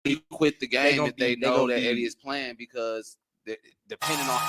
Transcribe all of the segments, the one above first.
you quit the game if they know that be... Eddie is playing because depending on.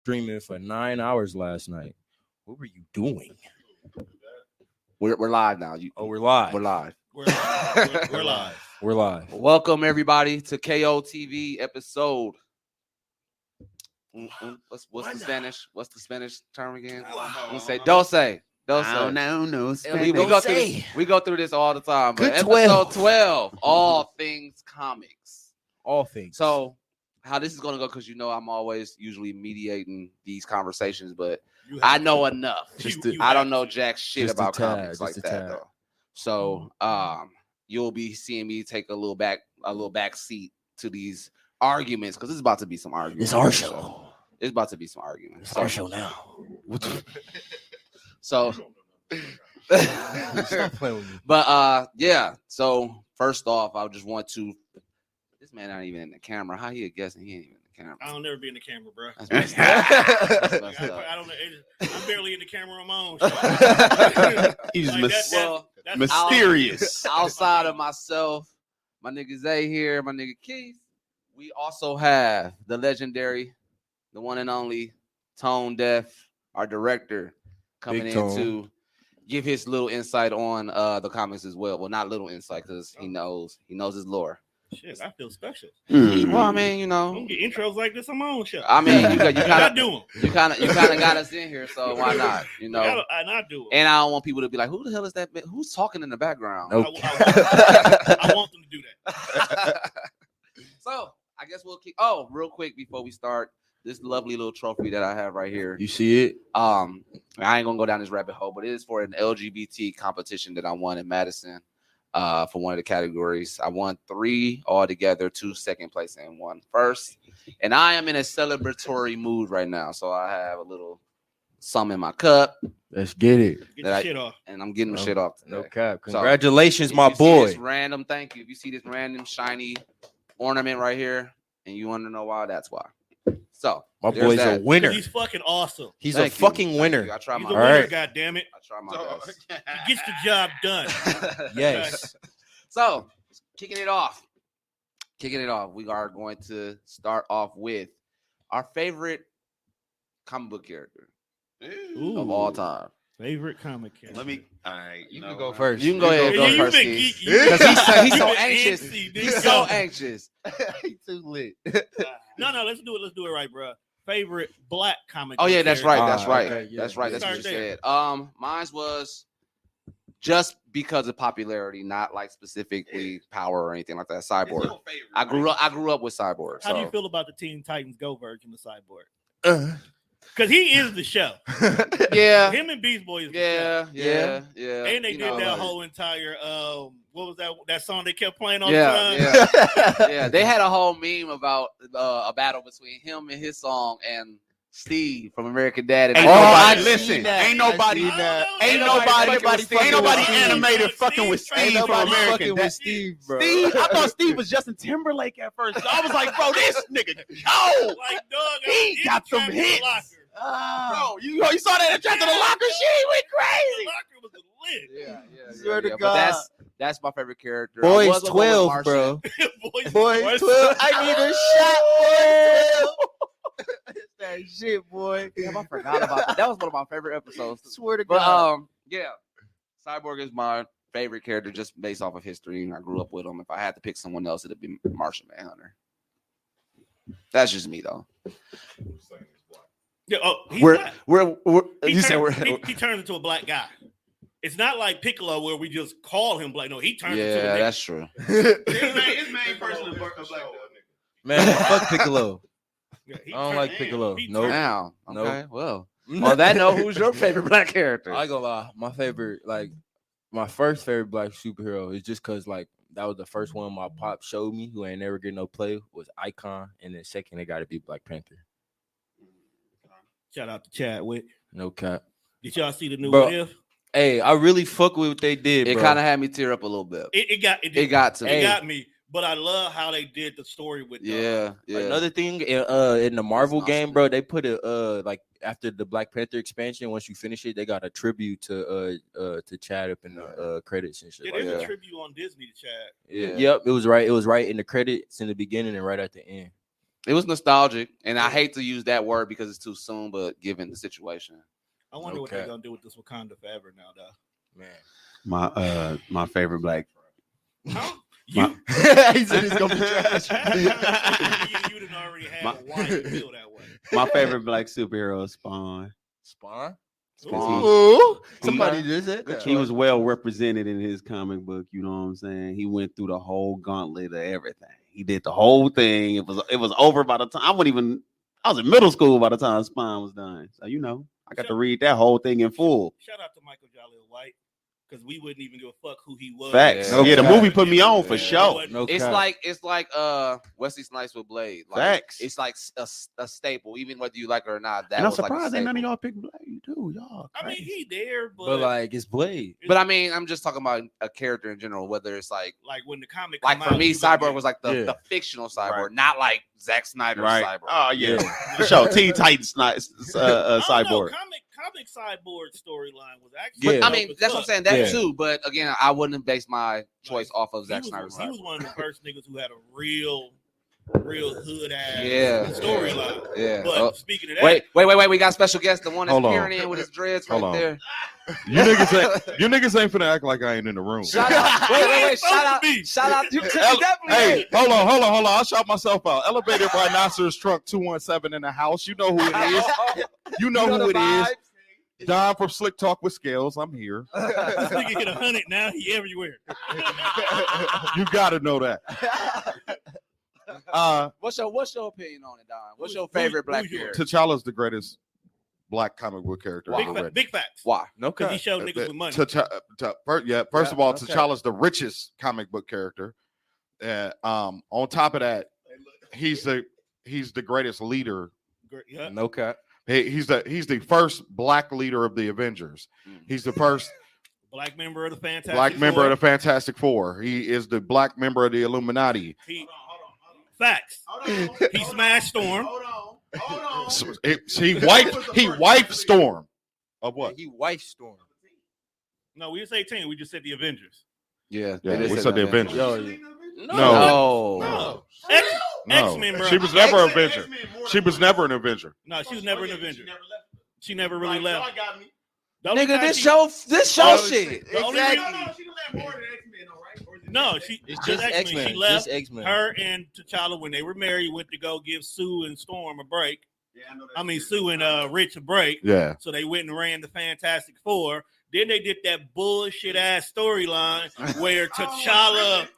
Streaming for 9 hours last night. What were you doing? We're live now. We're live. We're live. We're live. We're live. Welcome everybody to KO TV episode. What's the Spanish? What's the Spanish term again? We say doce. No. We go through this all the time. But Good episode 12, all things comics. All things. So how this is going to go, because I'm always usually mediating these conversations, but I know enough. I don't know jack shit about comics like that though. So you'll be seeing me take a little back seat to these arguments, because it's about to be some arguments. It's our show. It's about to be some arguments. It's our show now. So Stop playing with me. but yeah. So first off, I just want to. This man not even in the camera. How he guessing he ain't even in the camera? I don't never be in the camera, bro. That's messed up. That's messed up. I don't know. I'm barely in the camera on my own. So. He's Like, that's mysterious. Outside of myself, my nigga Zay here, my nigga Keith. We also have the legendary, the one and only Tone Deaf, our director, coming Big in Tone. to give his little insight on the comics as well. Well, not little insight, because he knows his lore. Shit, I feel special. Well, I mean, I don't get intros like this on my own show. I mean, you I kind do them. of got us in here, so why not? I do them. And I don't want people to be like, "Who the hell is that? Who's talking in the background?" Nope. I want them to do that. So I guess we'll keep. Oh, real quick before we start, this lovely little trophy that I have right here. You see it? I ain't gonna go down this rabbit hole, but it is for an LGBT competition that I won in Madison. For one of the categories, I won 3 altogether, 2 second place and 1 first. And I am in a celebratory mood right now, so I have a little some in my cup. Let's get it. Get the shit off. And I'm getting the shit off today. No cap. So, Congratulations, if my you see boy. this random, thank you. If you see this random shiny ornament right here, and you want to know why, that's why. So My there's boy's that. a winner. He's fucking awesome. He's Thank a you. fucking Thank winner. you. I try He's my a All winner, right. goddammit. I try my best. He gets the job done. Yes. So, kicking it off, we are going to start off with our favorite comic book character of all time. Favorite comic character. Let me. All right. You can go first. You can go ahead and go You've first, been Keith. geeky. Because he's so You've been anxious. antsy, He's nigga. so anxious. He's too lit. No, let's do it. Let's do it right, bro. Favorite black comic. Oh yeah, book that's character. right. That's right. okay, yeah. That's right. That's what you Start there. said. Mine was just because of popularity, not like specifically power or anything like that. Cyborg. I grew up with Cyborg. How do you So feel about the Teen Titans Go version of Cyborg? Because he is the show. yeah, Him and Beast Boy is the yeah. show. And they You did know, that like- whole entire what was that song they kept playing all the Yeah, time? yeah. They had a whole meme about a battle between him and his song and Steve from American Dad. And Ain't everybody- nobody listen. Ain't nobody. Ain't nobody animated fucking with Steve Steve from from American Dad. Steve, bro. Steve, I thought Steve was Justin Timberlake at first. I was like, bro, this nigga, yo, Like, dog, He in got the some trap in the hits. locker. bro, you saw that in Trapped in the Locker? She went The crazy. locker was lit. Yeah. Swear to But God. That's my favorite character. Boys 12, bro. Boys 12. I need a shot, boy. It's that shit, boy. Damn, I forgot about that. That was one of my favorite episodes. Swear to But God. yeah, Cyborg is my favorite character just based off of history. I grew up with him. If I had to pick someone else, it'd be Martian Manhunter. That's just me, though. Yeah, he's We're not. he He turns into a black guy. It's not like Piccolo where we just call him black. No, he turns into a Yeah, nigga. that's true. His main person is black. Man, fuck Piccolo. Yeah, I don't like Piccolo. Nope. Now, Nope. okay, well, on that note, who's your favorite black character? I ain't gonna lie, my first favorite black superhero is just cause like that was the first one my pop showed me who ain't never get no play was Icon, and then second it got to be Black Panther. Shout out to Chadwick. No cap. Did y'all see the new Bro, What If? Hey, I really fuck with what they did. It bro. kind of had me tear up a little bit. It got to me. It got me. But I love how they did the story with Yeah. Another thing in the Marvel That's game, awesome. bro, they put a like after the Black Panther expansion. Once you finish it, they got a tribute to Chad up in the credits and shit. Yeah, Like there's that. a tribute on Disney to Chad. Yeah. Yeah. Yep, it was right. It was right in the credits in the beginning and right at the end. It was nostalgic, and I hate to use that word because it's too soon, but given the situation. I wonder what they're Okay. gonna do with this Wakanda forever now, though. Man, My favorite black. Huh? My- he said he's gonna be trash. you didn't already have a wife to feel that way. My favorite black superhero is Spawn. Spawn. Spawn. Ooh, somebody just said that. He was well represented in his comic book. You know what I'm saying? He went through the whole gauntlet of everything. He did the whole thing. It was over by the time I was in middle school by the time Spawn was done. So I got to read that whole thing in full. Shout out to Michael Jaleel White, because we wouldn't even give a fuck who he was. Facts. Yeah. Yeah, the Okay. movie put me on for Yeah. sure. No It's cap. like Wesley Snipes with Blade. Like, Facts. It's like a staple, even whether you like it or not. That And I'm was like a surprised ain't none of staple. y'all pick Blade too. Y'all. I mean, crazy. he there, but like it's Blade. But I mean, I'm just talking about a character in general. Whether it's like when the comic for come out, me, you gonna Cyborg get- was like the, Yeah. the fictional Cyborg, Right. not like Zack Snyder's Right. Cyborg. Oh yeah, Yeah. for sure. Teen Titans, I don't know, Cyborg. comic Cyborg storyline was actually. Yeah. I mean, that's what I'm saying. That Yeah. too. But again, I wouldn't base my choice off of Zack Snyder's He was Cyborg. one of the first niggas who had a real hood ass Yeah. storyline. Yeah. But Oh, speaking of that, wait. We got a special guest. The one that's Hold on. peering in with his dreads right Hold on. there. You niggas ain't finna act like I ain't in the room. Shout out. Wait. Shout out. Be. Shout out. You El- definitely. Hey, hold on. I'll shout myself out. Elevated Rhinoceros Truck 217 in the house. You know who it is. You know who it is. Don from Slick Talk with Scales. I'm here. this nigga hit 100 now. He everywhere. You gotta know that. What's your opinion on it, Don? What's your favorite black who's yours? character? T'Challa's the greatest black comic book character ever written. Big facts. Why? No Because he cap. showed niggas with money. First of all, okay. T'Challa's the richest comic book character. On top of that, he's the greatest leader. Yeah. No cap. He's the first black leader of the Avengers. He's the first Black member of the Fantastic black member Four. of the Fantastic Four. He is the black member of the Illuminati. Facts. He smashed Storm. So, he wiped Storm. Of what? He wife Storm. No, we didn't say 10. We just said the Avengers. Yeah, Yeah, they we did said the that. Avengers. Yo, yeah. No. No. No, X-Men, bro. she was never an Avenger. She was never an Avenger. No, she was never an Avenger. She never really left. Nigga, this show shit. The only reason- No, It's just just X-Men. X-Men. She left. Just X-Men. Her and T'Challa, when they were married, went to go give Sue and Storm a break. I mean, Sue and Rich a break. Yeah. So they went and ran the Fantastic Four. Then they did that bullshit ass storyline where T'Challa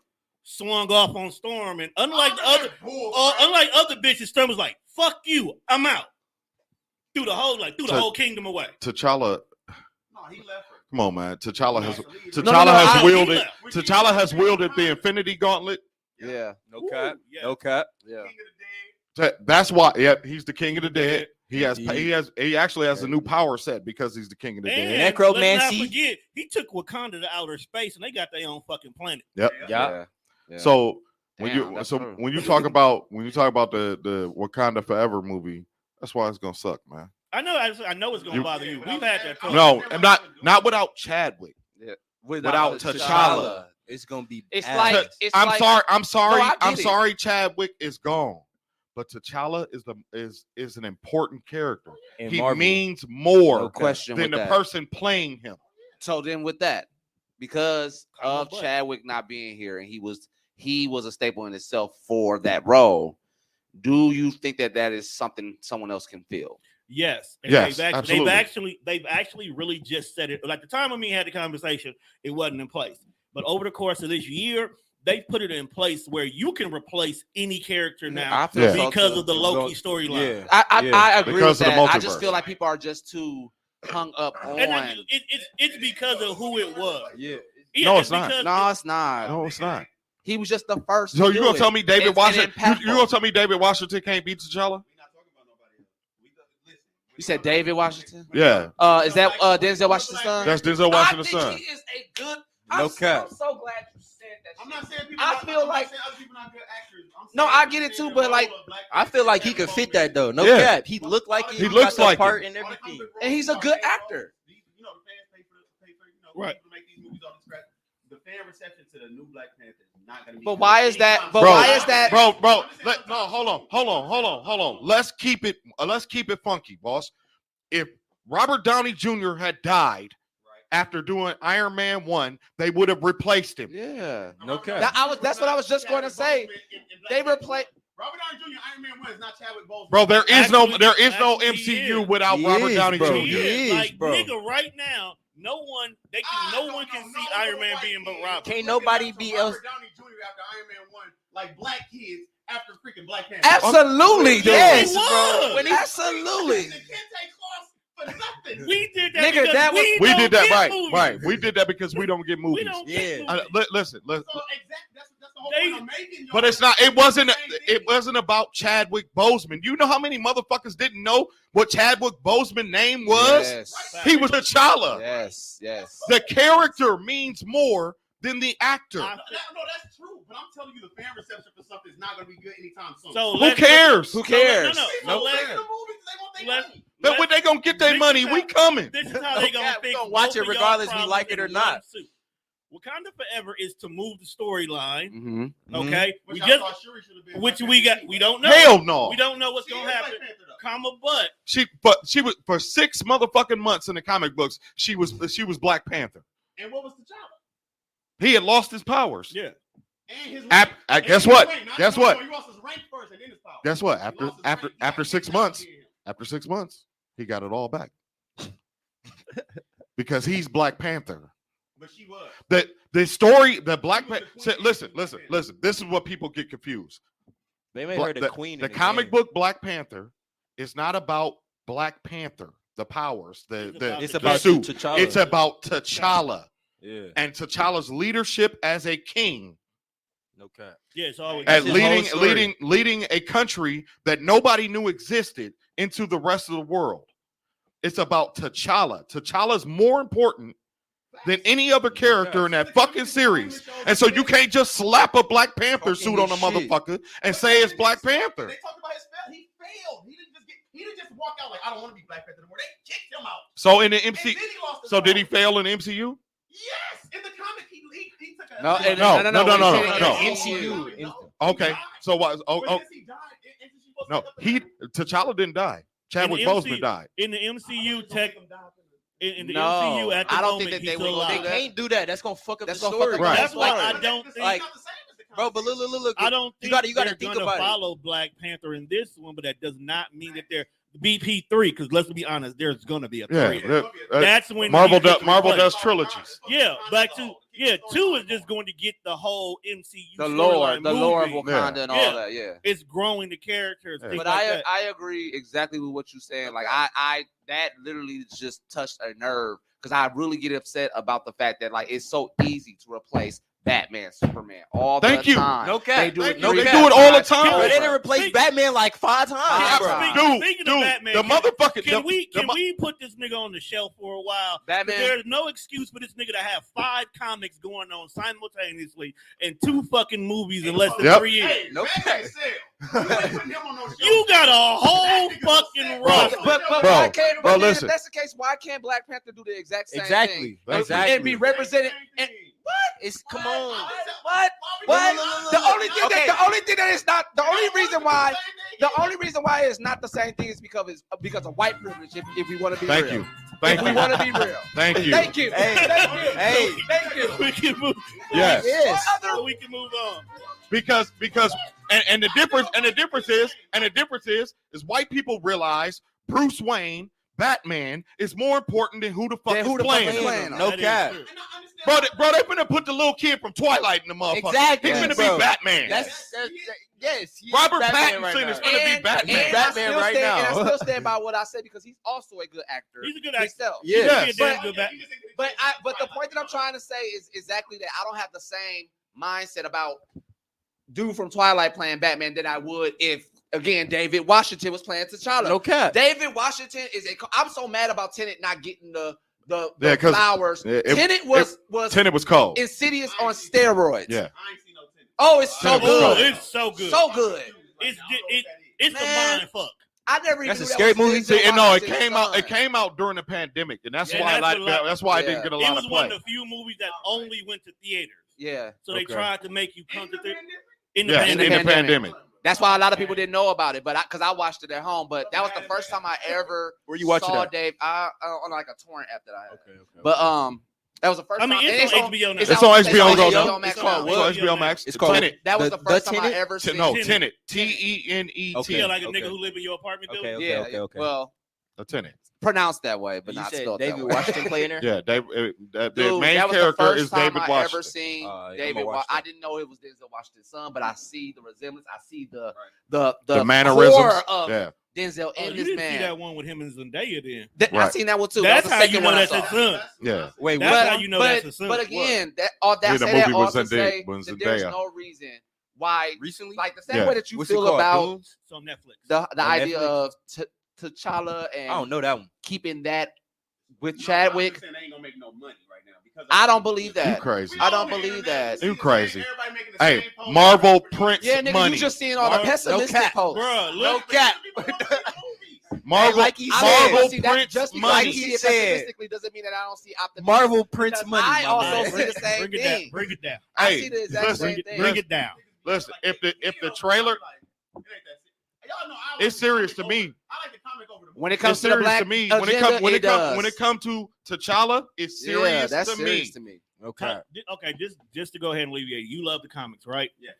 swung off on Storm, and unlike other bitches, Storm was like, "Fuck you, I'm out." Threw the whole kingdom away. T'Challa. he left her. Come on, man. T'Challa has he wielded. left. T'Challa has wielded the Infinity Gauntlet. Yeah. No cap. yeah. No cap. Yeah. That's why. Yep, he's the king of the dead. He Indeed. actually has a new power set because he's the king of the And dead. let's not Necromancy. forget, he took Wakanda to outer space, and they got their own fucking planet. Yep. Yeah. Yeah. So Damn, that's true. when you talk about the Wakanda Forever movie, that's why it's gonna suck, man. I know it's gonna bother you. We've had that talk. No, and not without Chadwick. Without T'Challa. it's gonna be. It's ass. like it's I'm like, sorry. I'm sorry. No, I get I'm it. sorry. Chadwick is gone, but T'Challa is an important character. In He Marvel. means more no question than with the that. person playing him. So then with that, because Kamala of Butt. Chadwick not being here, and he was a staple in itself for that role. Do you think that is something someone else can feel? Yes. And Yes, they've absolutely. actually really just said it. Like the time when we had the conversation, it wasn't in place. But over the course of this year, they put it in place where you can replace any character now I feel so because too. of the Loki storyline. Yeah. I agree Because with of the that. I just multiverse. feel like people are just too hung up on. And it's because of who it was. Yeah. Yeah, No, it's not. because No, it's not. No, it's not. He was just the first. So to you do gonna it. tell me David And Washington? impactful. You gonna tell me David Washington can't beat T'Challa? You said David Washington? Yeah, Is that Denzel Washington's son? that's Denzel Washington's I think son. he is a good. No cap. I'm so glad you said that. I'm shit. not saying people. I feel like- other people not good actors. I'm No, saying I get it too, but, like, I feel like he could fit that though. No Yeah. cap. He looked like it. He got looks the like part it. and everything. And he's a good actor. You know, the fans pay for Right. people to make these movies all this crap. The fan reception to the new Black Panther is not going to be. But why is that? But Bro, why is that? Bro, no, hold on. Let's keep it funky, boss. If Robert Downey Jr. had died after doing Iron Man 1, they would have replaced him. Yeah. No cap. That's what I was just going to say. They replaced. Robert Downey Jr. Iron Man 1 is not Chadwick Boseman. Bro, there is no Actually, he MCU is. without He Robert is, Downey bro. Jr. He He is, is, like bro. nigga, right now, no one can see Iron Man being but Robert. Can't nobody be else. Robert Downey Jr. after Iron Man 1, like black kids after freaking Black Panther. Absolutely, yes, He was. bro. When he- Absolutely. For nothing. We did that. Nigga, because that was- We don't did that get right. movies. Right. We did that because we don't get We movies. don't Yeah. get movies. Listen. So exactly, that's the whole They- point I'm making. But y'all. it's not. It wasn't about Chadwick Boseman. You know how many motherfuckers didn't know what Chadwick Boseman's name was? Yes. He was T'Challa. Yes. Yes. The character means more than the actor. I- No, that's true. But I'm telling you, the fan reception for something is not going to be good anytime soon. So Who let's- cares? Who cares? No. People So go let's- to the movies, they want their let's- money. But when they gonna get their This money, is we how- coming. This is how they gonna Yeah, we fix gonna watch both it of y'all regardless we problems like it in or one not. suit. Wakanda Forever is to move the storyline. Mm-hmm. Okay, Which we I just thought Shuri should have been which Black we Panther. got. We don't know. Hell no. We don't know what's She gonna is Black happen. Panther, though. Comma, but She was for 6 motherfucking months in the comic books. She was Black Panther. And what was the job? He had lost his powers. yeah, And his Guess and what? his rank. Not Guess his what? rank, He lost his rank first and then his power. Guess what? He lost his rank. After 6 months, after 6 months, he got it all back. Because he's Black Panther. But she was. The story, the Black She was Panther. the queen. Listen. This is what people get confused. They made her the queen. The in comic game. book Black Panther is not about Black Panther, the powers, It's It's the about suit. T'Challa. It's about T'Challa Yeah. and T'Challa's leadership as a king No cap. yeah. It's always and his whole story. leading a country that nobody knew existed into the rest of the world. It's about T'Challa. T'Challa's more important than any other character in that fucking series. And so you can't just slap a Black Panther suit on a his shit. mother and say it's Black Panther. They talked about his fail. He failed. He didn't just walk out like, I don't want to be Black Panther anymore. They kicked him out. So in the And MC, then he lost his so did he power. fail in the MCU? Yes. In the comic, he took a No, No. MCU. Okay. So what? Oh, no. He T'Challa didn't die. Chadwick In the Boseman MCU died. in the MCU tech. In the No, MCU at the I don't moment, think that he's they still will They alive. do that. can't do that. That's gonna fuck up That's the gonna fuck story. up bro. the That's why story. I don't like- Bro, but look. I don't You think gotta they're think gonna about it. follow Black Panther in this one, but that does not mean that they're BP3. Because let's be honest, there's gonna be a Yeah. 3. Uh, That's when Marvel he gets does replaced. trilogies. Yeah, Black 2. Yeah, 2 is just going to get the whole MCU. The lore of movie. Wakanda and all Yeah. that. Yeah. It's growing the characters. Yeah. things But like that. I agree exactly with what you're saying. Like I that literally just touched a nerve because I really get upset about the fact that like it's so easy to replace Batman, Superman all Thank the you. time. No cap. They do Thank it. you. three They times, do it all the five time. Bro, they didn't over. replace Batman like 5 times, Yeah, bro. bro. Speaking Dude, of Batman, the motherfucking Can the we put this nigga on the shelf for a while? Batman. There's no excuse for this nigga to have 5 comics going on simultaneously and 2 fucking movies in less than Yep. 3 years. Hey, No Batman said, You got a whole fucking roster. But Bro, why can't? bro, But then listen. if that's the case, why can't Black Panther do the exact same Exactly. thing? That's Exactly. And be represented. And It's come on. What? The only thing that is not the only reason why it's not the same thing is because of white privilege. If we want to be Thank real. you. Thank We you. want to be real. Thank you. Thank you. Hey. Thank you. We can move. Yes. We can move on. Because and the difference is white people realize Bruce Wayne, Batman, is more important than who the fuck is playing him. No cap. Bro, they finna put the little kid from Twilight in the motherfucker. Exactly, He's finna bro. be Batman. Yes. he is Robert Batman Pattinson is now. finna be Batman. He's Batman right And now. I still stand by what I said because he's also a good actor. He's a good actor. himself. Yeah. He's a damn good back. But the point that I'm trying to say is exactly that I don't have the same mindset about dude from Twilight playing Batman than I would if, again, David Washington was playing T'Challa. No cap. David Washington I'm so mad about Tenet not getting the Yeah, 'cause flowers. Tenet Tenet was cold. Insidious on steroids. Yeah. I ain't seen no Tenet. Oh, it's so Tenet was good. cold. It's so good. So good. It's a Man. mind fuck. I never That's even a knew scary that was movie. Denzel See, and no, it Washington's came out. son. It came out during the pandemic, and that's Yeah, why. that's what It didn't get a It lot was of one play. of the few movies that only went to theaters. Yeah. So they Okay. tried to make you come to theater in Yeah, the in pandemic. the pandemic. That's why a lot of people didn't know about it, but because I watched it at home. But that was the first time I ever Where you watching saw that? Dave on like a torrent app that I had. Okay. But that was the first I mean, time. it's and on HBO now. It's on HBO Go. HBO now. Max It's now. on It's on HBO Max. It's called Tenet. That was the first time I Tenet? ever seen. No, Tenet. Tenet. Tenet. Okay. Yeah, like a Okay. nigga who live in your apartment building. Okay. Yeah. okay. Well, A Tenet. pronounced that way, but You not said spelled David that way. Washington playing there? Yeah, the Dude, main that was character the first is time David I Washington. ever seen I'm David. gonna watch I that. didn't know it was Denzel Washington's son, but I see the resemblance. I see the The mannerisms. core of Yeah. Denzel Oh, in you this didn't see that man. one with him and Zendaya then. I Right. seen that one too. That's that how was the you second know one I that's saw. his son. Yeah. Wait, That's what? how you know that's his son. But again, all that Yeah, the said, movie that was also say was that there's Zendaya. no reason why, Recently? like the same Yeah. way that you What's it feel called? about Dunes? It's on Netflix. the On idea Netflix? of T'Challa I and don't know that one. keeping that with No, I'm Chadwick. just saying they ain't gonna make no money right now because I don't believe You that. crazy. I don't believe that. You crazy. Everybody making the Hey, same post. Marvel prints Yeah, nigga, money. you just seeing all the Marvel- pessimistic no cap. posts. Bruh, No look. cap. Marvel, like he said, Marvel See, that prints just because money. you see it Said. pessimistically doesn't mean that I don't see optimism. Marvel prints Because money. I my also man. see the same Bring it thing. down. Bring it down. I Hey, see the exact listen, same thing. Bring it down. Listen, if the trailer, it's serious to me. I like the comic over the When it It's comes to the serious black to me. agenda, When it comes to T'Challa, it's serious yeah, that's to serious me. to me. Okay. Okay, just to go ahead and alleviate, you love the comics, right? Yeah.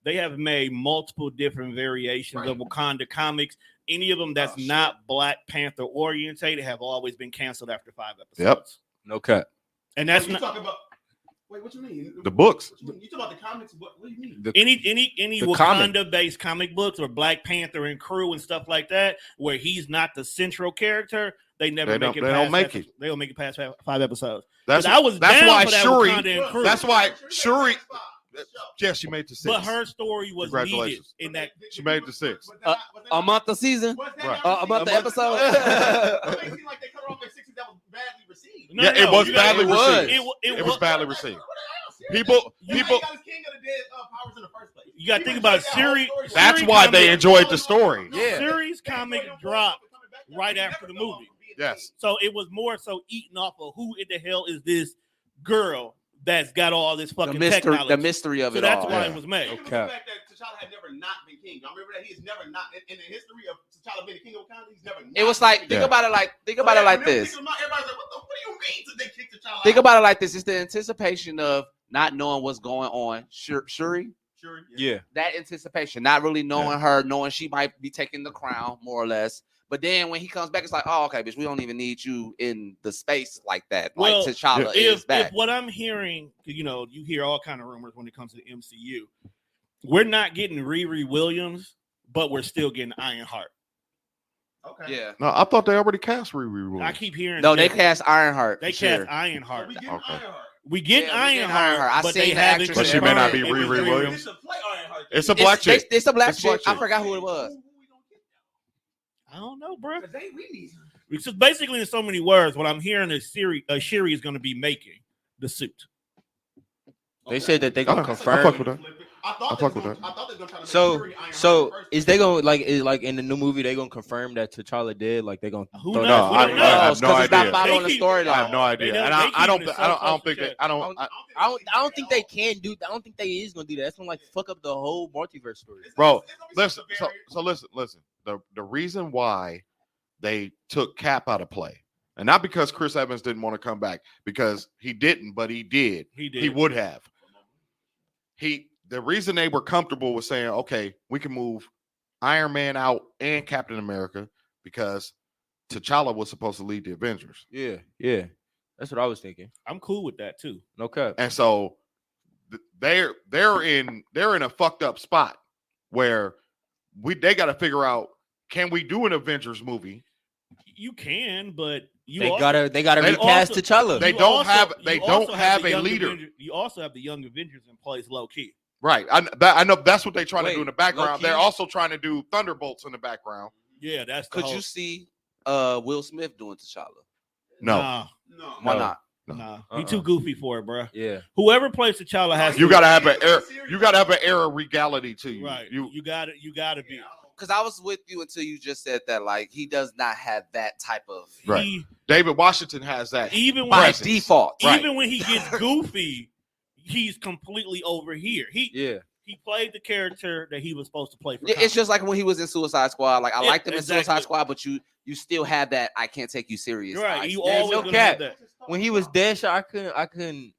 They have made multiple different variations of Wakanda comics. Any of them that's not Black Panther orientated have always been canceled after 5 episodes. Yep. No cut. And that's you not talking about. Wait, what you mean? The books. You talking about the comics? What do you mean? any The comic. Wakanda-based comic books or Black Panther and crew and stuff like that, where he's not the central character. They never They make it. don't Past make that- it. They don't make it past 5 episodes. That's I was that's down why for that Shuri. Wakanda and crew. That's why Shuri. Yes, she made the 6. But her story was needed Congratulations. in that. She made the 6. A month a season, Right. a month a episode. It seemed like they cut her off at 60 that was badly received. No, Yeah, it was you gotta- badly received. It It was badly What received. the hell? People, You people. got his King of the Dead powers in the first place. You gotta think about Siri. That's why they enjoyed the story. Yeah. Series comic dropped right after the movie. Yes. So it was more so eating off of who in the hell is this girl that's got all this fucking technology. The mystery of So it that's all. why Yeah. it was made. Even the fact that T'Challa had never not been king. I remember that he has never not in the history of T'Challa being the king of Wakanda. He's never. It was like think Yeah. about it like this. Everybody's like, what do you mean? Did they kick T'Challa? Think about it like this. It's the anticipation of not knowing what's going on. Shuri, Sure. Yeah. that anticipation, not really knowing her, knowing she might be taking the crown more or less. But then when he comes back, it's like, oh, okay, bitch, we don't even need you in the space like that. Well, like T'Challa is If back. what I'm hearing, you hear all kind of rumors when it comes to the MCU. We're not getting Riri Williams, but we're still getting Ironheart. Okay. Yeah. No, I thought they already cast Riri. I keep hearing No, they that cast Ironheart. they for cast sure. So Ironheart. we getting Okay. Ironheart. We get Yeah, we getting Ironheart, Ironheart. I but seen they the haven't. actress But she may not be confirmed if Riri it's Williams. It's a play Ironheart. It's a black chick. It's a black It's a black chick. I chick. forgot who it was. I don't know, bro. We need. So basically, in so many words, what I'm hearing is Shuri is going to be making the suit. They said that they I gonna fuck with confirm. that. I thought fuck they with were that. gonna try to make So Fury Iron so Man first. is they gonna like in the new movie they gonna confirm that T'Challa dead? Like they gonna Who throw knows? that- We don't know. I have no because it's not idea. following They the keep- storyline. I have no idea, They and keep I don't it so think close they. to I don't. I don't think they can do. I don't think they is gonna do that. That's gonna like fuck up the whole multiverse story. Bro, It's gonna be listen. some So listen. The reason why they took Cap out of play, and not because Chris Evans didn't want to come back, because he didn't, but he did. He did. He would have. The reason they were comfortable with saying, okay, we can move Iron Man out and Captain America because T'Challa was supposed to lead the Avengers. Yeah, that's what I was thinking. I'm cool with that too. No cap. And so they're in a fucked up spot where they got to figure out, can we do an Avengers movie? You can, but you They also, gotta they recast also- T'Challa. They you don't also- have you also a Young leader. Avengers- you also have the Young Avengers in place, low key. Right. I know that's what they're trying to do Wait, in the background. low-key? They're also trying to do Thunderbolts in the background. Yeah, that's the Could whole, you see Will Smith doing T'Challa? No. Nah, No. Why No. not? nah. He too goofy for it, bro. Yeah. Whoever plays T'Challa has You to gotta have an air of regality to you. right. You You got to be. Because I was with you until you just said that. Like he does not have that type of Right. He, David Washington has that. even when by Presence. default. Right. even when he gets goofy, he's completely over here. He played the character that he was supposed to play for. Yeah, it's just like when he was in Suicide Squad. Like I Yeah, liked him in exactly. Suicide Squad, but you still had that I can't take you serious. You're right. eyes. You There's always no gonna have cap. that. When he was Deadshot, I couldn't I couldn't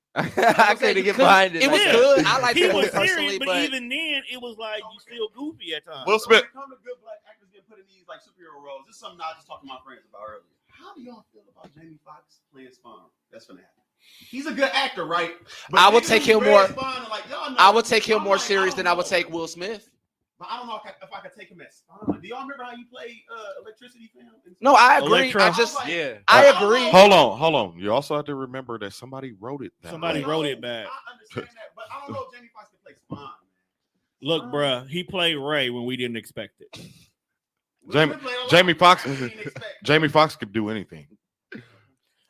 You get couldn't- behind it. It was like that. good. I liked He it was personally, serious, but but even then, it was like you still goofy at times. Will Smith. When it comes to good black actors getting put in these like superhero roles, this is something I was just talking to my friends about earlier. How do y'all feel about Jamie Foxx playing Spawn? That's gonna happen. He's a good actor, right? I would niggas take who him read more- Spawn are like, y'all know, I would take him I'm more like, serious I than don't I would know. take Will Smith. But I don't know if I could take him as Spawn. Do y'all remember how you played Electricity Fam? No, I agree. Electro. I just Yeah. I agree. Hold on. You also have to remember that somebody wrote it. That Somebody way. wrote it bad. I understand that, but I don't know if Jamie Foxx can play Spawn. Man. Look, bruh, he played Ray when we didn't expect it. Jamie- Will Smith played a lot. Jamie Foxx- I didn't expect. Jamie Foxx could do anything.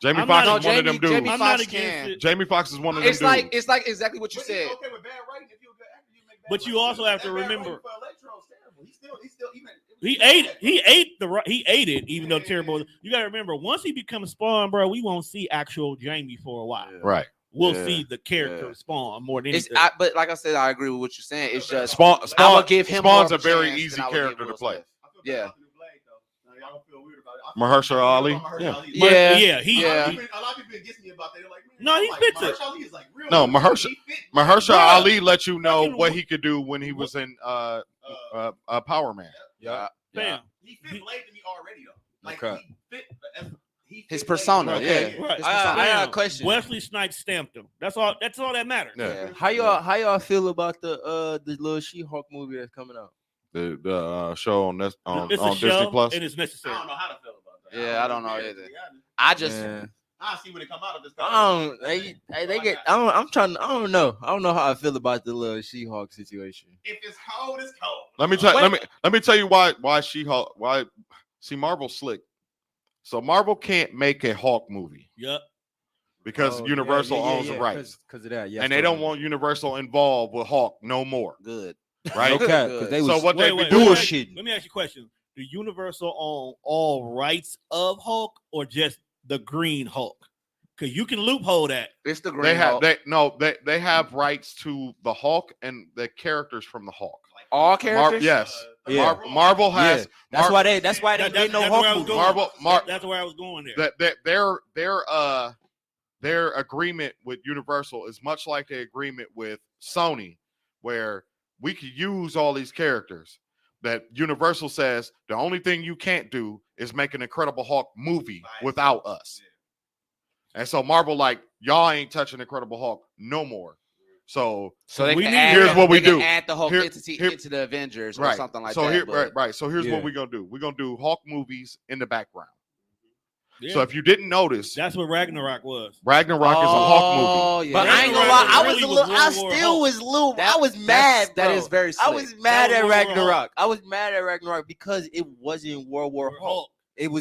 Jamie I'm Foxx not- is one of them dudes. Jamie I'm Foxx not against can. it. Jamie Foxx is one of them It's like dudes. exactly what you But he's said. okay with bad writing. If you're a good actor, you make bad But you writing. also have to That bad remember- writing for Electro is terrible. He's still even. He ate it, even though terrible. You gotta remember, once he becomes Spawn, bro, we won't see actual Jamie for a while. Right. We'll Yeah. see the character Yeah. of Spawn more than It's anything. but like I said, I agree with what you're saying. It's just Spawn, I would give him Spawn's more a very chance easy than I would give character to Will play. Smith. I feel bad Yeah. about the new Blade, though. Now, y'all don't feel weird about it. I feel Mahershala bad Ali? about Mahershala Yeah. Ali. Yeah. yeah, he, A lot Yeah. of people get me about that. They're like, man, No, he like, fits it. Mahershala Ali is like real. No, good. Mahershala- He fit- Mahershala Bruh. Ali let you know Fucking what wh- he could do when he was in Power Man. Yeah. fam. He fit Blade to me already, though. Like, Okay. he fit His Blade persona, to me. yeah. Right. His I persona. got a question. Wesley Snipes stamped him. That's all that matters. Yeah. How y'all feel about the little She-Hulk movie that's coming out? The show on this on It's a Disney show Plus. and it's I necessary. don't know how to feel about that. Yeah, I don't know care, either. to be honest. I just Yeah. I'll see when it come out of this. I don't know how I feel about the little She-Hulk situation. If it's cold, it's cold. Let me tell Wait. let me tell you why She-Hulk see Marvel's slick. So Marvel can't make a Hulk movie Yep. because Oh, Universal owns the rights. because of that. Yeah, And they don't want Universal involved with Hulk no more. good. Right? okay because they So was what they Wait, be wait, doing wait. Let me ask you a question. Do Universal own all rights of Hulk or just the Green Hulk? Because you can loophole that. It's the Green they have Hulk. they have rights to the Hulk and the characters from the Hulk. All characters. Yes. Yeah. Marvel has That's Mar- why they no That's where I Hulk was movie. going. That's where I was going there. that their agreement with Universal is much like the agreement with Sony, where we could use all these characters. That Universal says the only thing you can't do is make an Incredible Hulk movie without us. And so Marvel, like, y'all ain't touching Incredible Hulk no more. So So they We can need- add, Here's what we they can do. add the Hulk Here- entity here- into the Avengers or right, something like so that. here, but- right. So here's Yeah. what we're gonna do. We're gonna do Hulk movies in the background. Yeah. So if you didn't notice, That's what Ragnarok was. Ragnarok is a Hulk movie. Oh, yeah. But I ain't gonna Ragnarok lie, I really was a was little. I World War still Hulk. was a little. I That- was that's- mad. That bro. is very I slick. was mad That at was World War Ragnarok. I was mad at Ragnarok because it wasn't World War Hulk.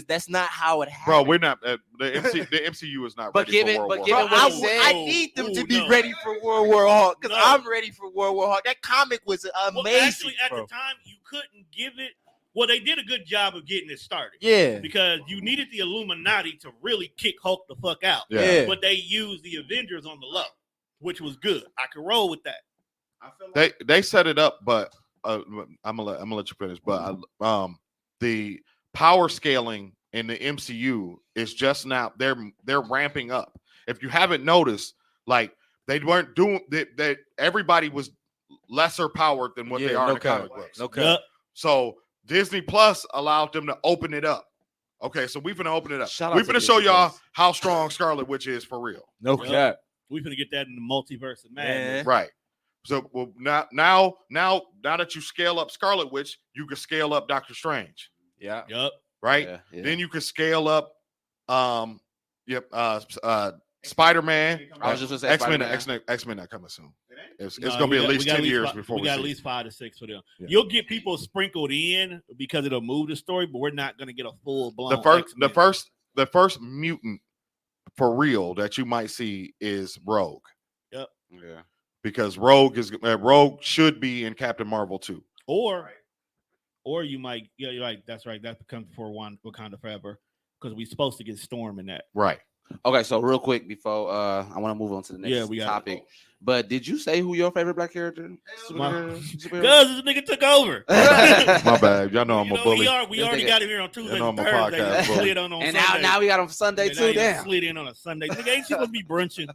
That's not how it happened. Bro, we're not. The MCU is not ready for World War given Hulk. what he said, I need them to be ready for World War Hulk because I'm ready for World War Hulk. That comic was amazing. Well, actually, at the time, you couldn't give it. Well, they did a good job of getting it started. Yeah. Because you needed the Illuminati to really kick Hulk the fuck out. Yeah. But they used the Avengers on the low, which was good. I could roll with that. I feel like They set it up, but I'm gonna let you finish. But the power scaling in the MCU is just now they're ramping up. If you haven't noticed, like they weren't doing that. Everybody was lesser powered than what they are in the comic books. Okay. So Disney Plus allowed them to open it up. Okay, so we're gonna open it up. Shout out We're to gonna show Disney y'all Plus. how strong Scarlet Witch is for real. No cap. We're going to get that in the multiverse of madness. Right. So now that you scale up Scarlet Witch, you can scale up Doctor Strange. Yeah. Yup. Right. Yeah. Then you can scale up. Spider-Man. I was just gonna say X-Men. Spider-Man. X-Men not coming soon. It's No, gonna be we at got- least we got 10 years fi- before we we got see at it. least 5 to 6 for them. Yeah. You'll get people sprinkled in because it'll move the story, but we're not going to get a full blown. The first mutant for real that you might see is Rogue, Yeah. because Rogue should be in Captain Marvel too. or you might, yeah, you're right. That's right. That becomes for Wakanda Forever because we're supposed to get Storm in that. Right. Okay, so real quick before I want to move on to the next topic. But did you say who your favorite black character? Superhero? Because this nigga took over. My bad. Y'all know I'm You a know, bully. we already got him here on Tuesday know and I'm a Thursday. podcast bully. Slid on And Sunday. now we got on Sunday Yeah, now too. you Damn. slid in on a Sunday. Nigga, ain't she supposed to be brunching?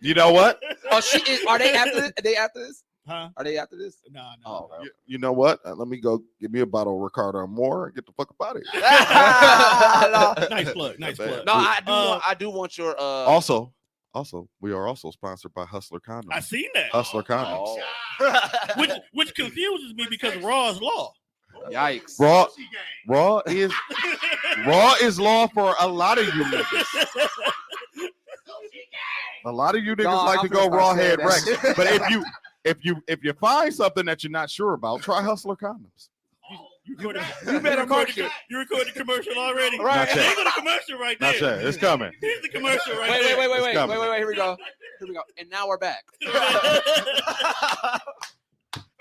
You know what? Oh, are they after this? Are they after this? Huh? Are they after this? No. Oh, You know what? Let me go give me a bottle of Ricardo Moore and get the fuck up out of here. Nice plug. Nice plug. No, I do want your Also, we are also sponsored by Hustler Condoms. I seen that. Hustler Condoms. Oh. Which confuses me because Raw is law. Yikes. Raw is law for a lot of you niggas. A lot of you niggas Dog, like I'm to go finna raw start head saying wreck. that shit. But if you find something that you're not sure about, try Hustler Condoms. You recorded market. You recorded the commercial already? Right. Not yet. Here's the commercial right there. Not yet. It's coming. Here's the commercial right Wait, there. wait. coming. Here we go. And now we're back.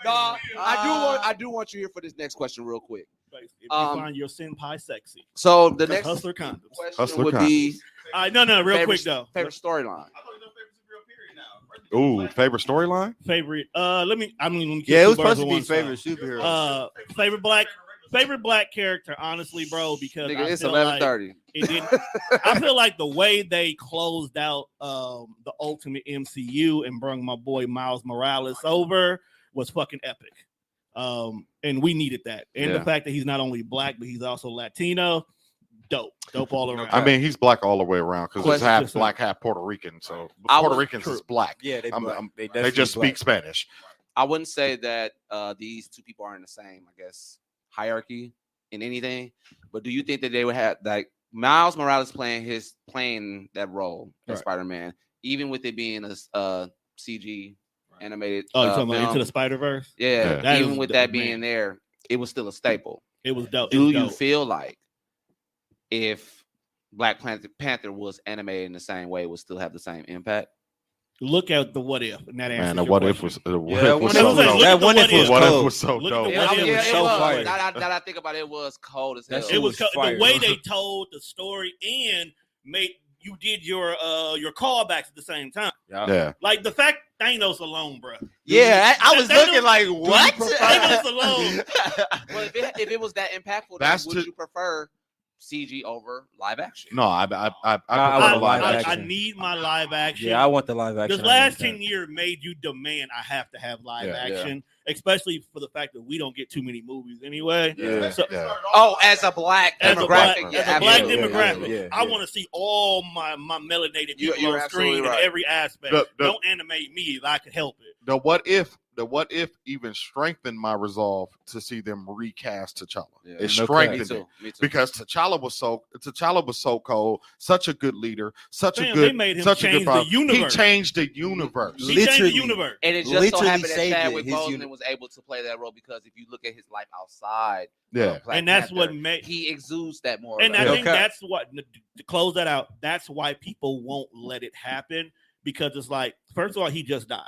Dog, I do want you here for this next question real quick. If you find your senpai sexy, So the next Hustler Condoms. question Hustler would be No, real quick though. favorite storyline. Ooh, favorite storyline? Favorite. Let me Yeah, it was kill two supposed to birds be with one favorite stone. superhero. Favorite black character, honestly, bro, because Nigga, I it's feel like 11:30. it didn't. I feel like the way they closed out the Ultimate MCU and brought my boy Miles Morales over was fucking epic. And we needed that. And Yeah. the fact that he's not only black, but he's also Latino, dope all around. I mean, he's black all the way around because he's Question. half black, half Puerto Rican. So I Puerto was- Ricans True. is black. Yeah, they They just speak Spanish. I wouldn't say that these two people are in the same, I guess, hierarchy in anything. But do you think that they would have like Miles Morales playing that role as Right. Spider-Man, even with it being a CG animated? Oh, you're talking about film? Into the Spider-Verse? Yeah, That even was with dope, that being man. there, it was still a staple. It was dope. Do It's you dope. feel like if Black Panther was animated in the same way, it would still have the same impact? Look at the what if, and that answers Man, the your what if question. was Yeah, that was one so if was- dope. look at the What if was What if cold. was so Look at dope. the Yeah, what if. was so fire. Now that I think about it, it was cold as hell. That shit It was was fire. the way they told the story and made you did your callbacks at the same time. Yeah. Like the fact Thanos alone, bro. Yeah, I was Thanos- looking like, what? Thanos alone. Well, if it was that impactful, That's then would you prefer CG over live action? No, I I prefer would live live action. I need my live action. Yeah, I want the live action. This last 10 years made you demand I have to have live Yeah. action, especially for the fact that we don't get too many movies anyway. Yeah. So, Yeah. Oh, as a black as a demographic, black, yeah, as a black absolutely. demographic, yeah, I yeah. want to see all my melanated people You're on screen absolutely right. in every aspect. The- Don't animate me if I could help it. The what if even strengthened my resolve to see them recast T'Challa. Yeah, It no strengthened me it too. Me too. because T'Challa was so cold, such a good leader, such Damn, a they good, made him such a change good the father. He universe. changed the universe. He changed the Literally. universe. And it just so Literally happened that saved Chadwick it, his Boseman unit. was able to play that role because if you look at his life outside, Yeah. Black And that's Panther, what made he exudes that more. And I less. think that's what, to close that out, that's why people won't let it happen, because it's like, first of all, he just died.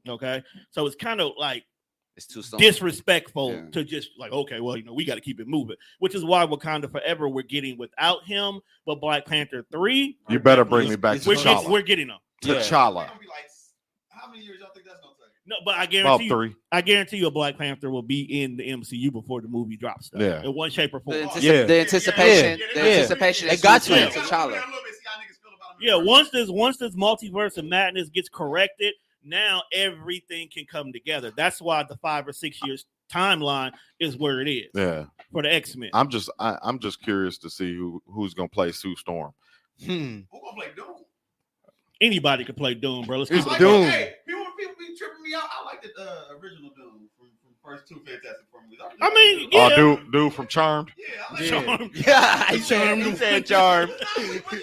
Okay. So it's kind of like it's too soon. disrespectful Yeah. to just like, okay, well, we got to keep it moving, which is why Wakanda Forever we're getting without him, but Black Panther 3, You better bring me back it's- we're T'Challa. getting them. T'Challa. How many years y'all think that's gonna take? No, but I About guarantee you a Black Panther will be in the MCU before the movie drops. Though, Yeah. in one shape or form. The anticipation, Yeah. anticipation They is got huge to. for T'Challa. Yeah, once this multiverse of madness gets corrected, now everything can come together. That's why the 5 or 6 years timeline is where it is. Yeah. For the X-Men. I'm just curious to see who's gonna play Sue Storm. Who gonna play Doom? Anybody can play Doom, bro. Let's It's keep it Doom. real. Hey, people be tripping me out. I like the original Doom from first 2 Fantastic Four movies. I mean, yeah. Dude from Charmed. Yeah, I like Charmed. Yeah, he said charm. Was he not good?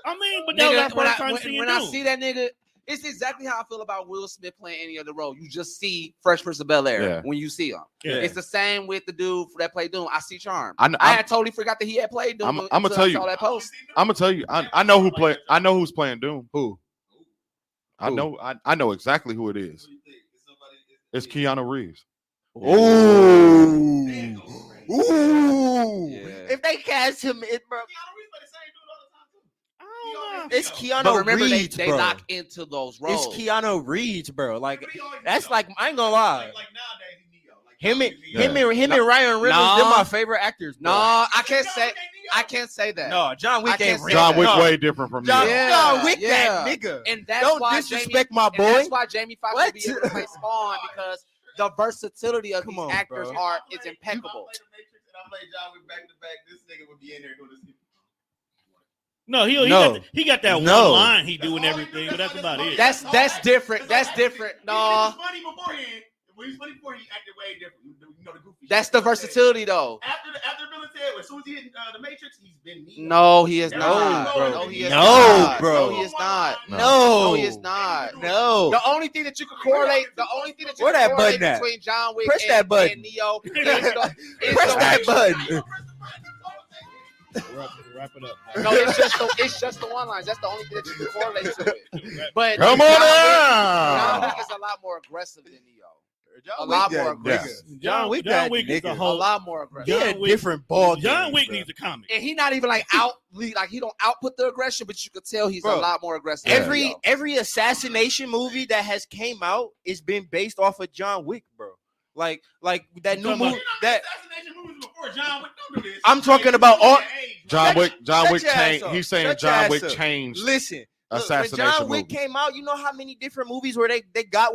I mean, but that was our Nigga, when first time I, seeing when I Doom. see that nigga, it's exactly how I feel about Will Smith playing any other role. You just see Fresh Prince of Bel-Air Yeah. when you see him. Yeah. It's the same with the dude that played Doom. I see Charm. I I had totally forgot that he had played Doom. I'ma until tell I you. saw that post. I'm gonna tell you. I know who's playing Doom. Who? I know exactly who it is. It's Keanu Reeves. Ooh. Yeah. If they cast him, bro, it's Keanu But remember, Reeves, they bro. lock into those roles. It's Keanu Reeves, bro. Like that's like I ain't gonna lie. Him and Ryan Reynolds, Nah. they're my favorite actors. Bro. No, I can't say that. No, John Wick I ain't can't real. John Wick No. way different from John, Neo. Yeah, John Wick, yeah. that nigga. And that's Don't why disrespect Jamie, my and boy. that's why Jamie Foxx will What? be able to play Spawn, because the versatility of Come these on, actors bro. is impeccable. I played John Wick back to back. This nigga would be in there doing this. No, he got that No. one line he do and everything, but that's about it. That's different. That's different. He No, was funny beforehand. When he was funny before, he acted way different. You know, the goofy that's shit. the versatility though. After Bill and Ted, as soon as he hit the Matrix, he's been Neo. No, he is No, not. bro. No, he is No, not. bro. No, he is not. No. No, he is not. No. The only thing that you can correlate, Where that button at? between John Wick Press that button. and Neo is Press that button. Wrap it up. No, it's just the one line. That's the only thing that you can correlate to it. But Come on John now. Wick is a lot more aggressive than Neo. A Wick lot that more nigga. aggressive. John Wick John that Wick is nigga. a A whole. lot more aggressive. He a John Wick- different ball game. John Wick bro. needs a comic. And he not even like he don't output the aggression, but you could tell he's a Bro, lot more aggressive. Yeah. than Neo. Every assassination movie that has came out is been based off of John Wick, bro. Like that new Come on. movie that assassination movies before John Wick. Don't do this. I'm talking about all- John Wick shut Wick your ass changed. up. He's saying Shut your John ass Wick up. changed listen. Look, when assassination John Wick movies. came out, you know how many different movies where they got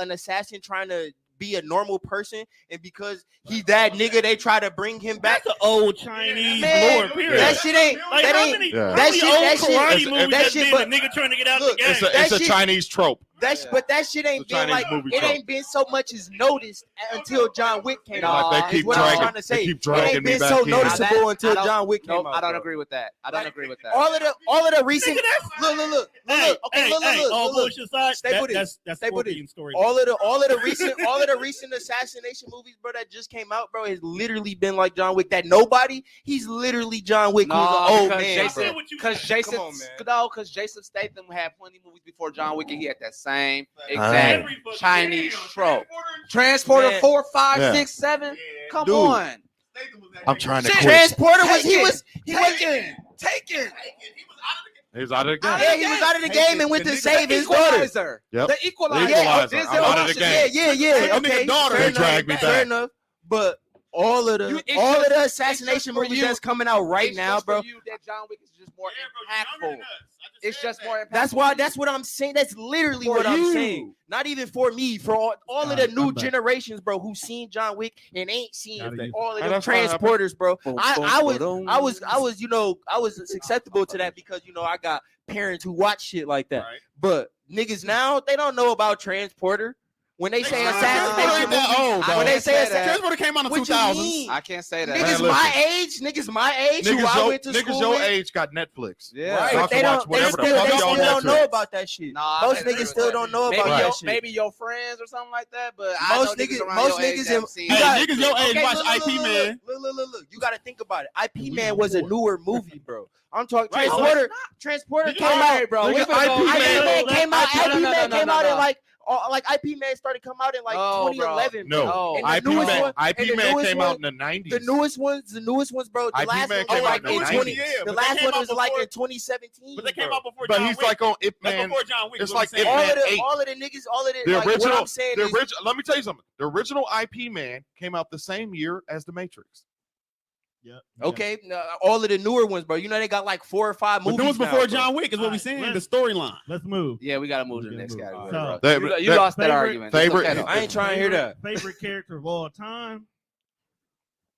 an assassin trying to be a normal person, and because he's that nigga, they try to bring him back. That's an old Chinese Man, lord. Period. that shit ain't. Like that how ain't. many, Yeah. how That many shit- old that shit- karate it's- movies that that shit- been but- a nigga trying to get out Look, the game? It's That a shit- Chinese trope. But that shit ain't It's a been Chinese like movie it trope. ain't been so much as noticed until John Wick came Nah, out. they is keep what I'm dragging- trying to say. they keep It dragging ain't me been back so in. noticeable until I John Wick came Nope, out. I don't bro. agree with that. I don't agree with that. All of the recent Nigga, that's- look. Hey, Okay, look. all look. bullshit aside, Stay with it. that's Stay with it. Scorpion story. All of the recent assassination movies, bro, that just came out, bro, has literally been like John Wick. That nobody, he's literally John Wick, who's an old because man. Jason, bro. because Jason, Come on, man. because Jason Statham had plenty movies before John Wick, and he had that same Hey. exact Every fucking- Chinese Damn, trope. Transporter. Transporter Man. 4, 5, Yeah. 6, 7. Yeah. Come Dude. on. Statham was that I'm nigga. trying to Shit. quit. Transporter was Taken. he was Taken. He was out of the He's out of the game. yeah, he was out of the game and went to save his daughter. Equalizer. Yep. The Equalizer. The Equalizer. Denzel I'm out of the Washington. game. Yeah. Take a nigga Okay, daughter fair and enough, drag me fair back. enough. But all of You- the it's just- assassination for movies you. that's coming out right It's now, just for bro. you that John Wick is just more Yeah, bro, you're younger impactful. than us. I It's said just that. more impactful. That's what I'm saying. That's literally For what I'm you. saying. Not even for me, for all of the Alright, new I'm back. generations, bro, who seen John Wick and ain't seen Gotta get- all of Hey, them that's fine. transporters, bro. Boom, I boom, was, I was susceptible to that because I got parents who watch shit like that. Right. But niggas now, they don't know about transporter. When they say Transporter assassination ain't that movie, old, dog. when they say Transporter came out in what you 2000s. mean? I can't say that. Niggas Man, my age who I went to niggas school your with. age got Netflix. Yeah. Right, Y'all but they can watch don't. They whatever the still, fuck they y'all still don't want know to. about that shit. Nah, I Most agree niggas with still that. don't know Maybe about your, that shit. maybe your friends or something like that. But Most I know niggas- around most your age niggas that in- have seen you Hey, got- niggas your age Okay, watch look, IP Man. Look. You got to think about it. IP We Man on was a board. newer movie, bro. I'm talking Right, Transporter Did you- came out, Hey, bro. Nigga, We IP finna go- Man- IP Man came out. No, IP no, Man no, came no, out no. in like IP Man started coming out in like No, bro. 2011. No, No. And the IP newest Man, one- and IP the Man newest came one- out in the 90s. The newest ones, bro. The IP last Man one came was out like in the in 20. 90s. Yeah, The but last they came one out was like before- in 2017. But they came bro. out before But John he's Wick. like on Ip That's Man. before John Wick. It's is what like I'm Ip saying. Man 8. all of the niggas, The like, original, what I'm saying the is, original. Let me tell you something. The original IP Man came out the same year as The Matrix. Yeah. okay, all of the newer ones, bro. You know they got like 4 or 5 But movies. that was now, before bro. John Wick, is what we Alright, saying. let's- The storyline. Let's move. Yeah, we gotta move to the Yeah, next move. category. So- bro. You lost that favorite- argument. It's favorite- okay, though. I ain't trying to hear that. Favorite character of all time?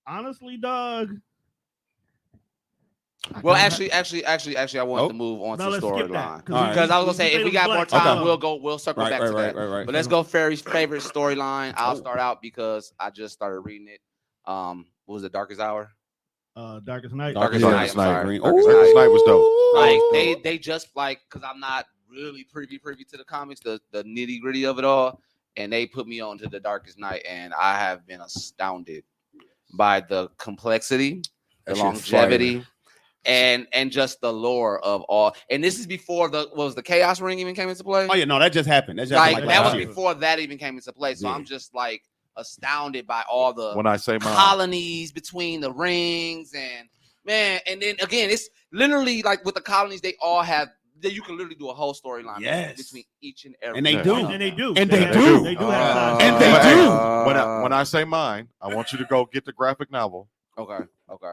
Honestly, dog. Well, actually, I want to move on No, to let's skip storyline that. because I was gonna say if we got more time, we'll circle back to that. right. But let's go Ferry's favorite storyline. I'll start out because I just started reading it. What was it? Darkest Hour. Darkest Night. Darkest Yeah, Night. I'm Darkest Night. sorry. Darkest Darkest Night was dope. Like they just like because I'm not really privy to the comics, the nitty gritty of it all, and they put me on to the Darkest Night, and I have been astounded by the complexity, the That shit longevity, and just the lore of all. And this is before the Chaos Ring even came into play. Oh yeah, no, that just happened. That just Like happened that was last year. before that even came into play. So Yeah. I'm just like astounded by all the When I say mine, colonies between the rings and man, and then again, it's literally like with the colonies, they all have. You can literally do a whole storyline Yes. between each and every. And they Yeah. do. one of And they them. do. And they have- do. They do have time. And they But, do. hey, when I say mine, I want you to go get the graphic novel, Okay.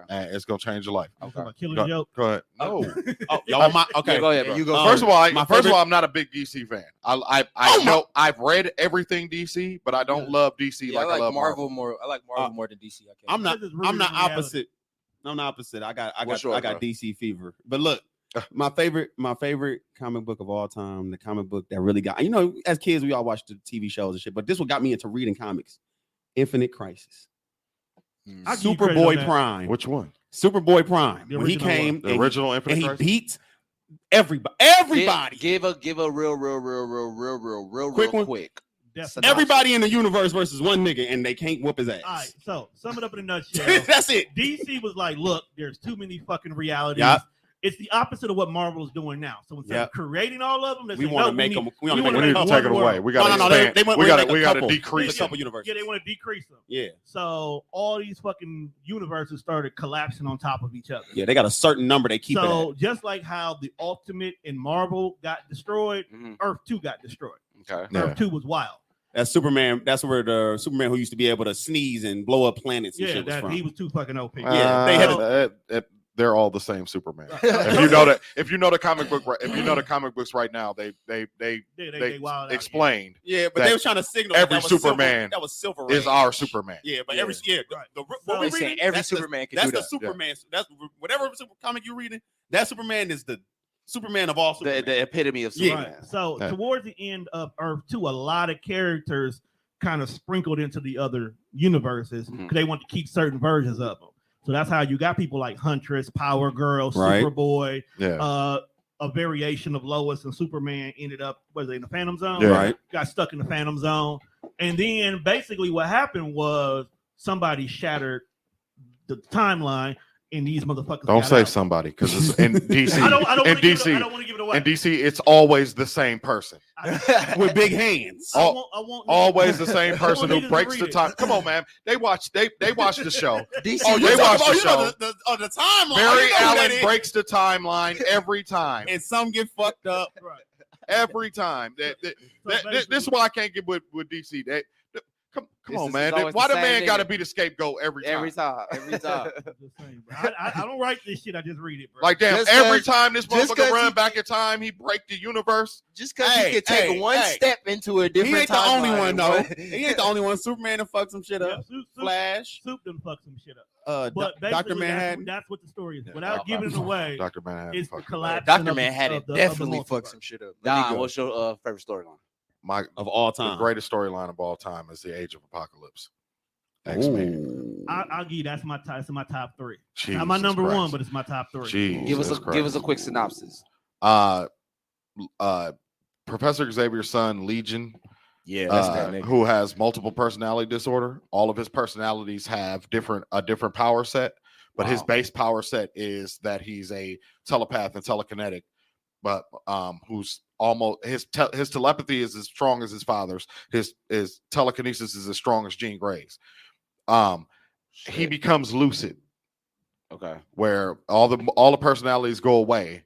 and it's gonna change your life. I'm talking about Killer Go, Joke. go ahead. No. Oh, y'all want my okay. Yeah, go ahead, bro. You go First of all, my first of favorite- all, I'm not a big DC fan. I know I've read everything DC, but I don't love DC Yeah, like I love Marvel. more. I like Marvel more than DC. I'm not. This is rooted I'm not in reality. opposite. I'm the opposite. I got What's yours, bro? DC fever. But look, my favorite comic book of all time, the comic book that really got, as kids we all watched the TV shows and shit, but this what got me into reading comics. Infinite Crisis. I'll give you credit on Superboy that. Prime. Which one? Superboy Prime. The When he original came one. The and original he, Infinite and he Crisis? beat everybody. Give a real Quick one. quick. Definitely. Everybody in the universe versus one nigga, and they can't whoop his ass. All right, so sum it up in a nutshell. That's it. DC was like, look, there's too many fucking realities. Yup. It's the opposite of what Marvel is doing now. So instead Yep. of creating all of them, they We say, want to no, make need- them. We we want to wanna make We them. need to one take it away. world. We got to No, they expand. went We with got like a to couple. decrease. a couple universes. Yeah, they want to decrease them. Yeah, So all these fucking universes started collapsing on top of each other. yeah, they got a certain number they keep it So at. just like how the Ultimate in Marvel got destroyed, Mhm. Earth 2 got destroyed. Okay. Yeah. Earth 2 was wild. That's Superman. That's where the Superman who used to be able to sneeze and blow up planets and Yeah, shit was that from. he was too fucking OP. Yeah, they had they're all the same Superman. Right. If you know the comic book, if you know the comic books right now, they They wild out, explained Yeah, but that they were trying to signal every that was Superman that was Silver is Ray. our Superman. Yeah, but Yeah. every Right. what So we they saying reading, every that's the- Superman can that's do the that. Superman. That's whatever super comic you're reading. That Superman is the Superman of all Superman. The epitome of Yeah. Superman. Right. So Yeah. towards the end of Earth 2, a lot of characters kind of sprinkled into the other universes because Mhm. they want to keep certain versions of them. So that's how you got people like Huntress, Power Girl, Right. Superboy, Yeah. a variation of Lois and Superman ended up, was they in the Phantom Zone? Yeah. Right. Got stuck in the Phantom Zone. And then basically what happened was somebody shattered the timeline and these motherfuckers Don't got say out. somebody because it's in DC. I don't in want to give DC, it away. in DC, it's always the same person. with big hands. I want Always the same person niggas who to breaks read the it. time. Come on, man. They watch the show. DC. Oh, They you watch talking the about show. the timeline? Barry You know who that Allen is. breaks the timeline every time. and some get fucked up. Right. Every time. This is why I can't get with DC. Come This on, is man. always Why the the same man got to nigga. be the scapegoat every time? Every time. Every time. Just saying, bro. I don't write this shit. I just read it, bro. Like, damn, Just every 'cause- time this just 'cause motherfucker run he- back in time, he break the universe. Just because Hey, he could take hey, one hey. step into a different He ain't the only timeline, one though. boy. He ain't the only one. Superman and fuck some shit Yeah, up. Soup Flash, done fuck some shit up. Doctor But basically, Manhattan. That's what the story is. Yeah, Without giving it away, Dr. Manhattan. it's the fucking collapse. Dr. of the- Manhattan of the definitely multiverse. fucked some shit up. Let me Don, go. what's your favorite storyline? of all the time. greatest storyline of all time is the Age of Apocalypse. X-Men. I'll give you that's my top three. Jesus Not my number Christ. one, but it's my top three. Jesus Give us a quick synopsis. Professor Xavier's son, Legion, Yeah, that's that nigga. who has multiple personality disorder. All of his personalities have a different power set, but his base power set is that he's a telepath and telekinetic, but who's almost his telepathy is as strong as his father's. His telekinesis is as strong as Jean Grey's. He becomes lucid. Okay. Where all the personalities go away,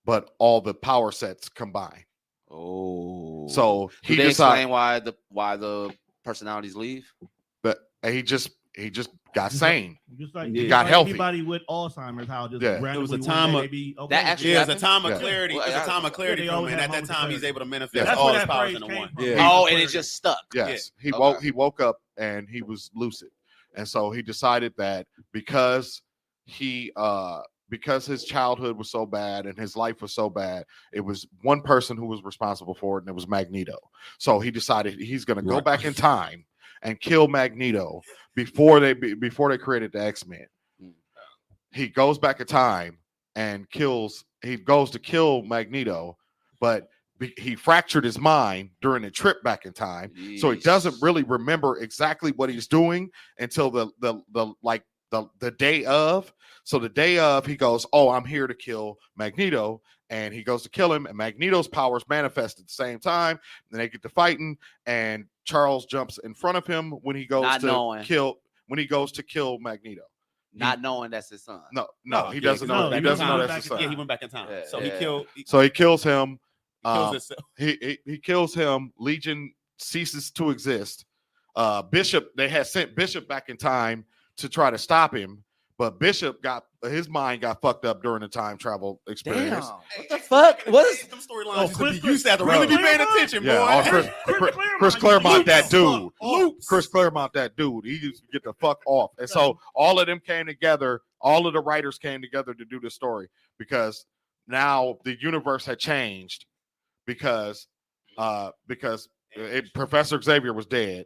but all the power sets combine. Oh. So he explain why the personalities leave? But he just got sane. Just like he got healthy. Everybody with Alzheimer's, how just it was a time of that actually it's a time of clarity. Well, It's a time of clarity they for him, always and have at that moments of time, he's clarity. able to manifest That's all where his that powers phrase into came one. from. Yeah. Oh, and it just stuck. Yes, he Okay. woke up and he was lucid, and so he decided that because his childhood was so bad and his life was so bad, it was one person who was responsible for it, and it was Magneto. So he decided he's going to go back in time and kill Magneto before they created the X-Men. He goes back in time and he goes to kill Magneto, but he fractured his mind during the trip back in time. So he doesn't really remember exactly what he's doing until the day of. So the day of, he goes, "Oh, I'm here to kill Magneto," and he goes to kill him. And Magneto's powers manifest at the same time. And they get to fighting, and Charles jumps in front of him when he goes to kill Magneto. Not knowing that's his son. No, he doesn't know. He doesn't know that's his son. Yeah, he went back in time. Yeah, So yeah. he kills him. kills himself. He kills him. Legion ceases to exist. Bishop, they had sent Bishop back in time to try to stop him, but Bishop his mind got fucked up during the time travel experience. Damn. What the fuck? What is Them storylines you used to have to really be paying attention, boy. Yeah, Chris Claremont, that dude. Luke. Chris Claremont, that dude. He used to get the fuck off. And so all of them came together. All of the writers came together to do the story because now the universe had changed because Professor Xavier was dead.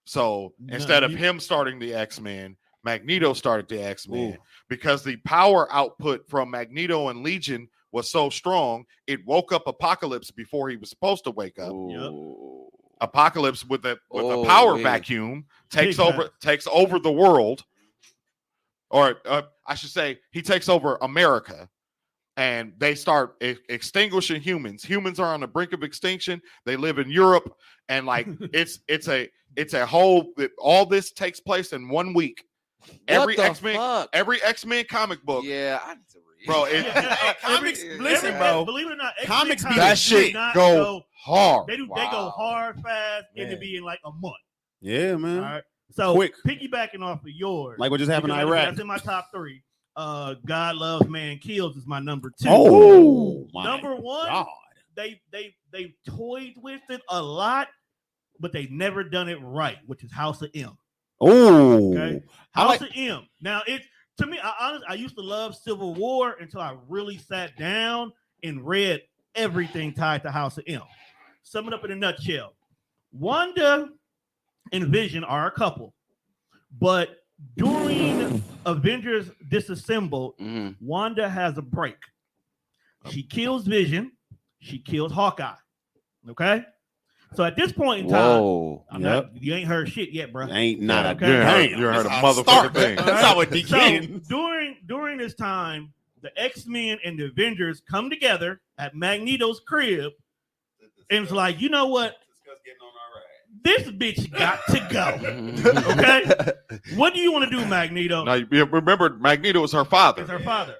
So instead of him starting the X-Men, Magneto started the X-Men because the power output from Magneto and Legion was so strong, it woke up Apocalypse before he was supposed to wake up. Apocalypse with a power vacuum takes over the world, or I should say, he takes over America, and they start extinguishing humans. Humans are on the brink of extinction. They live in Europe, and like it's a whole. All this takes place in 1 week. Every X-Men comic book. Yeah, I need to read. Bro, Comics, listen, bro. Believe it or not, Comics be that shit go hard. They go hard, fast, and it be in like a month. Yeah, man. All right. So Quick. piggybacking off of yours, Like what just happened in because Iraq. That's in my top three. God Loves Man Kills is my number 2. Oh, my Number 1, God. they toyed with it a lot, but they never done it right, which is House of M. Oh, Okay, House of M. Now to me, I used to love Civil War until I really sat down and read everything tied to House of M. Sum it up in a nutshell: Wanda and Vision are a couple, but during Avengers Disassembled, Wanda has a break. She kills Vision. She kills Hawkeye. Okay. So at this point in time, you ain't heard shit yet, bro. Ain't not a Okay. You heard a motherfucking thing. That's how it So begins. during this time, the X-Men and the Avengers come together at Magneto's crib, and it's like, you know what? This bitch got to go. Okay, what do you want to do, Magneto? Now you remember, Magneto is her father. It's her father.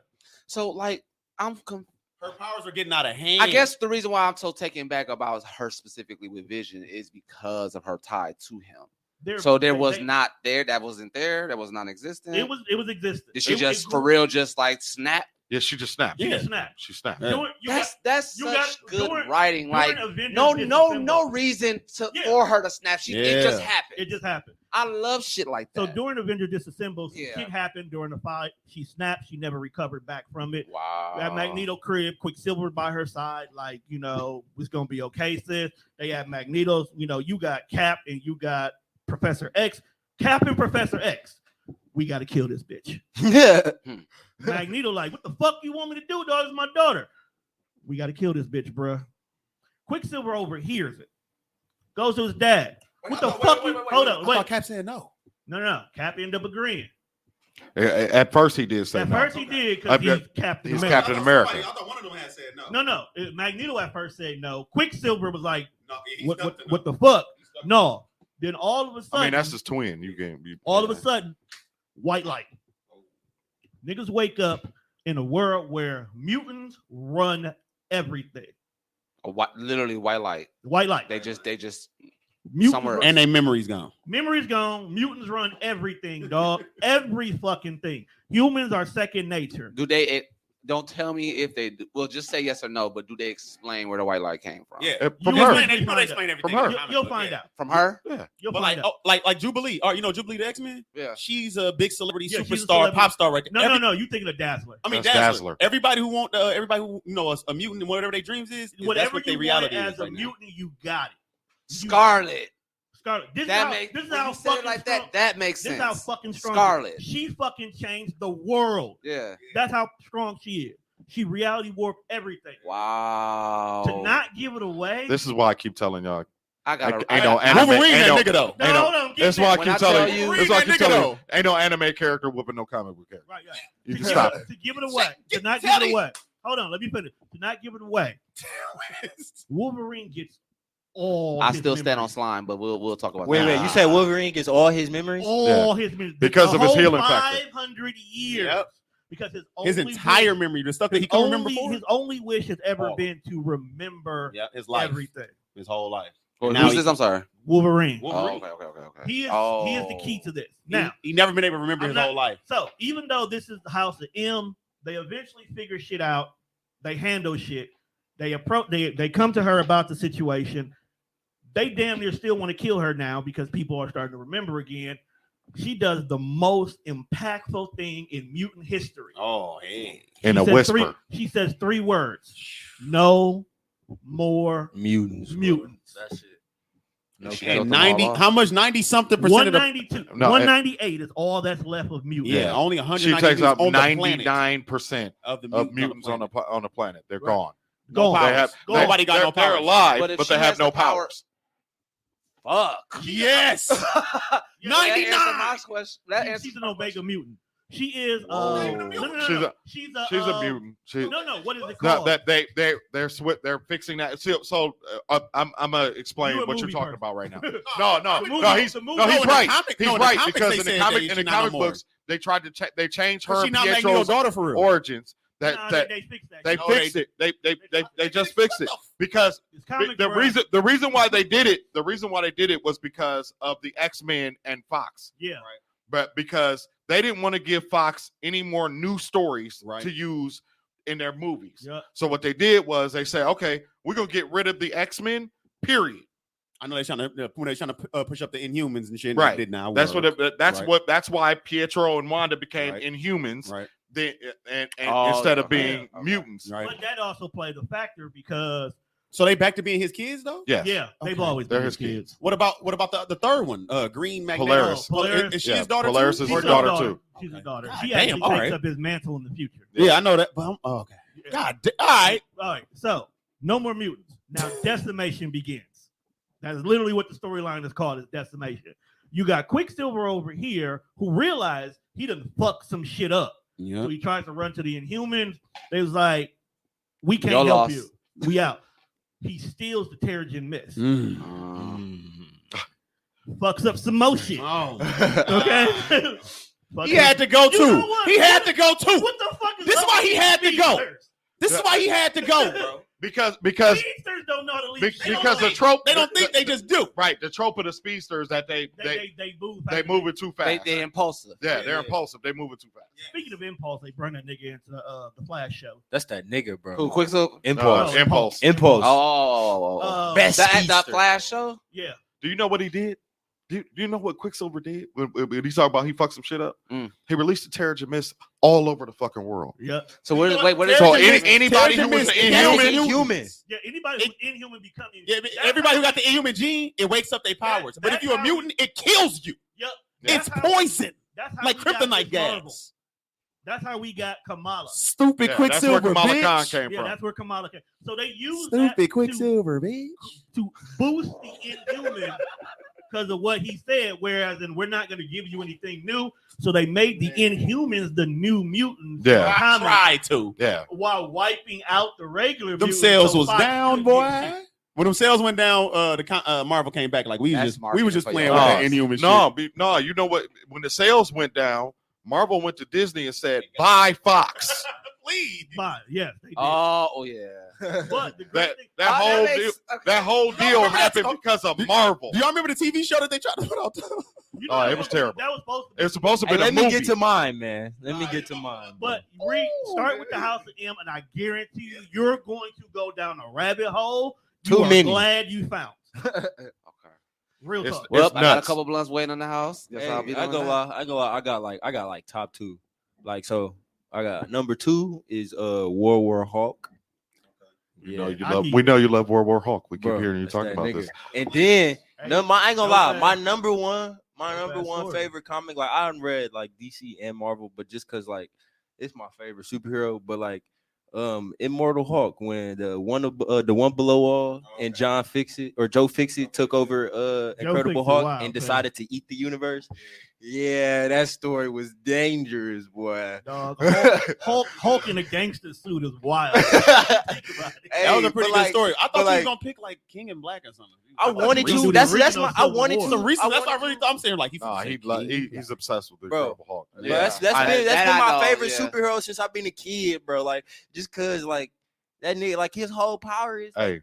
So like Her powers are getting out of hand. I guess the reason why I'm so taken back about her specifically with Vision is because of her tie to him. That wasn't there. That was non-existent. It was existent. Did she just for real just like snap? Yeah, she just snapped. She just snapped. She snapped. That's such good writing. Like Avengers no Disassembled, reason for her to snap. It just happened. It just happened. I love shit like that. So during Avengers Disassemble, Yeah. shit happened during the fight. She snapped. She never recovered back from it. Wow. At Magneto crib, Quicksilver by her side, like, it's gonna be okay, sis. They have Magneto's, you got Cap and you got Professor X. Cap and Professor X. We gotta kill this bitch. Magneto, like, what the fuck you want me to do, dog? It's my daughter. We gotta kill this bitch, bruh. Quicksilver overhears it. Goes to his dad. What the fuck? Hold on, I wait. thought Cap said no. No. Cap ended up agreeing. At first he did say At no. first he did because he's Captain He's America. Captain America. I thought one of them had said no. No. Magneto at first said no. Quicksilver was like, No, what the fuck? No. Then all of a sudden, I mean, that's his twin. all of a sudden, white light. Niggas wake up in a world where mutants run everything. Literally white light. White light. They just Mutants somewhere- run- And their memory's gone. Memory's gone. Mutants run everything, dog. Every fucking thing. Humans are second nature. do they? Don't tell me if they do. Well, just say yes or no. But do they explain where the white light came from? Yeah. From You her. explain- They explain everything. From her. in the comic You'll book, find yeah. out. From her? Yeah. You'll But find out. like Jubilee, or Jubilee the X-Men. Yeah. She's a big celebrity, Yeah, she's a superstar, celebrity. pop star, right there. No. You thinking of Dazzler? I mean, That's Dazzler. Dazzler. Everybody who a mutant and whatever their dreams is, that's Whatever what their you reality want is as a right now. mutant, you got it. Scarlet. Scarlet. This That is makes. how When you said fucking it like strong, that. That makes This sense. is how fucking strong. Scarlet. She fucking changed the world. Yeah. That's how strong she is. She reality warped everything. Wow. To not give it away. This is why I keep telling y'all. I got. Ain't no anime. Wolverine Ain't that no, nigga though. no, ain't no- hold on. That's why I When keep I tell telling you- you. Wolverine That's why I that keep nigga telling though. you. Ain't no anime character whooping no comic book character. Right. You To can give stop it- it. To give it away. To not tell give it me. away. Hold on. Let me finish. To not give it away. Wolverine gets all. I his still stand on memories. slime, but we'll talk about Wait, that. you said Wolverine gets all his memories? All his memories. Because The of his whole healing factor. 500 years. Yep. Because His entire memory, the stuff that he can remember for. his only wish has ever Oh. been to remember Yeah, his life, everything. his whole life. Who's Now this? I'm sorry. Wolverine. Oh, Wolverine. okay. He is the key to this. He- Now, he never been able to remember I'm his not- whole life. so even though this is the House of M, they eventually figure shit out. They handle shit. They come to her about the situation. They damn near still want to kill her now because people are starting to remember again. She does the most impactful thing in mutant history. Oh, hey. In She a says whisper. She says 3 words. No more Mutants. mutants. That's it. No She cap. killed And them all 90, off. how much? 90-something% of the 192, No, 198 is all that's left of mutants. yeah, only She 190 takes up on the planet 99% of the of mutants on the planet. They're gone. Gone. powers. They have Nobody got no they're powers. alive, But if but she they have has no the power- powers. Fuck. Yes. Yeah, 99. That answered my question. That answers She's an my Omega question. mutant. She is Whoa. no. She's a mutant. She, No, what is it no, called? that they're fixing that. So I'm gonna explain You a what you're movie talking person. about right now. The No, movie- he's the movie- no, he's in the right. comic- He's no, in the right comics because they in the said comic that in the she's not comic no more. books they tried to they changed her She and not Magneto's Pietro's daughter for real. origins. That Nah, that they fixed that. they shit. fixed it. They just fixed it because It's comic the bruh. reason why they did it was because of the X-Men and Fox. Yeah. But because they didn't want to give Fox any more new stories Right. to use in their movies. Yeah. So what they did was they said, okay, we're gonna get rid of the X-Men. Period. I know they're trying to push up the Inhumans and shit. Right. They did now. That's what. Right. That's why Pietro and Wanda became Right. Inhumans. Right. And Oh, instead of okay, being okay. mutants. Right. But that also played a factor because So they back to being his kids though. Yes. yeah, they've Okay. always They're been his his kids. What about the third one? Green Magneto. Polaris. Polaris. Is she Yeah, his daughter Polaris too? is She's his his daughter, too. She's his daughter. God She damn, actually all takes right. up his mantle in the future. Yeah, I know that. But okay. God, all right. All right. So no more mutants. Now decimation begins. That's literally what the storyline is called, is decimation. You got Quicksilver over here who realized he done fucked some shit up. Yeah. So he tries to run to the Inhumans. They was like, we can't Y'all help lost. you. We out. He steals the Terrigen Mist. Fucks up some more shit. Oh. Okay? He had to go You know too. what? He had to go too. What the fuck is This is wrong why with he had to these go. speedsters? This is why he had to go, bro. Because Speedsters don't know how to leave. They don't because the think. trope They don't think they just do. right the trope of the speedsters that they move. they move it too fast. They impulsive. yeah, they're yeah. impulsive. They move it too fast. Speaking of impulse, they bring that nigga into the Flash show. That's that nigga, bro. Who? Quicksilver? Impulse. Oh, Impulse. Impulse. Oh, Uh, Best that speedster. Flash show. Yeah. Do you know what he did? Do you know what Quicksilver did when he talked about he fucked some shit up? Mm. He released the Terrigen Mist all over the fucking world. Yep. So what is So it? anybody who was an Inhuman, Yeah, anybody who's Inhuman becoming. Yeah, everybody who got the Inhuman gene, it wakes up their powers. But if you're a mutant, it kills you. Yep. It's poison, That's how like we got kryptonite Miss Marvel. gas. That's how we got Kamala. Stupid that's where Quicksilver, Kamala Khan bitch. came Yeah, from. that's where Kamala came. So they use Stupid that Quicksilver, bitch. to boost the Inhuman because of what he said. Whereas, and we're not going to give you anything new. So they made the Inhumans the new mutants. Yeah. in comics, Tried to. Yeah. while wiping out the regular. Them mutants, sales so was Fox down, couldn't get boy. shit. When them sales went down, Marvel came back like we That's were just marketing playing for with y'all. that Inhuman shit. No, you know what? When the sales went down, Marvel went to Disney and said, "Buy Fox." Please. Fine, yeah, they did. Oh yeah. But the great thing, That whole deal happened because of Marvel. Do y'all remember the TV show that they tried to put out? you Oh, that it was terrible. That was supposed to be. It was supposed to be Hey, a let movie. me get to mine, man. Let me get to mine. But start with the House of M, and I guarantee you, you're going to go down a rabbit hole. Too You are many. glad you found. Okay. Real It's- talk. Well, It's I got a nuts. couple blunts waiting in the house. Guess Hey, I'll be I doing go that. lie. I got like top 2. Like so, I got number 2 is World War Hulk. You know you I love. need- We know you love World War Hulk. We keep Bro, hearing you that's talking that about nigga. this. And then Hey, I ain't gonna no lie, bad- my number one story. favorite comic. Like I done read like DC and Marvel, but just cause like it's my favorite superhero. But like Immortal Hulk, when the one below all and Joe Fixit took over Incredible Fixit, Hulk wow, and okay. decided to eat the universe. Yeah, that story was dangerous, boy. Dog, Hulk in a gangster suit is wild. Hey, That was a pretty but, good like, story. I but, thought you like, was gonna pick like King in Black or something. I wanted Redo to. the That's original my. I Civil wanted War. to. So recent, I that's what I wanted really to. thought. I'm saying like He's obsessed with the Bro. Incredible Hulk. Bro, that's that been I my know, favorite yeah. superhero since I've been a kid, bro. Like just cause like that nigga, like his whole power is like, Hey,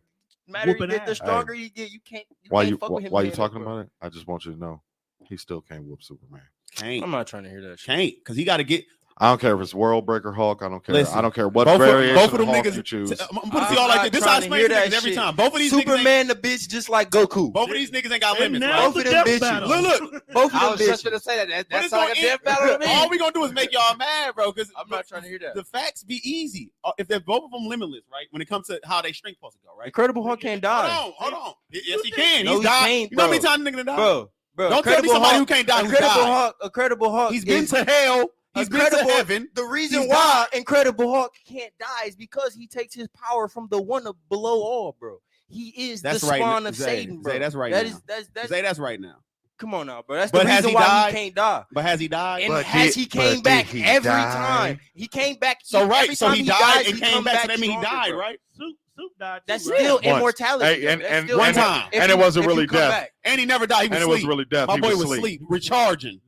matter whooping the ass. stronger you get, you can't. why can't you fuck with him why you being talking that, bro. about it? I just want you to know he still can't whoop Superman. Can't, I'm not trying to hear that shit. can't, because he got to get I don't care if it's World Breaker Hulk. I don't care. Listen, I don't care what both variation of them Hulk niggas. you choose. I'm gonna put it to I'm y'all like not this. This how I trying to explain hear to that niggas every shit. time. Both of these niggas Superman the bitch just like Goku. both of these niggas ain't got And limits. now Bro. Both of the them death bitches. battle. Look, Both I of was them just bitches. gonna say that. But That's it's like a gonna death battle to me. all we gonna do is make y'all mad, bro. Because I'm not trying to hear that. The facts be easy if they're both of them limitless, right? When it comes to how they strength supposed to go, right? Incredible Hulk can't die, Hold on. Yes, he can. No, He's he died. can't, You know how many bro. times nigga done died? bro. Don't tell me somebody who can't die who's died. Incredible Hulk. He's been is- to hell. He's been to Incredible- heaven. The reason He's why Incredible Hulk can't die is because he takes his power from the one below all, bro. He is That's the right, spawn of Zay. Satan, bro. Zay, that's right That now. is that's Say that's right now. come on now, bro. That's But the has reason he why died? he can't die. But has he died? And But he came did back he every die? time. He came back. So every right, so time he dies, died and he came come back. So that means he stronger, died, bro. right? Soup died. That's too, still right? Once. immortality. Hey, and- That's and- still One and- time. if and it you- wasn't if you really come death. back. And he never died. He was And it asleep. was really death. My He boy was was asleep. asleep, recharging,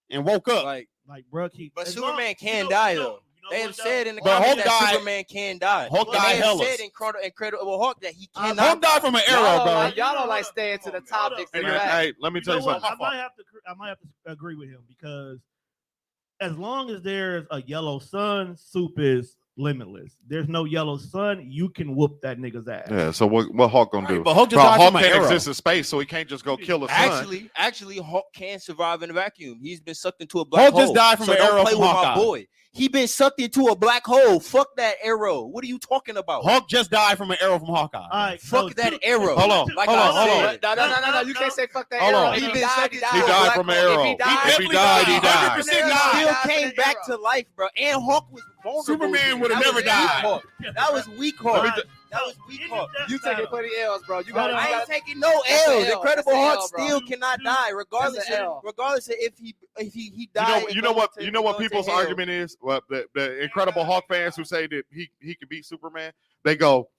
and woke up. Like, bro, keep. but as Superman long- can you know- die you know- though. you know They have what, said though? in the But comics Hulk that died- Superman can die. Hulk And died they have hellas. said Incredible Hulk that he Hulk cannot. Hulk died from an arrow, Y'all bro. don't, y'all don't like staying to the topics. Hey, and man, that. hey, let me You tell know you what? something. I might have to agree with him because as long as there's a yellow sun, Soup is limitless. There's no yellow sun, you can whoop that nigga's ass. Yeah. So what Hulk gonna do? But Hulk just Bro, died Hulk from an can't arrow. exist in space, so he can't just go kill a sun. Actually, Hulk can survive in a vacuum. He's been sucked into a black Hulk hole. just died from so an don't arrow play from with Hawkeye. my boy. He been sucked into a black hole. Fuck that arrow. What are you talking about? Hulk just died from an arrow from Hawkeye. All right, Fuck so that Soup- arrow. Hold on, Like hold I on, hold on. said. No. You can't say fuck that Hold arrow. on. If He he been died, sucked he into died. He a died black from an hole. arrow. If he died, If he died, he died. 100% Still died. came back to life, bro. And Hulk was vulnerable. Superman would've That never was weak died. Hulk. That was weak Hulk. Let me That was weak Hulk. You taking plenty L's, bro. You got. I ain't taking no That's L's. a L. Incredible That's a Hulk L, bro. still cannot die, regardless That's a L. of if he died. You know what people's argument is? Well, the Incredible Hulk fans who say that he could beat Superman, they go,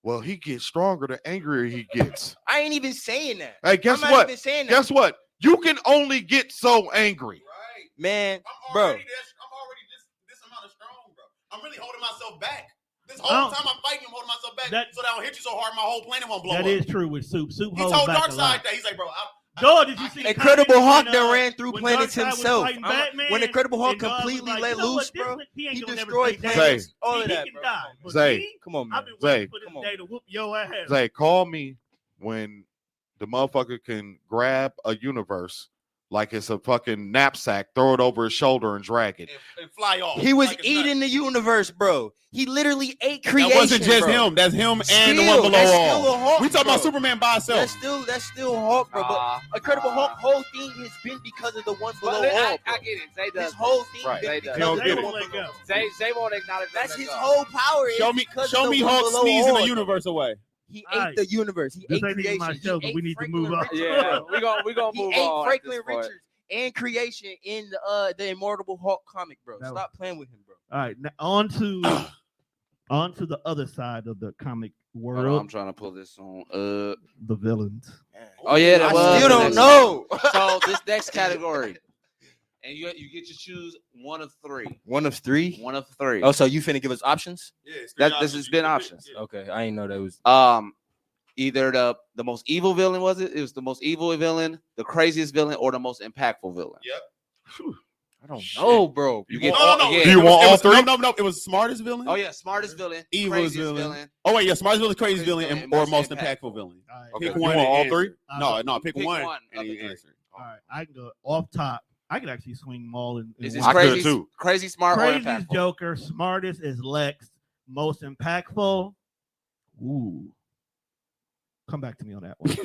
well, he gets stronger the angrier he gets. I ain't even saying that. Hey, guess I'm not what? even saying that. Guess what? You can only get so angry. Right. Man, I'm bro. already this amount of strong, bro. I'm really holding myself back. This whole time I'm fighting, I'm holding myself back so that I don't hit you so hard my whole planet won't blow up. That is true with Soup. Soup He holds told back a lot. Darkseid that. He's like, bro, George, did you see the Incredible comment Hulk when, done ran through when planets Darkseid was himself. fighting Batman, When Incredible Hulk and God was completely like, let you know loose, what, this bro, nigga, he ain't he gonna never destroyed take that. planets. All He of that, can bro. die. But Zay. me, Come on, I've man. been waiting Zay. for Come this on. day to whoop your ass. Zay, call me when the motherfucker can grab a universe like it's a fucking knapsack, throw it over his shoulder and drag it. And fly off. He was like it's eating the universe, bro. He literally ate nothing. creation. That wasn't just bro. him. That's him and Still, the one below that's all. still a Hulk, We talking bro. about Superman by himself. That's still Hulk, bro. But Incredible Hulk whole thing has been because of the one below all. I get it. Zay does. His whole thing Right. been Zay because does. of He the don't one get it. below. Zay won't acknowledge That's that. his whole power. Show me Hulk below sneezing all. the universe away. He Alright. ate the universe. He This ate ain't even creation. my He show, but ate we need to Franklin move on. Richards, Yeah, bro. we gonna He move ate on. at Franklin this point. Richards and creation in the Immortal Hulk comic, bro. No. Stop playing with him, bro. All right, now on to the other side of the comic Hold on, world, I'm trying to pull this on. the villains. Oh yeah, that I was. still the don't next know. one. So this next category, and you get to choose one of three. One of three. One of three. Oh, so you finna give us options? That this has been options. Okay, I didn't know that was. Either the most evil villain was it? It was the most evil villain, the craziest villain, or the most impactful villain. I don't know, bro. You get No, all, no, yeah. Do you want It all was- three? No. It was smartest villain. Oh yeah, smartest villain, Evilest craziest villain. Oh wait, yeah, smartest villain, craziest villain, and, or most impactful villain. All right, Okay. Pick You one. want and all answer. three? No, pick Pick one. one And of the you three. answer. all right. I can go off top. I can actually swing them all in. Is one. this I could crazy? too. Crazy, smart, or Craziest impactful? Joker, smartest is Lex, most impactful. Ooh, come back to me on that one.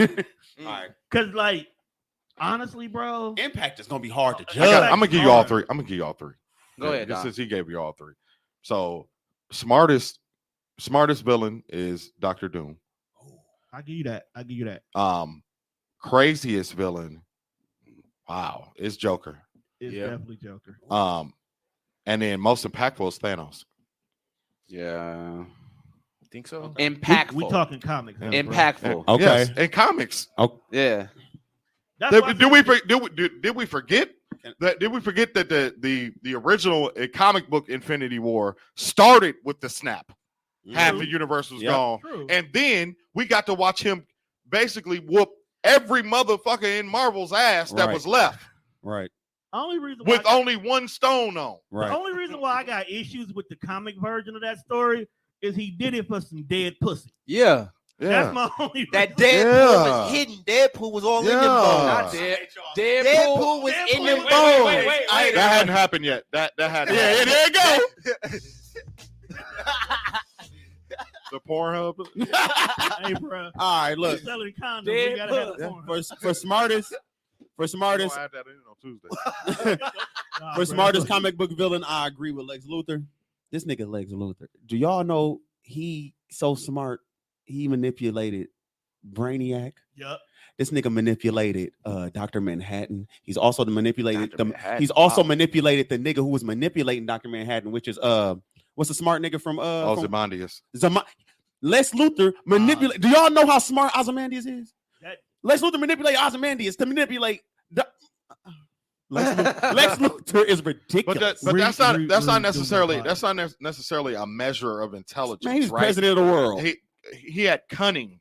All right. Cause like, honestly, bro, Impact is gonna be hard to I judge. got- I'm gonna give you all three. I'm gonna give you all three. Go ahead, Just Don. since he gave you all three. So smartest villain is Dr. Doom. I give you that. I give you that. Craziest villain, wow, is Joker. It's Yeah. definitely Joker. And then most impactful is Thanos. Yeah, Think so? impactful. We talking comics. now, bro. impactful. Okay. Yes, in comics. Yeah. That's why I Did we forget that? Did we forget that the original comic book Infinity War started with the snap? Half the universe was Yep. gone, True. and then we got to watch him basically whoop every motherfucker in Marvel's ass that Right. was left Right. only reason why with only one stone on. the Right. only reason why I got issues with the comic version of that story is he did it for some dead pussy. Yeah. That's my only That reason. Deadpool Yeah. was hidden. Deadpool was all in them Yeah. bones. Not Deadpool. Deadpool was in them bones. wait. That hadn't happened yet. That hadn't. Yeah, happened. there you go. The Pornhub. Hey, bro. All right, We're look. selling condoms. We gotta have Yeah, porn. For smartest, We'll smartest, add that in on Tuesday. Nah, for bro. smartest comic book villain, I agree with Lex Luthor. This nigga Lex Luthor. Do y'all know he so smart? He manipulated Brainiac. Yup. This nigga manipulated Dr. Manhattan. He's also manipulated Dr. Manhattan. he's also Wow. manipulated the nigga who was manipulating Dr. Manhattan, which is what's the smart nigga from Ozymandias. Lex Luthor manipulate. Do y'all know how smart Ozymandias is? That- Lex Luthor manipulate Ozymandias to manipulate Lex Luthor is ridiculous. But that's not necessarily Read that's not necessarily a measure of intelligence. Man, he's right? president of the world. He had cunning.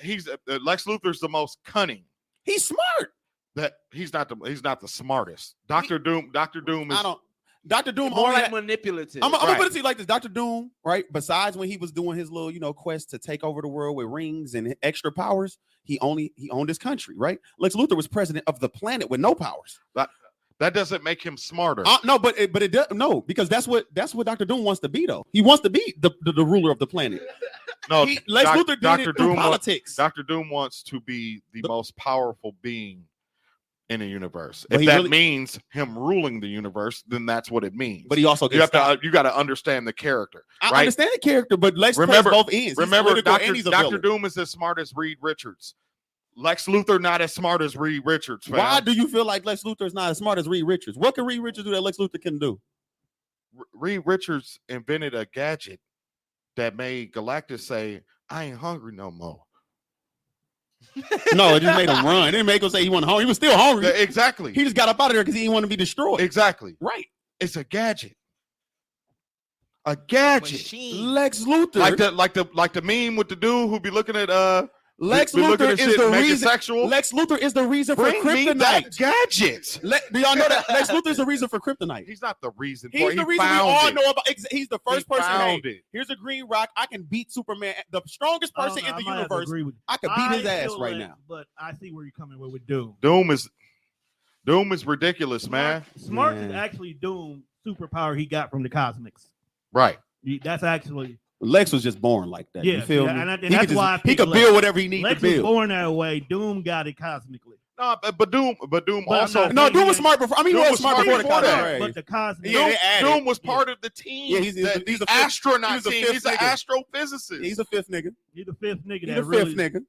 He's Lex Luthor's the most cunning. He's smart. That he's not the smartest. Doctor Doom is I don't. Dr. Doom More only like had- manipulative. I'm gonna Right. put it to you like this: Dr. Doom, right? Besides when he was doing his little, quest to take over the world with rings and extra powers, he owned his country, right? Lex Luthor was president of the planet with no powers. that doesn't make him smarter. No, but it does no, because that's what Dr. Doom wants to be though. He wants to be the ruler of the planet. No, Lex Luthor did Dr. it through Doom politics. Dr. Doom wants to be the most powerful being in the universe. But If he that really- means him ruling the universe, then that's what it means. But he also you gets got to understand the character. I right? understand the character, but Lex Remember- plays both ends. He's Remember, political and he's a Dr. villain. Doom is as smart as Reed Richards. Lex Luthor not as smart as Reed Richards. Fam. Why do you feel like Lex Luthor is not as smart as Reed Richards? What can Reed Richards do that Lex Luthor can do? Reed Richards invented a gadget that made Galactus say, "I ain't hungry no more." No, it just made him run. It didn't make him say he wasn't hungry. He was still hungry. Yeah, exactly. He just got up out of there because he didn't want to be destroyed. Exactly. Right. It's a gadget. A gadget. Machine. Lex Luthor. Like the meme with the dude who be looking at Lex Be looking Luthor at is shit the and make it reason. sexual. Lex Luthor is the reason for Bring me that kryptonite. gadget. Do y'all know that Lex Luthor is the reason for kryptonite? He's not the reason for He's it. the He reason we found all it. know about. He's the first He person. Hey, found it. here's a green rock. I can beat Superman, the strongest person in the universe. I could beat his ass right now. But I see where you're coming with Doom. Doom is ridiculous, man. Smart Man. is actually Doom superpower he got from the cosmics. Right. That's actually Lex was just born like that. Yeah, you feel yeah, me? and He that's could just- why I he picked could Lex. build whatever he needs Lex to was build. born that way. Doom got it cosmically. No, but Doom But also. I'm No, not Doom saying was he smart before. I mean, Doom he was was smart smart before the before that. cosmic But rays. the cosmic. Yeah, they added. Doom was part of the team. Yeah, he's a the fifth- astronaut he's a team. fifth He's an nigga. astrophysicist. He's a fifth nigga. He's the fifth nigga He's that a really, fifth nigga.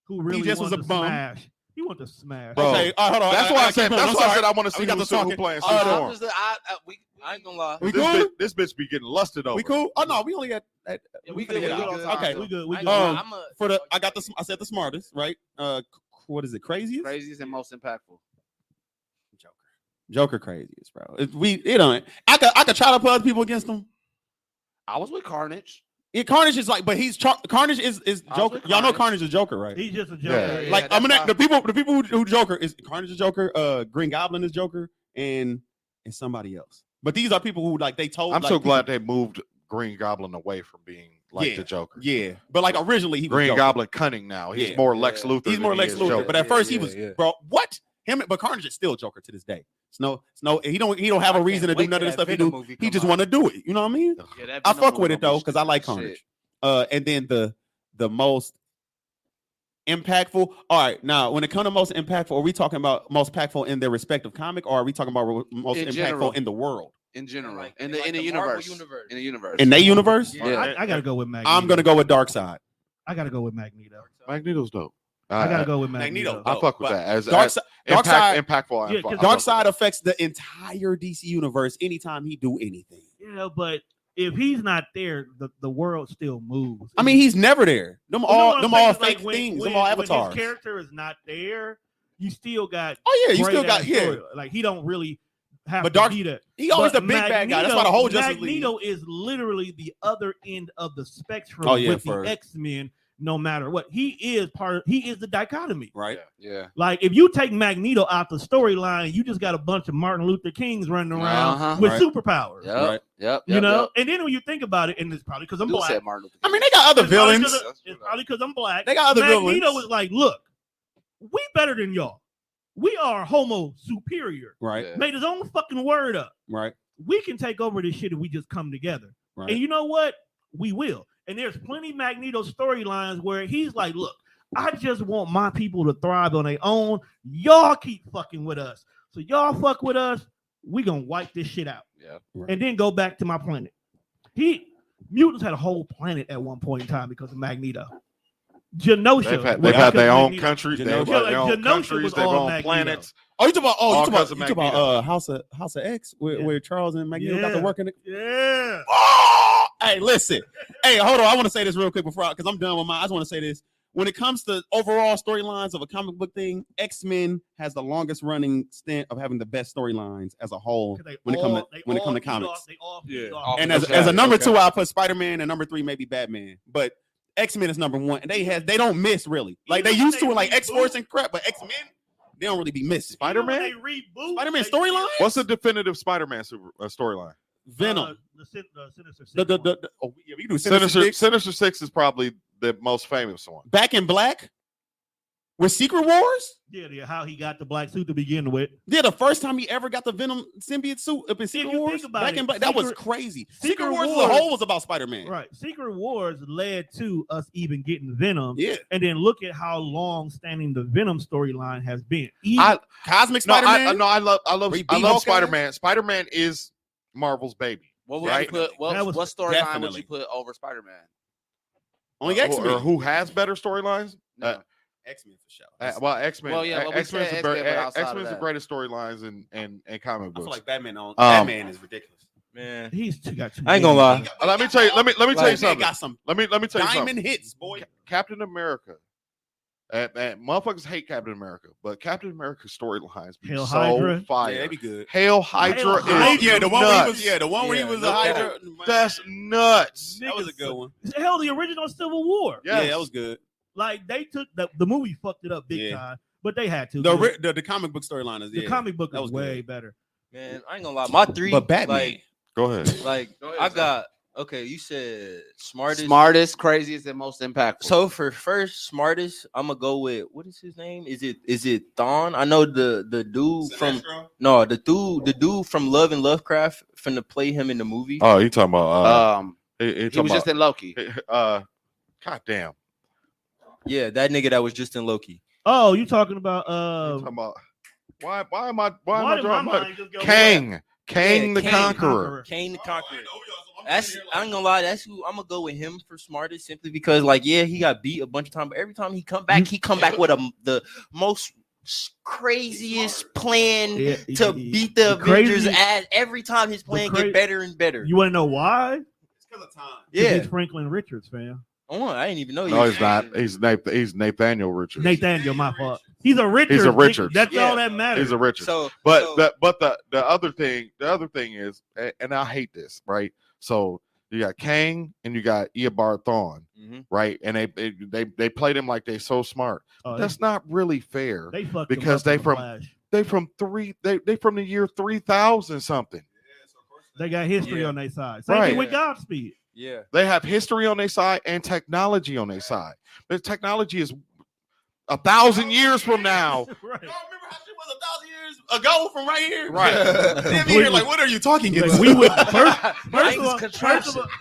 who really just was wanted a to bum. smash. He wanted to smash. Bro, Okay, all right, hold on. That's why I gotta said. keep going. That's I'm why I sorry. said I want to see We got who's to talking. playing All right, Storm. I ain't gonna lie. We good? This bitch be getting lusted over. We cool? Oh no, we only got. We finna good. get We out. good on time. Okay, we good. We I good. ain't gonna lie, for the I got the I said the smartest, right? What is it? Craziest? Craziest and most impactful. Joker craziest, bro. It don't. I could try to put other people against him. I was with Carnage. Carnage is like, but Carnage is Joker. with Y'all know Carnage. Carnage is Joker, right? He's just a Yeah. joker. Like that's why- the people who Joker is Carnage is Joker, Green Goblin is Joker, and somebody else. But these are people who like they told. I'm like, so people- glad they moved Green Goblin away from being like the Joker. Yeah, but like originally he was Green Joker. Goblin cunning now. He's Yeah. more Lex Luthor. He's more than Lex he is Luthor. Joker. But at first he Yeah, was, yeah. bro. What him? But Carnage is still Joker to this day. It's no. He don't have a reason to do none of the stuff he do. He just want to do it. You know what I mean? Yeah, that I Venom fuck with movie it though was because I like shit. Carnage. And then the most impactful. All right, now when it comes to most impactful, are we talking about most impactful in their respective comic, or are we talking about most In impactful general. in the world, In general, Like- in like the the Marvel universe. universe. In the universe. in their universe? Yeah. I gotta go with Magneto. I'm gonna go with Darkseid. I gotta go with Magneto. Magneto's dope. I gotta go with Magneto. Magneto. I fuck with But that as Darkseid. impactful. Yeah, I fuck 'cause with Darkseid affects the entire DC universe anytime he do anything. Yeah, but if he's not there, the world still moves. I mean, he's never there. Them You know what all I'm saying? Like, fake when- things. when- Them all when avatars. his character is not there, you still got. Oh yeah, you still great got ass yeah. story. Like he don't really have But to Dark- be there. He always But the big bad guy. That's why the whole Justice League. Magneto is literally the other end of the spectrum Oh, yeah, with for- the X-Men. No matter what, he is the dichotomy. Right. Yeah. Like if you take Magneto out the storyline, you just got a bunch of Martin Luther Kings running around Uh-huh. with Right. superpowers. Yep. Right. Yep. You know, and then when you think about it, and it's probably because I'm Dude black. said Martin Luther I King. mean, they got other It's probably villains. 'cause it's probably because I'm black. They got other Magneto villains. was like, look, we better than y'all. We are homo superior. Right. Yeah. Made his own fucking word up. Right. We can take over this shit if we just come together. Right. And you know what? We will. And there's plenty Magneto storylines where he's like, look, I just want my people to thrive on their own. Y'all keep fucking with us. So y'all fuck with us, we gonna wipe this shit out. Yeah. Right. And then go back to my planet. Mutants had a whole planet at one point in time because of Magneto. Genosha. They've was had because their of own Magneto. countries. They Genosha. have Yeah, their like own Genosha countries. was Their all own Magneto. planets. Oh, you talking about All you kinds talking of about Magneto. House of X where, Yeah. where Charles and Magneto got to Yeah. work in it. Yeah. Oh, hey, listen. Hey, hold on. I want to say this real quick before because I'm done with mine. I just want to say this. When it comes to overall storylines of a comic book thing, X-Men has the longest running stint of having the best storylines as a whole when it comes to comics. Yeah. And as a number two, I'll put Spider-Man, and number three maybe Batman. But X-Men is number one. And they don't miss really. Like they Even used when to in they like X-Force reboot- and crap, but X-Men, they don't really be missing. Spider-Man? They reboot. Spider-Man they- storyline? What's the definitive Spider-Man storyline? Venom. The Sinister Six. We can do Sinister Six. Sinister Six is probably the most famous one. Back in Black with Secret Wars. Yeah, how he got the black suit to begin with. Yeah, the first time he ever got the Venom symbiote suit up in Secret you Wars. think about Back it, in Black, that was Secret- crazy. Secret Secret Wars as a Wars- whole was about Spider-Man. Right. Secret Wars led to us even getting Venom. Yeah, And then look at how long standing the Venom storyline has been. Cosmic No, Spider-Man. I love Where he I beat love Hawkeye? Spider-Man. Spider-Man is Marvel's baby. What would Right? you put? That was What storyline would definitely. you put over Spider-Man? Only Or X-Men. who has better storylines? No. X-Men for sure. Well, X-Men. Well, yeah, but we X-Men's said the X-Men, but outside of X-Men's the that. greatest storylines in comic I books. feel like Batman is ridiculous. Man, got two I ain't gonna lie. Let me tell you. Let me tell you Batman something. got some Let me tell you something. diamond hits, boy. Captain America. And motherfuckers hate Captain America, but Captain America's storylines be Hail so Hydra. fire. Yeah, they be good. Hail Hydra is Hydra. The one where he nuts. was, the one where he Yeah, was a no Hydra. That's nuts. That was a good one. Hell, the original Civil War. Yes. Yeah, that was good. Like they took the movie fucked it up big time, but they had to. The comic book storyline is the comic book was way better. Man, I ain't gonna lie. My 3, but Batman. like, Go ahead. Like, I got okay. You said smartest, craziest, and most impactful. So for first smartest, I'm gonna go with what is his name? Is it Thawne? I know the dude from the dude from Love and Lovecraft finna play him in the movie. Oh, you talking about? He was just in Loki. God damn. Yeah, that nigga that was just in Loki. Oh, you talking about? Talking about why am I drawing Kang the Conqueror. Kang the Conqueror. That's I ain't gonna lie. That's who I'm gonna go with him for smartest, simply because like he got beat a bunch of times, but every time he come back with the most craziest plan to beat the Avengers. As every time his plan get better and better. You want to know why? It's because of time. Yeah, it's Franklin Richards, fam. Oh, I didn't even know. No, he's not. He's Nathaniel Richards. Nathaniel, my fault. He's a Richards. He's a Richards. That's all that matters. He's a Richards. The other thing is, and I hate this, right? So you got Kang and you got Eobard Thawne, right? And they played him like they so smart. That's not really fair. They because they from the year 3000 something. They got history on their side. Same thing with Godspeed. Yeah, they have history on their side and technology on their side. The technology is 1,000 years from now. Right. Y'all remember how shit was 1,000 years ago from right here? Right. They'd be here like, what are you talking about? We would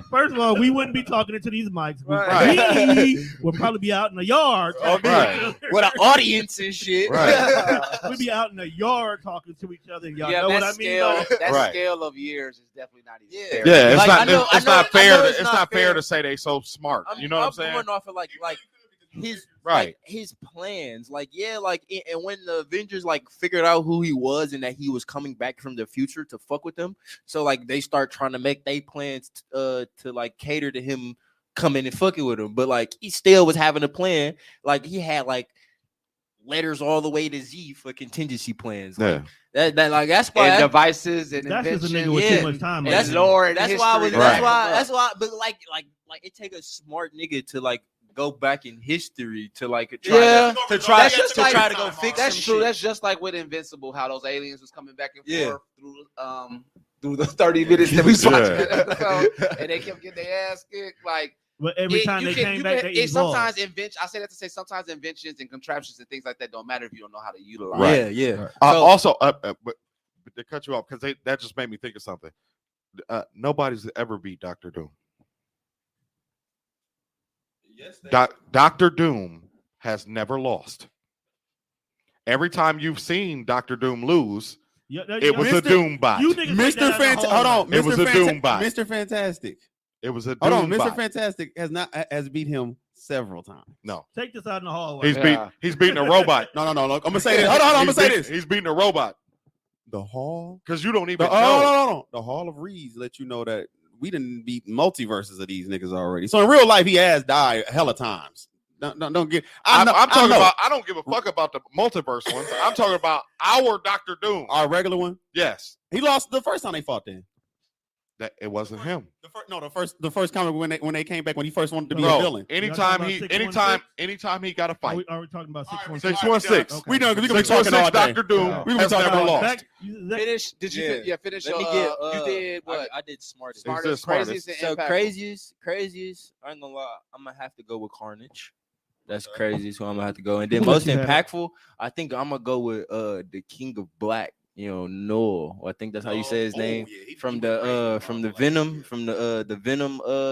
first of all, we wouldn't be talking into these mics. Right. We would probably be out in the yard. Right. With an audience and shit. Right. We'd be out in the yard talking to each other. Y'all know what I mean? That scale of years is definitely not easy. Yeah, it's like, not fair. It's not fair to say they so smart. You know what I'm saying? I'm going off of like his his plans, and when the Avengers figured out who he was and that he was coming back from the future to fuck with them, so they start trying to make their plans to cater to him coming and fucking with him, but he still was having a plan. He had letters all the way to Z for contingency plans. That's why and devices and that's inventions. just a nigga with too much time. That's lore. That's why. That's why. But it take a smart nigga to go back in history to try to go fix. That's true. Shit. That's just like with Invincible, how those aliens was coming back and forth through the 30 minutes that we watched that episode, and they kept getting their ass kicked. But every time they came back, they sometimes I say that to say sometimes inventions and contraptions and things like that don't matter if you don't know how to utilize. Right. Yeah. Also, but to cut you off because that just made me think of something. Nobody's ever beat Dr. Doom. Dr. Doom has never lost. Every time you've seen Dr. Doom lose, it was a Doom bot. Mr. Fantastic. Hold on. It was a Doom bot. Mr. Fantastic. It was a Doom bot. Mr. Fantastic has beat him several times. No. Take this out in the hallway. He's beating a robot. No. I'm gonna say this. Hold on. I'm gonna say this. He's beating a robot. The Hall. Because you don't even know. No. The Hall of Reeds let you know that we didn't beat multiverses of these niggas already. So in real life, he has died a hella times. Don't get. I'm talking about. I don't give a fuck about the multiverse ones. I'm talking about our Dr. Doom, our regular one. Yes, he lost the first time they fought. Then that it wasn't him. The first comic when they came back when he first wanted to be a villain. Anytime he got a fight. Are we talking about 616? Okay. We know because we gonna be talking all day. Dr. Doom has never lost. Finish? Did you? Yeah, finish. Let me get. You did what? I did smartest. Craziest. So craziest. I ain't gonna lie. I'm gonna have to go with Carnage. That's crazy. So I'm gonna have to go. And then most impactful, I think I'm gonna go with the King of Black. Noel. I think that's how you say his name. From the Venom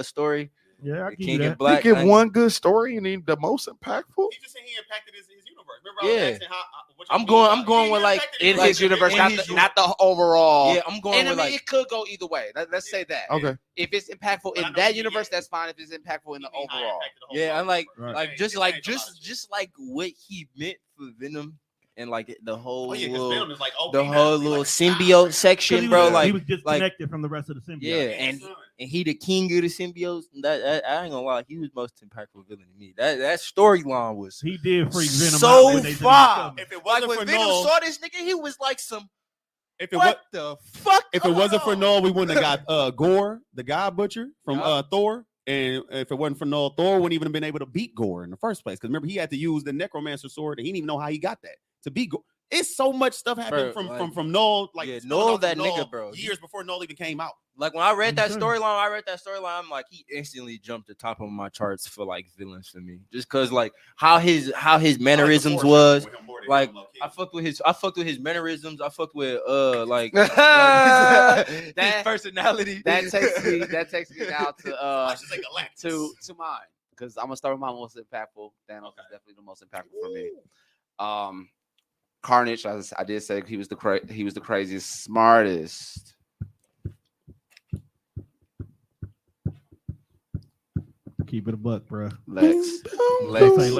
story. Yeah, I King of Black. You give one good story and the most impactful. He just said he impacted his universe. Remember, I'm going with in his universe, not the overall. Yeah, I'm going with it could go either way. Let's say that. Okay. If it's impactful in that universe, that's fine. If it's impactful in the overall, yeah, I'm just like what he meant for Venom. And the whole little symbiote section, bro. He was disconnected from the rest of the symbiote. Yeah, and he the king of the symbiotes. That I ain't gonna lie, he was most impactful villain to me. That storyline was he did freak Venom so out far. If it wasn't when for Venom Noel, saw this nigga, he was like some. The fuck? If it wasn't for Noel, we wouldn't have got Gore, the God Butcher from Thor, And if it wasn't for Null, Thor wouldn't even have been able to beat Gore in the first place. Because remember, he had to use the Necromancer sword, and he didn't even know how he got that to beat Gore. It's so much stuff happened from Null, like Null, that nigga, bro. Years before Null even came out. Like when I read that storyline, I'm like, he instantly jumped the top of my charts for like villains for me, just because like how his mannerisms was. Like I fucked with his mannerisms. I fucked with like his personality. That takes me now to mine, because I'm gonna start with my most impactful. Thanos is definitely the most impactful for me. Carnage, I did say he was the craziest, smartest. Keep it a buck, bro. Lex. I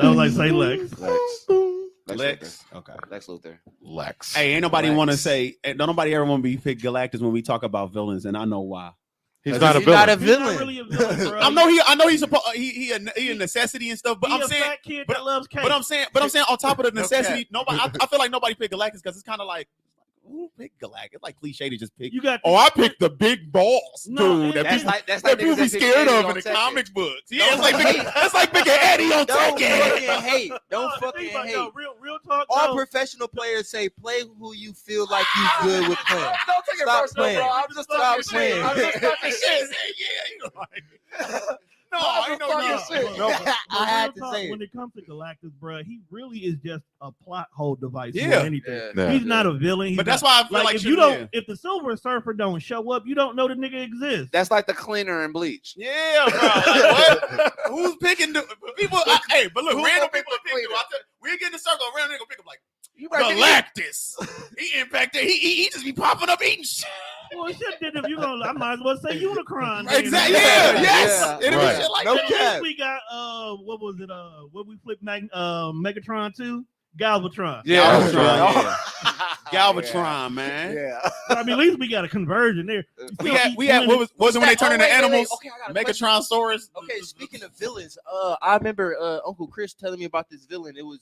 was like, say Lex. Lex. Okay. Lex Luthor. Lex. Hey, ain't nobody want to say. Don't nobody ever want to be pick Galactus when we talk about villains, and I know why. He's not a villain. He's not really a villain, bro. I know he's he a necessity and stuff, but I'm saying, fat kid that loves cake. but I'm saying on top of the necessity, nobody. I feel like nobody picked Galactus because it's kind of like, who picked Galactus? It's like cliche to just pick. I picked the big boss, dude. That's like people be scared of in the comics books. Yeah, it's like picking Eddie on Tekken. Don't fucking hate. No, real talk. All professional players say play who you feel like you good with playing. Don't take it personal, bro. I'm just talking shit. I'm just talking shit. No, I had to say it. When it comes to Galactus, bro, he really is just a plot hole device. Yeah. More than anything. Yeah. He's not a villain. But that's why I feel like if the Silver Surfer don't show up, you don't know the nigga exists. That's like the cleaner in Bleach. Yeah, bro. Like, what? Who's picking people? But look, random people pick. We get in the circle. A random nigga pick up like Galactus. He impacted. He just be popping up eating shit. Well, shit. Then if you gonna, I might as well say Unicron. Exactly. Yeah. Yes. Yeah. It'll be shit like No that. cap. We got what was it? What we flipped Megatron to? Galvatron. Galvatron, man. Yeah. But, I mean, at least we got a conversion there. We had what was it when they turned into animals? Okay, I got a question. Megatron-saurus. Okay, speaking of villains, I remember Uncle Chris telling me about this villain. It was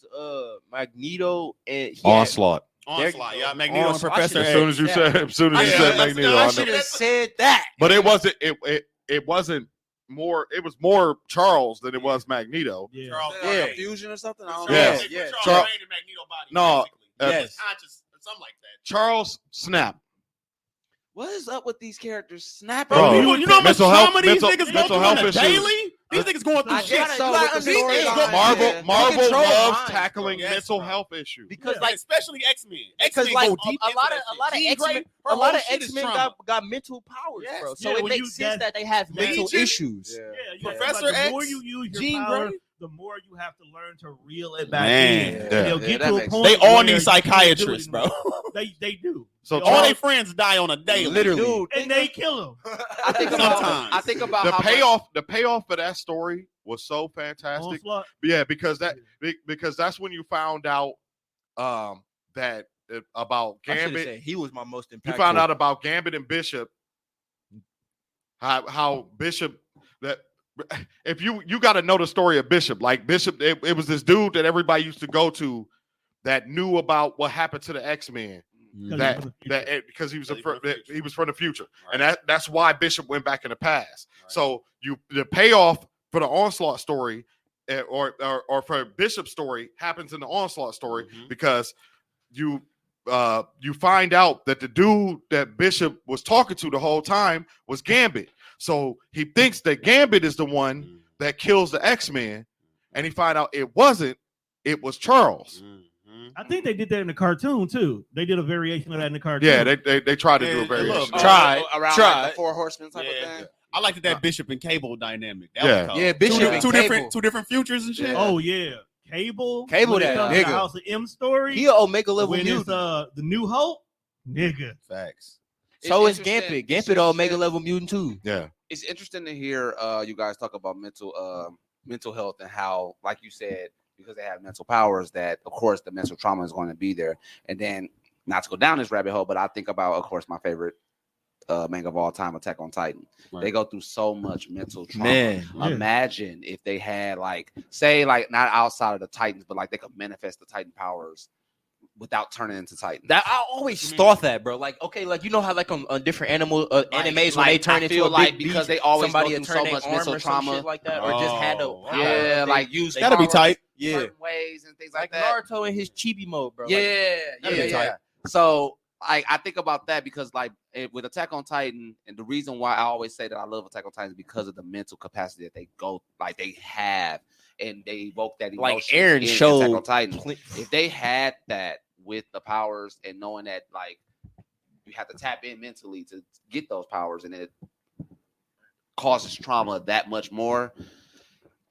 Magneto and Onslaught. Onslaught, yeah, Magneto and Onslaught. Professor As soon as you said Magneto, I I should know. have said that. But it wasn't. It wasn't more. It was more Charles than it was Magneto. Yeah. Charles, Yeah. Fusion or something. I don't Yeah. know. Yeah. Charles and Magneto body. No, basically. yes. Conscious, something like that. Charles Snap. What is up with these characters snapping? Bro, you know how much mental health- trauma these mental- niggas go mental through health on a issues. daily? These niggas going through I shit. guess so. You With gotta the understand. storyline. Marvel Yeah. Marvel control loves minds, tackling bro. Yes, mental bro. health issues. Because Like, especially X-Men. Because X-Men like go deep a lot into of that shit. Jean Grey, a lot of shit is X-Men trauma. got mental powers, Yes. bro. So Yeah, it when makes you- sense that they have mental Legion? issues. Yeah. Yeah, Professor the more X, you use your Jean power, Grey. the more you have to learn to reel it back Man. in. Yeah. They'll Yeah, get that to a makes point. They all where need you can't do it psychiatrists, bro. anymore. They do. So They All all- their friends die on a daily. Literally. Dude, and they kill them. I think Sometimes. about the how payoff for that story was so fantastic. Onslaught. Yeah, because that's when you found out that about I should've Gambit. said he was my most impactful. You found out about Gambit and Bishop. How Bishop that if you got to know the story of Bishop. Like Bishop, it was this dude that everybody used to go to that knew about what happened to the X-Men. Because he was from the future, Right. and that's why Bishop went back in the past. Right. So the payoff for the Onslaught story, or for Bishop's story, happens in the Onslaught story Mhm. because you find out that the dude that Bishop was talking to the whole time was Gambit. So he thinks that Gambit is the one that kills the X-Men, and he find out it wasn't. It was Charles. I think they did that in the cartoon too. They did a variation of that in the cartoon. Yeah, they tried to do a Yeah, variation. look, Try. around Try. like the Four Horsemen type Yeah. of thing. I liked that Bishop and Cable dynamic. That Yeah. was cool. Yeah, Bishop and two Cable. different futures and shit. Yeah. Oh yeah, Cable. Cable when it that comes to nigga. the House of M story. He an Omega level when it's mutant. the New Hope, nigga. Facts. So It's is interesting- Gambit. it's Gambit an Omega interesting- level mutant too. Yeah. It's interesting to hear you guys talk about mental health and how, like you said, because they have mental powers, that of course the mental trauma is going to be there. And then, not to go down this rabbit hole, but I think about, of course, my favorite manga of all time, Attack on Titan. Right. They go through so much mental trauma. Man. Yeah. Imagine if they had, like, say, like, not outside of the Titans, but like they could manifest the Titan powers without turning into Titan. That I always thought that, bro. Like, okay, like you know how like on different animal animes when they turn I into feel a like big because beast, they always go somebody through would so turn their much arm mental or some trauma. shit like that, or just had a Yeah, like use Gotta be powers tight. certain ways and things like like that. Naruto in his chibi mode, bro. Yeah, That'd be tight. So I think about that because like with Attack on Titan, and the reason why I always say that I love Attack on Titan is because of the mental capacity that they have, and they evoke that emotion. Like Eren in showed Attack on Titan. If they had that with the powers and knowing that like you have to tap in mentally to get those powers, and it causes trauma that much more.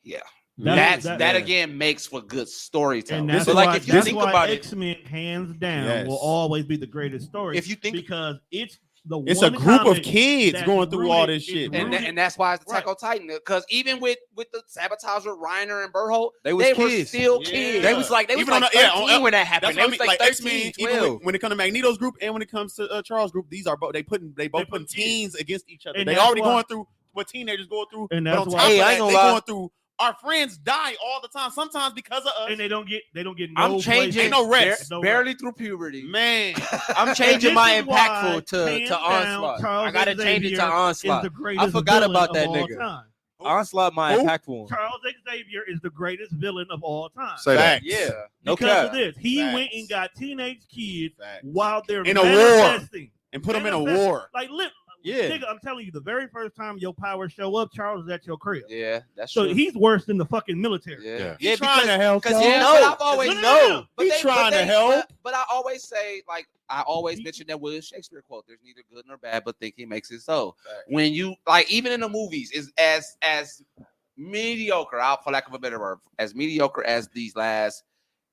Yeah. That again makes for good storytelling. And that's But why, like, if you that's think why about it- X-Men hands down Yes. will always be the greatest story. If you think because it's the It's one a group of comic kids that's going through all rooted- this shit, it's man. rooted- And that's why it's Attack Right. on Titan, because even with the sabotage with Reiner and Berthold, They was were kids. still Yeah. kids. they was like 13 on the- when that happened. That's They what I was mean. like Like 13, X-Men, even 12. when it comes to Magneto's group and when it comes to Charles' group, these are both they putting put teens against each other. And They that's already why- going through what teenagers go through. And But that's on why- top Hey, of I that, ain't gonna they lie. going through. Our friends die all the time. Sometimes because of us. and they don't get no I'm place- changing. Ain't no rest. no barely through puberty. Man, I'm changing And my this is why, impactful hands to down, Onslaught. Charles I gotta change it Xavier to is Onslaught. the greatest forgot villain about of that all nigga. time. Onslaught, my Who? impactful one. Charles Xavier is the greatest villain of all time. Say that. Yeah, no because cap. of this, he Facts. went and got teenage kids Facts. while they're In a war. manifesting. and put them in a Manifest- war. Like, Yeah. nigga, I'm telling you, the very first time your powers show up, Charles is at your crib. Yeah, that's So true. he's worse than the fucking military. Yeah. He's trying to help. because y'all. you Yeah, know. but I've always No. He's trying to help. But I always say, like, I always mention that William Shakespeare quote: "There's neither good nor bad, but thinking makes it so." When you like, even in the movies, is as mediocre, for lack of a better word, as mediocre as these last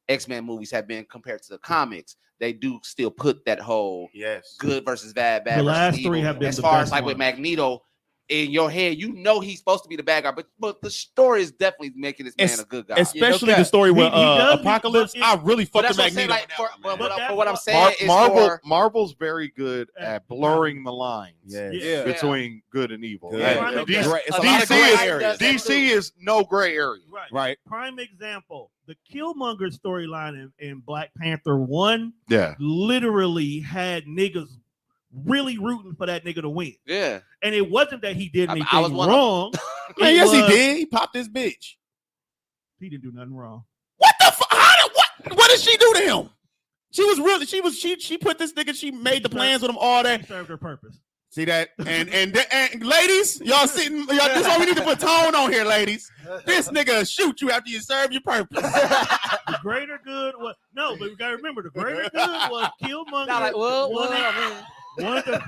X-Men movies have been compared to the comics, they do still put that whole Yes. good versus bad, bad The versus last evil. three have been as the far best as like with ones. Magneto. In your head, you know he's supposed to be the bad guy, but the story is definitely making this man a good guy. Especially Yeah, no the story with He does, Apocalypse. but I really But fucked that's with what I'm saying. Magneto. Like, for what I'm But saying is Marvel's very good at blurring the lines Yeah. between good and evil. Good. And Right. DC, Great. It's a lot of DC gray is areas. DC is no gray area. Right. Right. Prime example: the Killmonger storyline in Black Panther 1 Yeah. literally had niggas really rooting for that nigga to win. yeah. And it wasn't that he did I anything was one of- wrong. Man, It yes, he was- did. He popped this bitch. He didn't do nothing wrong. What the fuck? What did she do to him? She was really. She put this nigga. She made the plans with him. All that. He served her purpose. See that? And ladies, y'all sitting. Y'all, this is why we need to put tone on here, ladies. This nigga shoot you after you serve your purpose. The greater good was no, but we gotta remember the greater good was Killmonger Not like, well, wanted to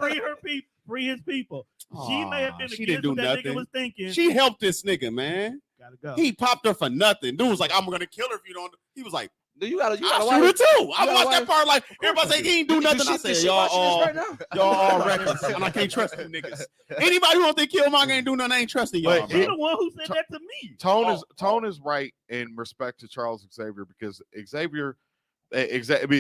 free his people. She may have been She against didn't do what that nothing. nigga was thinking. She helped this nigga, man. Gotta go. He popped her for nothing. Dude was like, "I'm gonna kill her if you don't." He was like, you gotta "I'll watch shoot her it. too." I gotta watched that watch- part like everybody say he ain't do nothing. I said, "Y'all all, right now. y'all all reckless, and I can't trust you niggas." Anybody who don't think Killmonger ain't do nothing, I ain't trusting y'all. But She bro. the one who said that to me. Tone is right in respect to Charles Xavier because Xavier,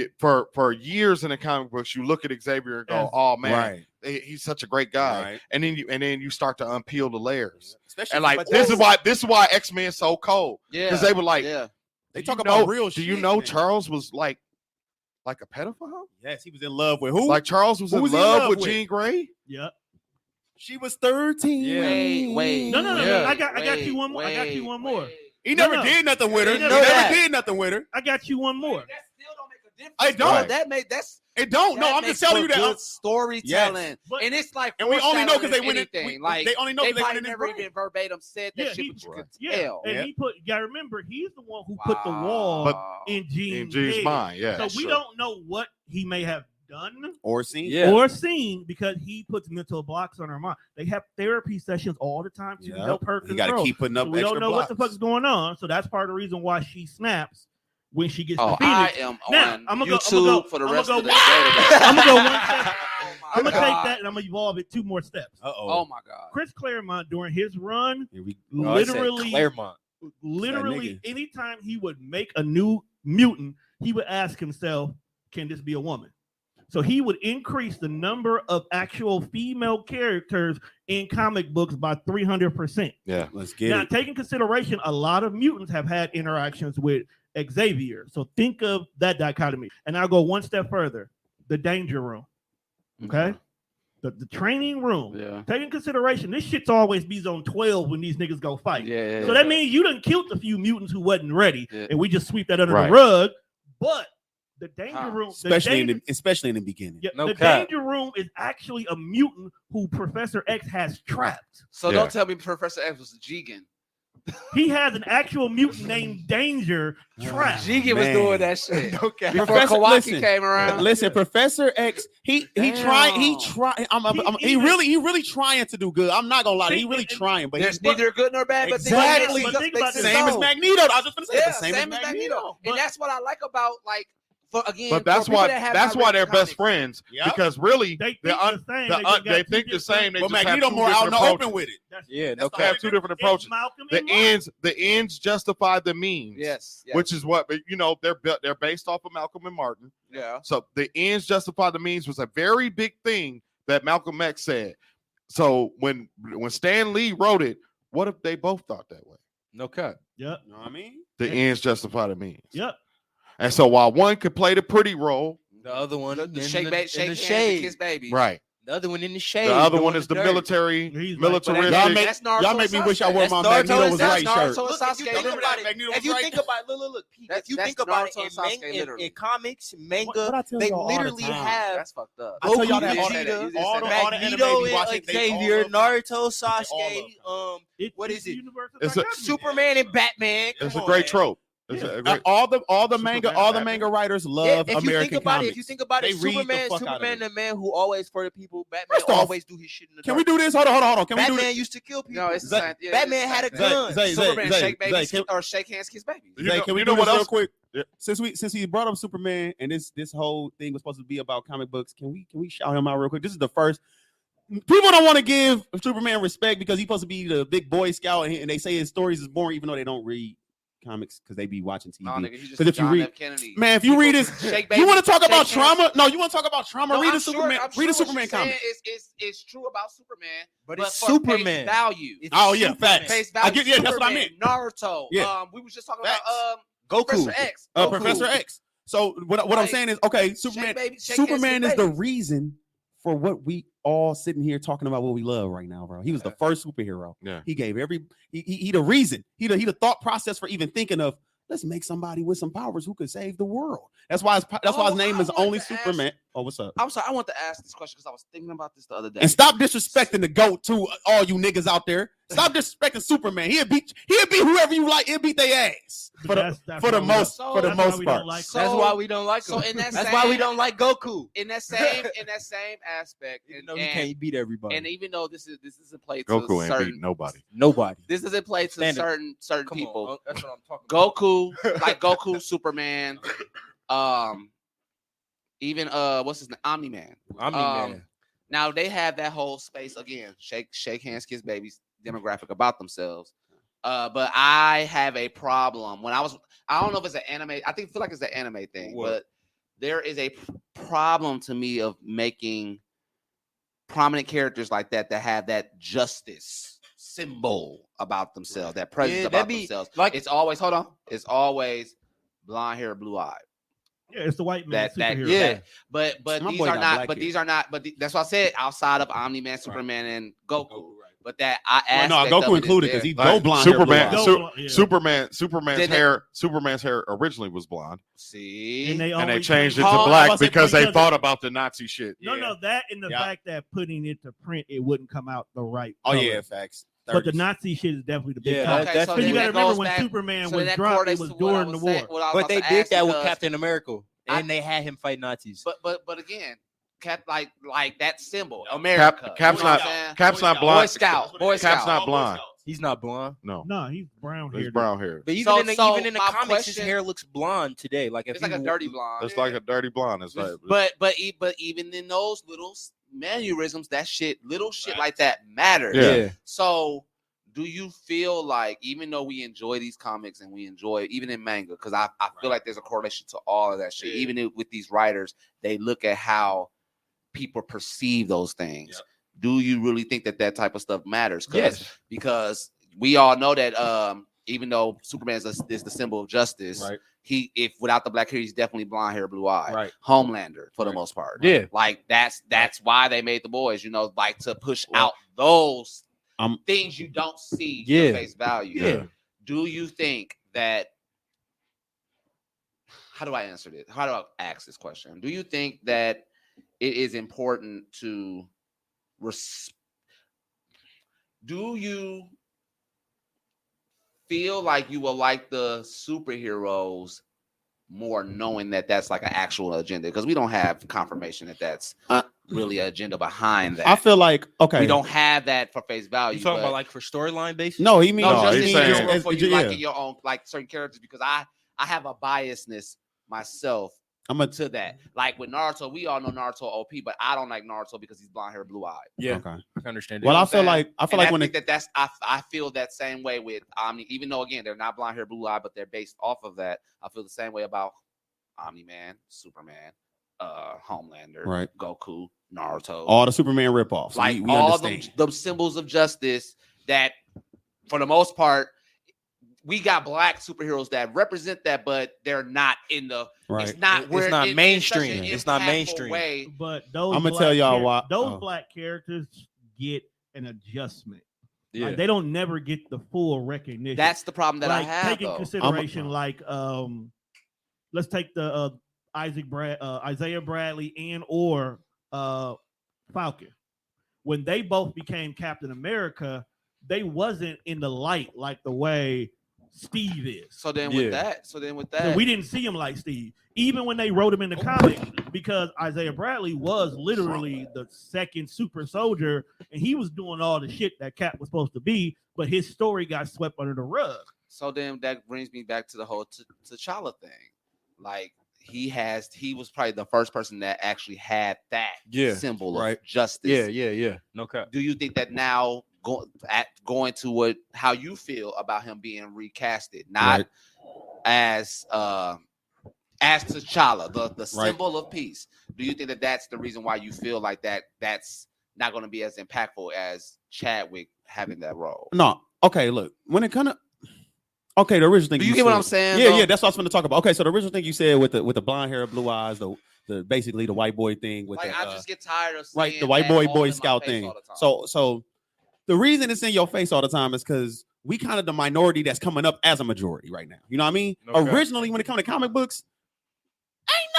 for years in the comic books, you look at Xavier and go, Yes. "Oh man, Right. he's such a great guy," Right. and then you start to unpeel the layers, Especially and like but this is why X-Men so cold Yeah. because they were like, Yeah. they "Do talk you about know- real Do shit. you know man. Charles was like a pedophile? Yes, he was in love with who? Like Charles was Who in was he love with with? Jean Grey? Yep. She was 13. Yeah. Wait. No. Yeah. I got you one more. I got you one more. He never No. did nothing with her. He He never never that. did nothing with her. I got you one more. That still don't make a difference. I don't. Bro. That's It don't. No, that I'm makes just telling for you that. good storytelling. But- And it's like, And we only know because they foreshadowing went in. anything. Like they only know they because they probably went in. never his brain. even verbatim said that Yeah, shit, he- but you could Yeah. tell. And Yeah. he put. You gotta remember, he's the one who put the wall Wow. in Jean's Jean's head. mind, yeah. So That's we true. don't know what he may have done Or seen. Yeah. or seen because he puts mental blocks on her mind. They have therapy sessions all the time to Yep. help her You got to control. keep putting up So we extra don't know what the blocks. fuck's going on. So that's part of the reason why she snaps when she gets Oh, to I Phoenix. am Now, on I'ma go- YouTube I'ma go- for the I'ma rest go of the one- day. I'm gonna go one step. Oh my I'm gonna take God. that and I'm gonna evolve it 2 more steps. Oh my God. Chris Claremont during his run, Here we literally, Claremont. literally, nigga. anytime he would make a new mutant, he would ask himself, "Can this be a woman?" So he would increase the number of actual female characters in comic books by 300%. Yeah. Let's get Now, it. taking consideration, a lot of mutants have had interactions with Xavier. So think of that dichotomy. And I'll go one step further. The danger room. Okay? The training room. Yeah. Take in consideration, this shit's always be zone 12 when these niggas go fight. Yeah. So that means you done killed a few mutants who wasn't ready, and we just sweep that under Right. the rug. But the danger room, especially in the beginning. Yeah, No the cap. danger room is actually a mutant who Professor X has trapped. So Yeah. don't tell me Professor X was Jigen. He has an actual mutant named Danger trapped. Jigen was Man. doing that shit. No cap. Before Professor- Kawaki listen, came around. Listen, Professor X, he tried. He really trying to do good. I'm not gonna lie, he really trying. But There's he's neither good nor bad, but Exactly. think But think about this. same as Magneto. I was just gonna say Yeah, the same as Magneto. And that's what I like about But that's why they're best friends, Yeah. because really They think they think the same. They But just have Magneto two more out in the different open approaches. with it. Yeah, no They have cap. two different approaches. Malcolm The and Martin. ends justify the means. Yes. Which is what they're based off of Malcolm and Martin. Yeah. So the ends justify the means was a very big thing that Malcolm X said. So when Stan Lee wrote it, what if they both thought that way? No cap. Yep. You know what I mean? The ends justify the means. Yep. And so while one could play the pretty role, The other one The in shake the hands and shade. kiss baby. right? The other one in the shade. The other the one is the dirt. military, He's like- militaristic. Y'all make- That's Naruto Y'all make me wish I wore Sasuke. my That's Magneto Naruto was and right Naruto shirt. and Look, Sasuke. if you think Remember about that? it, Magneto if was you right. think about it, look, Pete, That's if you think about it Naruto and Sasuke, in literally. comics, manga, What I tell they y'all all the literally time. have That's fucked up. I tell y'all Goku, that all Vegeta, the anime Magneto be watching, and they all Xavier, love- Naruto, all Sasuke, what It's is the it? universe of It's a- dichotomy. Superman and Batman. It's Come a on, great man. trope. It's a great. all the manga Batman. writers Yeah, love if you American think about comics. it, if you think about They it, read the Superman, fuck out of Superman, it. the man who always for the people. Batman First off, always do his shit in the Can dark. we do this? Hold on. Can we do Batman this? used to kill people. No, it's the Zay- same. Yeah, Batman it's the had a same thing. gun. Zay, Superman Zay, shake baby Zay, or shake hands, kiss baby. Zay, can we you do know this what real else? quick? Yeah. Since he brought up Superman and this whole thing was supposed to be about comic books, can we shout him out real quick? This is the first. People don't want to give Superman respect because he's supposed to be the big Boy Scout, and they say his stories is boring, even though they don't read comics because they be watching TV. No, nigga, you just Because if you John read, F. Kennedy. man, if you read this, Shake you want to talk shake about hands. trauma? No, you want to talk about trauma? No, read I'm a sure- Superman. I'm Read sure a what Superman you're saying comic. It's true about Superman, But but it's for Superman. face value. It's Oh, yeah, Superman. facts. Face value. I get- yeah, that's what I Superman, Naruto. Yeah. We was just talking Facts. about Goku. Professor X. Professor X. So what I'm Like, saying is, okay, Superman. baby, shake Superman hands is with the babies. reason for what we all sitting here talking about what we love right now, bro. He was the first superhero. Yeah. He gave he the reason. He the thought process for even thinking of let's make somebody with some powers who could save the world. That's why his name is I want only to ask- Superman. Oh, what's up? I'm sorry, I want to ask this question because I was thinking about this the other day. And stop disrespecting the GOAT to all you niggas out there. Stop disrespecting Superman. He'll beat whoever you like. He'll beat their ass for the That's for the why we most don't- for the that's why most we don't part. like So- That's why we don't like so him. in that That's same- why we don't like Goku. in that same aspect, Even though he can't beat everybody. and even though this isn't played to Goku ain't certain beating nobody. Nobody. this doesn't play to Stand up. certain Come people. on. That's what I'm talking about. Goku, like Goku, Superman, even what's his name, Omni Man. Man. Now they have that whole space again, shake hands, kiss babies demographic about themselves. But I have a problem when I don't know if it's an anime. I feel like it's an anime thing, What? but there is a problem to me of making prominent characters like that have that justice symbol about themselves, that presence Yeah, about that'd be themselves. like- It's always it's always blonde hair, blue eye. Yeah, it's the white man That superhero. yeah. But My these boy are got not. black But hair. these are not. But that's what I said. Outside of Omni Man, Superman, and Goku. But that Well, no, aspect Goku of it included is because there. he's Like, no blonde hair, Superman, blue eyes. Go- yeah. Superman's hair originally was blonde, See, And they and they always changed it change- to Oh, I black was about to say, because they because thought about the Nazi shit. No, that and the Yeah. fact that putting it to print, it wouldn't come out the right. Oh color. yeah, facts. But the Nazi shit is definitely the big. Yeah, topic. that's- so Because you then got to that remember goes when back- Superman so was that dropped, it correlates was to what I during the was war. saying- what I was But about they to did ask that with because- Captain America, and they had him fight Nazis. But again, like that symbol, America. Cap's you know what not- I'm saying? Cap's not Boy blonde. Scout. Boy Cap's Scout. not blonde. He's not blonde. No, No, he's brown he's hair. brown hair. But even So- in the so even in the my comics, his question- hair looks blonde today. Like if It's like a dirty blonde. It's like a dirty blonde. It's like, But even in those little mannerisms, little shit like that matters. Yeah. So, do you feel like even though we enjoy these comics and we enjoy it, even in manga, because I feel like there's a correlation to all of that shit. Yeah. Even with these writers, they look at how people perceive those things. Yep. Do you really think that type of stuff matters? Yes. Because we all know that even though Superman is the symbol of justice, Right. if without the black hair, he's definitely blonde hair, blue eye. Right. Homelander for the most part. Yeah. Like that's why they made The Boys, like to push out those things you don't see to face value. Yeah. Do you think that how do I answer this? How do I ask this question? Do you think that it is important to do you feel like you will like the superheroes more knowing that that's like an actual agenda? Because we don't have confirmation that that's really an agenda behind that. I feel like we don't have that for face value. You talking about like for storyline basis? No, he means just you liking your own like certain characters, because I have a biasness myself to that. Like with Naruto, we all know Naruto OP, but I don't like Naruto because he's blonde hair, blue eyed. Yeah, okay. I can understand it. Well, I feel like I feel that same way with Omni, even though again they're not blonde hair, blue eye, but they're based off of that. I feel the same way about Omni-Man, Superman, Homelander, right, Goku, Naruto, all the Superman ripoffs. Like we all understand. the symbols of justice that, for the most part, we got black superheroes that represent that, but they're not in the. Right. It's not mainstream. It's not mainstream. Way. But those I'm gonna tell y'all why those black characters get an adjustment. Yeah. Like, they don't never get the full recognition. That's the problem that I have. Take in consideration, let's take the Isaiah Bradley and or Falcon. When they both became Captain America, they wasn't in the light like the way Steve is. So with that, so we didn't see him like Steve, even when they wrote him in the comic, because Isaiah Bradley was literally the second super soldier, and he was doing all the shit that Cap was supposed to be, but his story got swept under the rug. So then that brings me back to the whole T'Challa thing. Like he was probably the first person that actually had that symbol of justice. Yeah. No cap. Do you think that now going to how you feel about him being recasted, not as T'Challa, the symbol of peace? Do you think that that's the reason why you feel like that's not going to be as impactful as Chadwick having that role? No. Okay, look, when it kind of the original thing. Do you get what I'm saying? Yeah, that's what I was going to talk about. Okay, so the original thing you said with the blonde hair, blue eyes, the basically the white boy thing with I just get tired of seeing the white boy scout thing. So the reason it's in your face all the time is because we kind of the minority that's coming up as a majority right now. You know what I mean? Okay. Originally, when it comes to comic books, ain't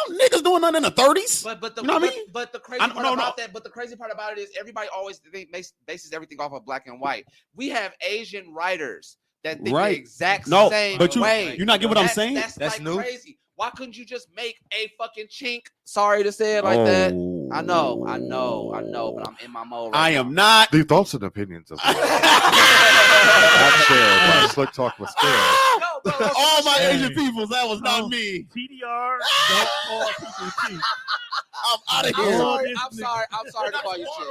no niggas doing nothing in the 30s. But the, you know what I mean? But the crazy part about that, but the crazy part about it is everybody always bases everything off of black and white. We have Asian writers that think the exact same way. You not get what I'm saying? That's like new. Crazy. Why couldn't you just make a fucking chink? Sorry to say it like that. I know, but I'm in my mode right now. Am not. The thoughts and opinions of not shared. I just like talk with scale. All my Asian peoples, that was not me. TDR, don't call people cheap. I'm out of here. I'm sorry to call you chick.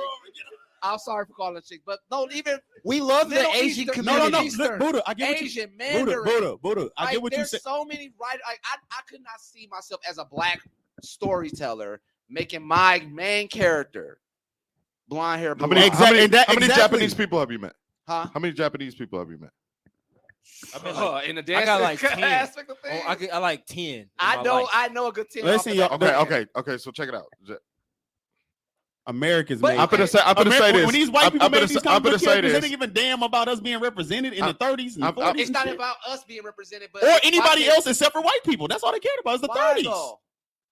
I'm sorry for calling chick, but don't even. We love the Asian community. No. Buddha, I get Asian Mandarin. Buddha. I get what you said. There's so many writers. I could not see myself as a black storyteller making my main character blonde hair. How many Japanese people have you met? Huh? How many Japanese people have you met? In the dance, I got like 10. Aspect of things. I like 10. I know a good 10. Listen, y'all. Okay. So check it out. Americans. I'm gonna say this. When these white people made these comic characters, they didn't give a damn about us being represented in the 30s and 40s. It's not about us being represented, but or anybody else except for white people. That's all they cared about. It's the 30s. Though?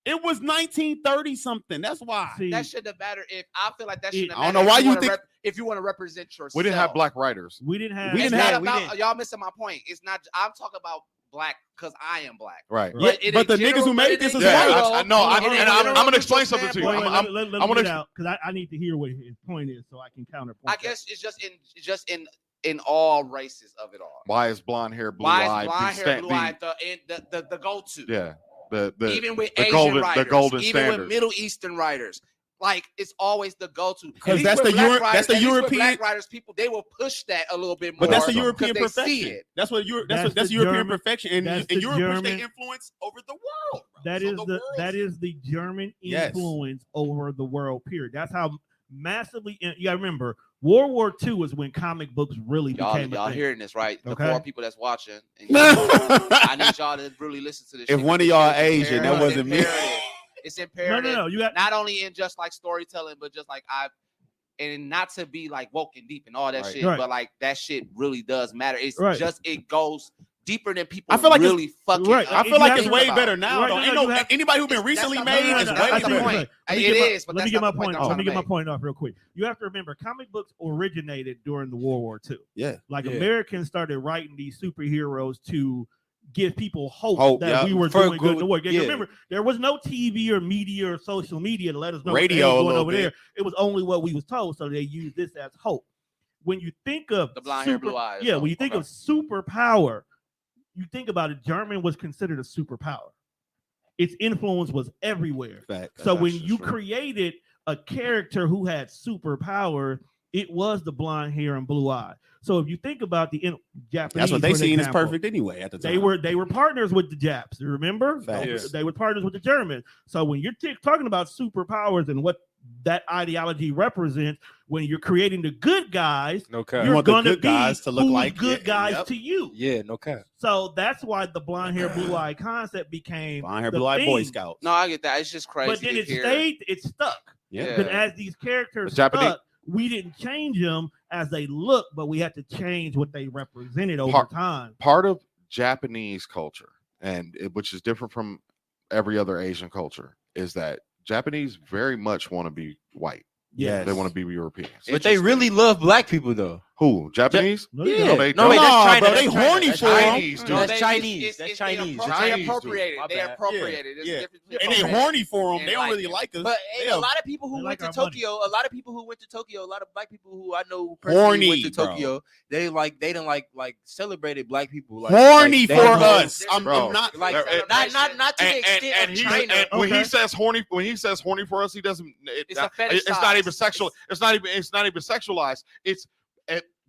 It was 1930 something. That's why. That shouldn't have mattered. If I feel like that shouldn't have I mattered. don't know why you think if you want to represent yourself. We didn't have black writers. We didn't have. Y'all missing my point. It's not. I'm talking about black because I am black. Right. But the niggas who made this is white. I'm going to explain something to you. Let me get out because I need to hear what his point is so I can counterpoint. I guess it's just in all races of it all. Why is blonde hair, blue eye? Blonde hair, blue eye, the go-to. Yeah. Even with Asian writers, the golden even standard. with Middle Eastern writers, like it's always the go-to. Because that's the European black writers. People they will push that a little bit more. But that's the European perfection. That's the European perfection, and Europe pushed their influence over the world. That is the German influence over the world. Period. That's how massively. You gotta remember, World War II was when comic books really became y'all a thing. hearing this, right? The Okay. 4 people that's watching. And I need y'all to really listen to this. If shit, one of because y'all it's Asian, that imperative. wasn't me. It's No, imperative. You got Not only in just like storytelling, but just like and not to be like woke and deep and all that shit, Right. but like that shit really does matter. It's Right. just it goes deeper than people I feel like really fucking. right. I feel like it's Think way about. better now. Right, Though. no, Ain't no, no you have- anybody who been That's recently not- made no, is no, way that's the better. point. Let me It get my- is, but let me that's get my not the point point. I'm Let me trying get to my make. point off real quick. You have to remember, comic books originated during the World War II. Yeah. Like Yeah. Americans started writing these superheroes to give people hope that yeah. we were For doing good in the war. yeah. Remember, there was no TV or media or social media to let us know Radio what a was going little over bit. there. It was only what we was told, so they used this as hope. When you think of The blonde hair, blue eyes. yeah, when you think Okay. of superpower, you think about it. German was considered a superpower. Its influence was everywhere. Fact. So when actually you true. created a character who had superpower, it was the blonde hair and blue eye. So if you think about the Japanese, That's what they for seen as example, perfect anyway at the time. They were partners with the Japs. You remember? Facts. They were partners with the Germans. So when you're talking about superpowers and what that ideology represents, when you're creating the good guys, No cap. you're want the going to good be guys to look who's like- good yeah, guys yep. to you. Yeah, no cap. So that's why the blonde hair, blue eye concept became Blonde hair, the blue eyed Boy thing. Scouts. No, I get that. It's just crazy. But then to it hear. stayed, it stuck. Yeah. Because as these characters The Japanese- stuck, we didn't change them as they look, but we had to change what they represented over Part- time. Part of Japanese culture, which is different from every other Asian culture, is that Japanese very much want to be white. Yes. They want to be Europeans. But they really love black people though. Who? Japanese? No, they Yeah. don't. they No, wait, don't. that's Nah, China. bro, That's they China. horny That's for 'em. Chinese, dude. No, That's they- Chinese. it's That's Chinese. They Chinese, dude. appropriated. My They bad. appropriated. It's Yeah. different And between they appropriate. horny for them. And They don't like really it. like us. But They a lot of people who They went like to our money. Tokyo, a lot of people who went to Tokyo, a lot of black people who I know who personally Horny, went to bro. Tokyo, they didn't like celebrated black people. Like, horny like, they for don't know- us. I'm Bro. not Like There- not to the extent of China. when he Okay. says horny, for us, he doesn't. It's a It's not fetishized. even sexual. It's not even sexualized. It's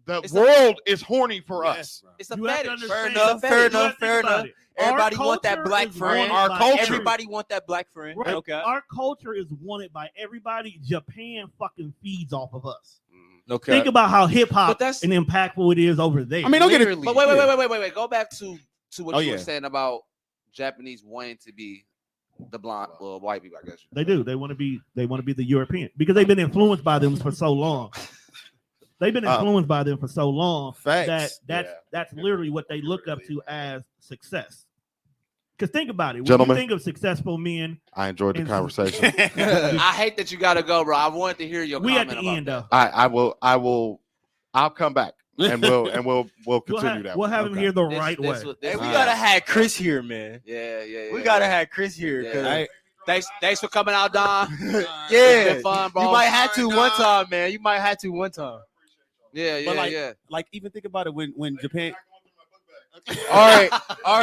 the It's a- world is horny for Yes, us. bro. It's a You have to fetish. understand- enough, you fair have to enough, think fair about enough. it. Our Everybody want that culture black is friend. wanted Our by culture. Everybody want that black friend. Right. Okay. Our culture is wanted by everybody. Japan fucking feeds off of us. Mhm. Okay. Think about how hip But hop that's- and impactful it is over there. I mean, don't get it. Literally. But wait. Go back to what Oh, you yeah. were saying about Japanese wanting to be the blonde, white people. I guess They do. They want to be the European because they've been influenced by them for so long. They've been influenced by them for so long Facts. that's literally what they look up to as success. Because think about it, when Gentlemen. you think of successful men, I enjoyed the And- conversation. I hate that you gotta go, bro. I wanted to hear your we at comment the about end that. though. I'll come back and we'll We'll continue have, that. we'll have him Okay. here the This- right this way. was- this Hey, we was- gotta have Chris here, man. Yeah. We gotta have Chris here. Yeah. 'Cause- Hey, Thanks for coming out, Don. It's yeah, been fun, bro. you might have to Sorry, one dog. time, man. You might have to one time. Yeah. like even think about it when Japan. All right,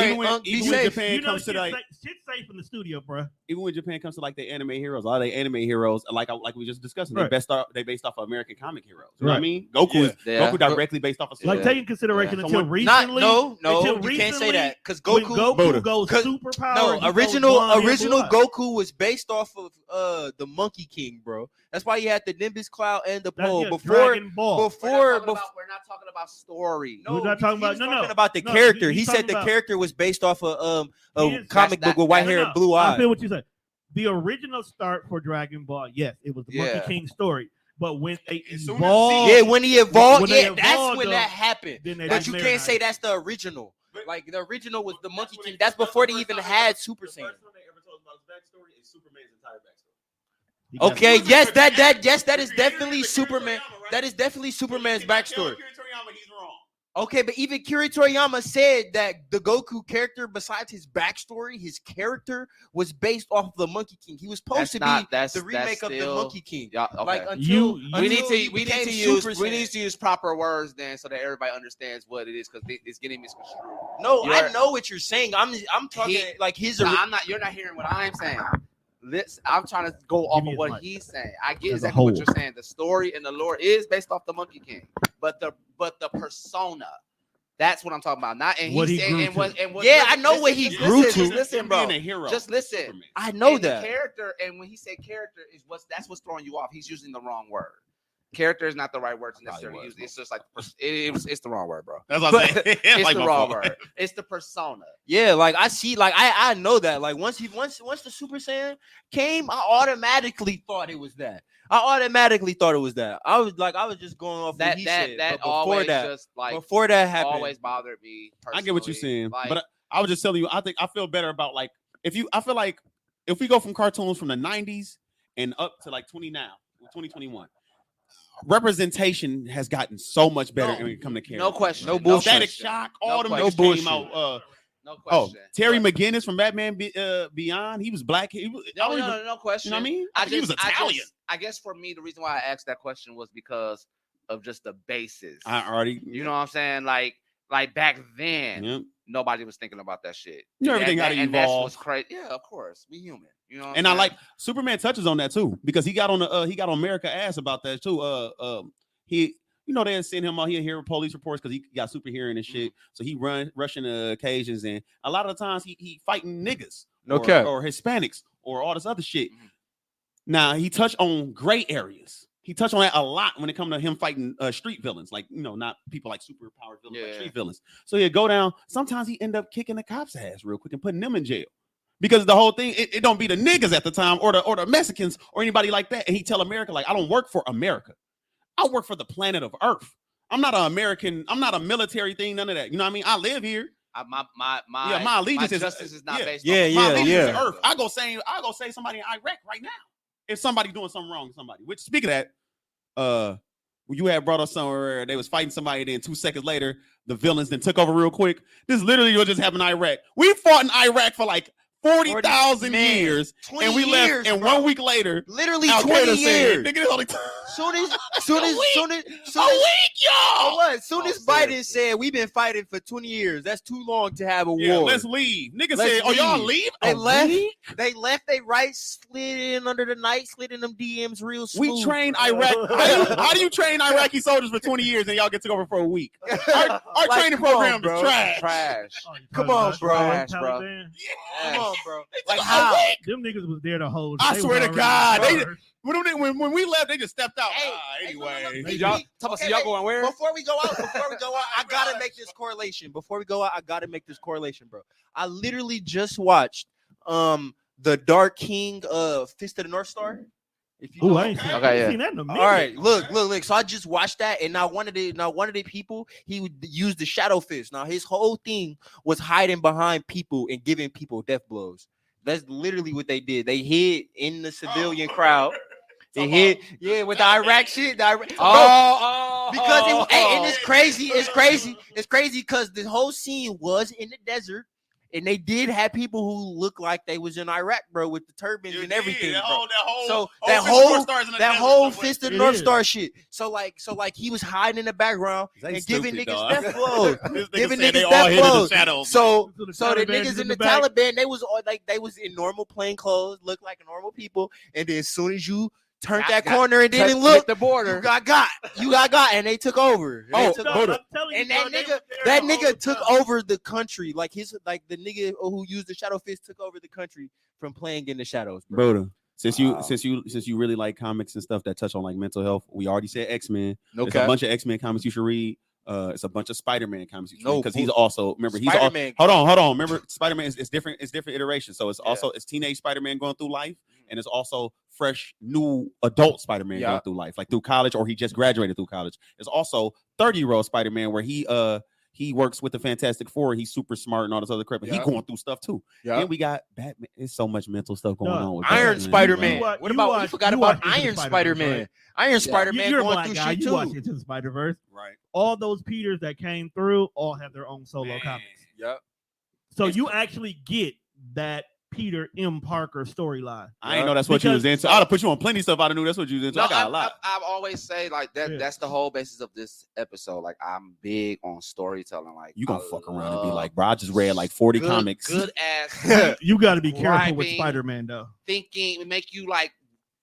Even when be even when safe. Japan You know, comes to like shit's safe in the studio, bro. even when Japan comes to like the anime heroes, a lot of the anime heroes, like we just discussed, Right. they based off of American comic heroes. You know what I Right. mean? Goku Yeah. Goku directly based off of Like Yeah. take in consideration Yeah. until Someone- recently. no, until you can't recently, say that because when Goku. Buddha. goes 'Cause- superpower. No, he goes original blonde hair, blue eyes. Goku was based off of the Monkey King, bro. That's why he had the Nimbus Cloud and the That's pole. yeah, Before Dragon Ball. We're not talking about story. No, We're not talking he about- was no, talking no. about the No, character. he's He said talking the about- character was based off of He a is- comic that's- book with white No, hair no, and blue I eyes. feel what you said. The original start for Dragon Ball, yes, it was the Yeah. Monkey King story. But when they As soon as evolved, Yeah, when he evolved, When they yeah, that's evolved, when though, that happened. then they But just you can't marinated. say that's the original. Like the original was the Monkey King. That's before they even had Super Saiyan. He got- Okay, yes, that is definitely Superman. That is definitely Superman's backstory. Okay, but even Kira Toriyama said that the Goku character, besides his backstory, his character was based off of the Monkey King. He was supposed to be the remake of the Monkey King. Yeah, okay. Like until You- we need until he to became use Super we Saiyan. need to use proper words then so that everybody understands what it is because it's getting misconstrued. No, I You're- know what you're saying. I'm talking He- like his. No, I'm not. You're not hearing what I'm saying. I'm trying to go off me of his what mic. he's saying. I get As a exactly what whole. you're saying. The story and the lore is based off the Monkey King, but the persona That's what I'm talking about. Not and What he he said grew and to. what. Yeah, I know what he grew Just to. listen, bro. Being a hero. Just listen. Superman. I know And that. the character, and when he said character, that's what's throwing you off. He's using the wrong word. Character is not the right word to necessarily use. It's just like it's the wrong word, bro. That's what I'm saying. It's Like the my wrong fault. word. It's the persona. Yeah, like I see, like I know that. Like once the Super Saiyan came, I automatically thought it was that. I was just going off what he said. That But always just like before that happened, always bothered me. I get what you're personally. saying, Like, but I was just telling you. I feel better about like I feel like if we go from cartoons from the 90s and up to like 2021, representation has gotten so much better when it comes to characters. no question. No No bullshit. Static question. Shock, No all them question. niggas No came bullshit. out. No Oh, question. Terry But- McGinnis from Batman Beyond. He was black. He was, No question. You know what I mean? I think he was Italian. I guess for me, the reason why I asked that question was because of just the basis. I already. You know what I'm saying? Like back then, Yep. nobody was thinking about that shit. You know, everything gotta and that's evolve. what's crazy. Yeah, of course, we human. You know, what And I'm I saying? like Superman touches on that too because he got on America ass about that too. He. You know, they send him out here hearing police reports because he got super hearing and shit. So he rushing occasions, and a lot of the times he fighting niggas, No cap. or Hispanics, or all this other shit. Mhm. Now he touched on gray areas. He touched on that a lot when it comes to him fighting street villains, like not people like superpowered villains, like Yeah. street villains. So he'd go down. Sometimes he end up kicking the cops' ass real quick and putting them in jail. Because the whole thing, it don't be the niggas at the time or the Mexicans or anybody like that. And he tell America, like, I don't work for America. I work for the planet of Earth. I'm not an American. I'm not a military thing. None of that. You know what I mean? I live here. My allegiance is justice is not yeah. based. Yeah, on My allegiance is yeah. Earth. I go say somebody in Iraq right now. If somebody doing something wrong to somebody. Which speaking of that, you had brought us somewhere they was fighting somebody. Then 2 seconds later, the villains then took over real quick. This literally what just happened in Iraq. We fought in Iraq for like 40,000 man, years, 20 and we years, left. And bro. 1 week later, Literally Al 20 Qaeda years. said, "Nigga, it's only Soon as y'all." Soon as Biden said we've been fighting for 20 years, that's too long to have a Yeah, war. let's leave. Nigga Let's said, "Oh, y'all leave. leave." They Oh, left. really? They left. They right slid in under the night, slid in them DMs real smooth. We trained Iraq. How do you train Iraqi soldiers for 20 years and y'all get to go over for a week? Our Like, training come on, program bro. is trash. Trash. Oh, you Come talking on, about bro. Trash, bro. Taliban? Come on, bro. Like Like how? how? Them niggas was there to hold. I They swear was to already God, they- first. When we left, they just stepped out. Hey, Anyway, Hey, Y'all, Okay, y'all wait. going where? Before we go out, I gotta make this correlation. Before we go out, I gotta make this correlation, bro. I literally just watched the Dark King Fist of the North Star. If you Ooh, know, I ain't seen, Okay, I ain't yeah. seen that in a minute. all right, look. So I just watched that, and now one of the people he would use the Shadow Fist. Now his whole thing was hiding behind people and giving people death blows. That's literally what they did. They hid in the civilian crowd. They hid, with the Iraq shit. Because and it's crazy. It's crazy because the whole scene was in the desert. And they did have people who look like they was in Iraq, bro, with the turbans and everything, bro. That whole Fist of the It North is. Star shit. So like he was hiding in the background They and giving stupid, niggas dog. death blows. Giving said they niggas all death hid in the blows. shadows. So So the the Taliban niggas is in the back. Taliban, they was all like they was in normal plain clothes, looked like normal people, and then as soon as you turned that corner and didn't look, the border. you got, and they took over. And they took No, over. I'm telling you, And that bro, they nigga, was there the whole took time. over the country. Like the nigga who used the Shadow Fist took over the country from playing in the shadows, bro. Broda, since you really like comics and stuff that touch on like mental health, we already said X-Men. No There's a bunch of X-Men comics you should read. It's a bunch of Spider-Man comics you should read No, because he's also he's all, Spider-Man. hold on. Remember, Spider-Man is different. It's different iterations. So it's also it's teenage Spider-Man going through life, and it's also fresh new adult Spider-Man going through life, like through college or he just graduated through college. There's also 30-year-old Spider-Man where he works with the Fantastic Four. He's super smart and all this other crap. But he going through stuff too. Then we got Batman. There's so much mental stuff going on with Iron Batman, Spider-Man. bro. What about you forgot about Iron Spider-Man? Right? Iron Spider-Man You're a going black through guy. shit You watch too. Into the Spider-Verse. Right. All those Peters that came through all have their own solo Man. comics. Yep. So you actually get that Peter M. Parker storyline. I ain't know that's what you was into. I'd have put you on plenty of stuff. I knew that's what you was into. No, I got a lot. I've always say like that. Yeah. That's the whole basis of this episode. Like I'm big on storytelling. Like You gonna I fuck around and be love like, bro, I just read like 40 good, comics. good ass You got to be careful with Griping. Spider-Man, though. thinking, make you like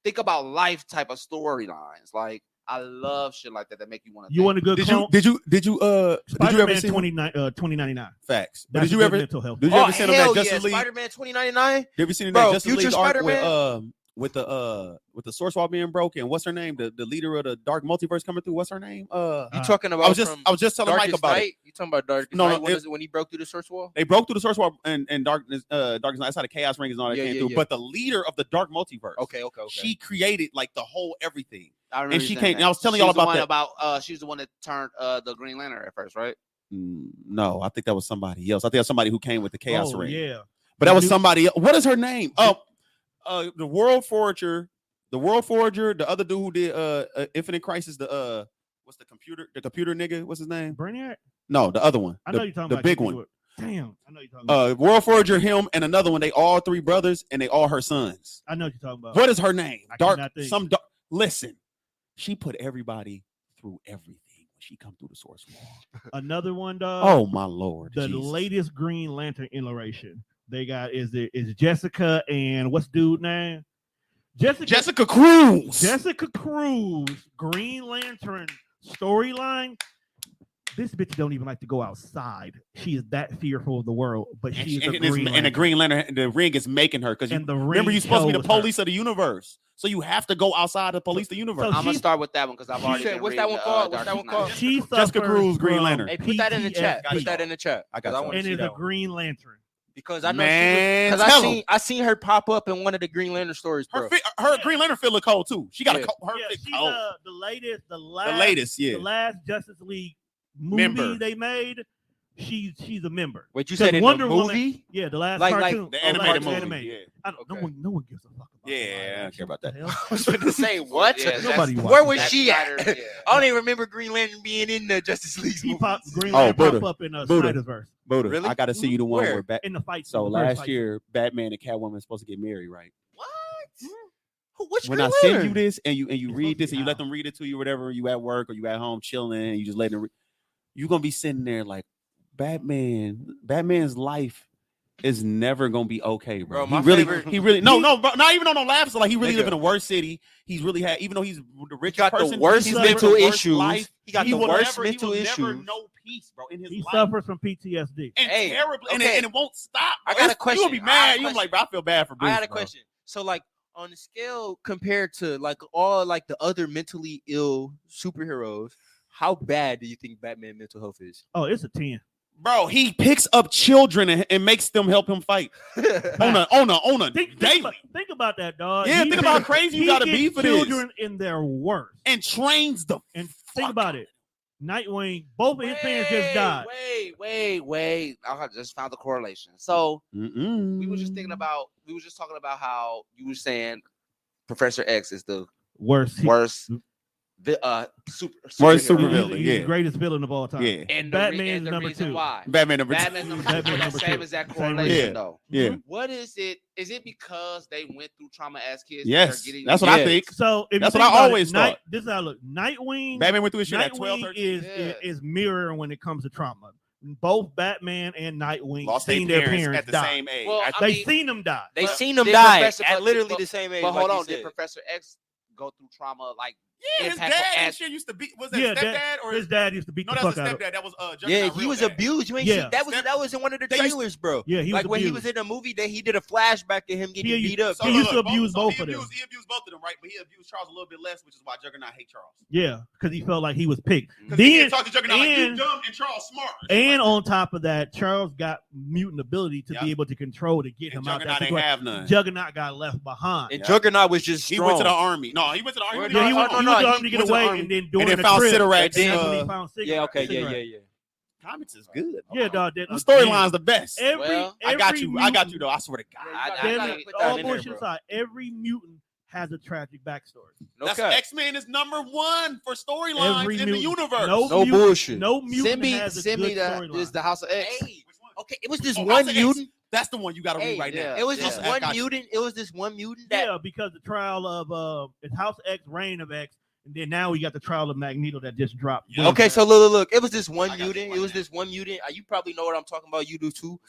think about life type of storylines. Like I love shit like that make you want to. You want a good Did you ever Spider-Man see 2099? Facts. But That's did you a ever good mental health. did you ever see him in that Justice League? Spider-Man 2099. You ever seen in Bro, that Justice Future League arc Spider-Man? with the source wall being broken? What's her name? The leader of the dark multiverse coming through. What's her name? You talking about? I was just telling Mike Darkest about Night? it. You talking about Darkest No, Night? no, When he broke through the source wall? They broke through the source wall and darkness Night. That's how the chaos rings and all that came through. Yeah. But the leader of the dark multiverse, Okay. she created like the whole everything. I remember And she you saying came. that. I was telling She's y'all the about one that. she's the one that turned the Green Lantern at first, right? No, I think that was somebody else. I think that was somebody who came with the chaos ring. Yeah. But that was somebody else. What is her name? The World Forager. The World Forager. The other dude who did Infinite Crisis. What's the computer nigga? What's his name? Brainiac? No, the other one. I know you're talking the about big you one. do it. Damn. I know you're talking about. World Forager, him, and another one. They all three brothers, and they all her sons. I know what you're talking about. What is her name? I Dark. cannot think. Some dark. Listen, she put everybody through everything when she come through the source wall. Another one, dog. Oh my lord! The Jesus. latest Green Lantern iteration they got is Jessica and what's dude name? Jessica Cruz. Jessica Cruz Green Lantern storyline. This bitch don't even like to go outside. She is that fearful of the world, but And, she's she, a and, Green it's- and the Green Lantern, the ring is making her because And the remember ring you're supposed to be the chose her. police of the universe, so you have to go outside to police the universe. So I'm gonna she- start with that one because I've she already said, been what's that reading, one called? Darkest What's that one Night. called? She Jessica suffers Cruz, Green from Lantern. Hey, put that in the chat. PTSD. Put that in the chat. I got 'cause you. wanna and see is a that one. Green Lantern. Because I know Man, because tell 'em. I seen her pop up in one of the Green Lantern stories, bro. Her Green Lantern feel look cold too. She got Yeah. her Yeah, fit she's cold. the latest, the Yeah. last Justice League movie Member. they made. She's a member. Wait, you 'Cause said in Wonder the Woman- movie? Yeah, the last Like cartoon, The animated movie. Animated. Yeah. I don't, Okay. no one gives a fuck about. Yeah, live I don't action. care about that. What the hell? I was going to say what? Yeah, Nobody Zack- watches Where was Zack she at? Snyder, yeah. I don't even remember Green Lantern being in the Justice League He movie. popped Green Oh, Lantern Buddha. pop up in Buddha. Snyder's verse Buddha, Really? I got to see you the one Where? where in the fight. so scene, the first last fight year Batman and Catwoman are supposed to get married, right? What? Which When Green I send Lantern? you this and you read this be and you let how? them read it to you, whatever, you at work or you at home chilling, and you just let them. You're gonna be sitting there like Batman's life is never gonna be okay, bro. Bro, my he really, favorite- he really, no, bro, not even on no laughs. Like he really Nigga. live in a worse city. He's really had, even though he's the He richest got the person, worst he's living mental the worst issues. life. He got the will worst never, mental he will never issues. know peace, bro, in his He life. suffers from PTSD. And Hey, terribly, okay. and it won't stop. I bro. got a question. You gonna be I got mad? a You gonna be like, bro, I feel bad for Bruce. I got a bro. question. So, like, on the scale compared to like all like the other mentally ill superheroes, how bad do you think Batman mental health is? Oh, it's a 10. Bro, he picks up children and makes them help him fight on a daily. Think about that, dog. Yeah, He think about how gets- crazy you he gotta gets be for this. children in their worst. And trains the And fuck think about it. Nightwing, both of his parents just died. Wait. I just found the correlation. So Mm-mm. we were just talking about how you were saying Professor X is the Worst. worst Worst superhero. supervillain. He's yeah. the greatest villain of all time. Yeah. And Batman and is the number reason 2. why. Batman number Batman's two. number Batman's two. number Same 2. as that Same correlation, Yeah. though. Yeah. What is it? Is it because they went through trauma as kids? Yes. They're getting That's what I Yeah. think. So if That's you what think I about always it, thought. This is how I look. Nightwing. Batman went through his shit at 12, Nightwing 13. is mirroring when it comes to trauma. Both Batman and Nightwing Lost seen their their parents parents at the die. same age. Well, I I They mean, seen them die. They But seen them did die Professor- at but- literally but- the same age. But hold like you on, did said. Professor X go through trauma like? yeah, his impactful dad and as- shit used to be. Was that Yeah, stepdad or his dad used to beat No, the that's fuck a out of him. stepdad. That was Yeah, Juggernaut he real was dad. abused. You ain't Yeah. see that was in one of the They used- trailers, bro. Yeah, he was Like when he abused. was in a movie that he did a flashback to him getting He- beat up. So He look, used to look, abuse both he of them. He abused both of them, right? But he abused Charles a little bit less, which is why Juggernaut hate Charles. Yeah, because he felt like he was picked. Because he Then didn't talk to Juggernaut like you and- dumb and Charles smart. and on top of that, Charles got mutant ability to Yep. be able to control to get And him out Juggernaut that ain't situation. have none. Juggernaut got left behind. And Yeah. Juggernaut was just He strong. went to the army. No, he went to the army. Yeah, he went no, to no, the he army to get went to the away, army. and then during then the found trip, cigarettes. that's when he found Yeah, cigarettes. okay, yeah. cigarettes. Comics is good. Yeah, dog. That The storyline's the best. Every I got every you. I got you mutant- though. I swear to God. I Then, gotta put that all in there, bullshit bro. aside, every mutant has a tragic backstory. No That's cap. X-Men is number one for storylines Every in the mutant. universe. No mutant- bullshit. No mutant Send me has a good the storyline. is the House of X. Hey, Which one? okay, it was this Oh, one House of X. mutant. That's the one you got to Hey, read right yeah. now. It was this I one got you. mutant. It was this one mutant that Yeah, because the trial of it's House X, Reign of X, and then now we got the trial of Magneto that just dropped. Yeah. Okay, so look. It was this one I got you mutant. right It was now. this one mutant. You probably know what I'm talking about. You do too.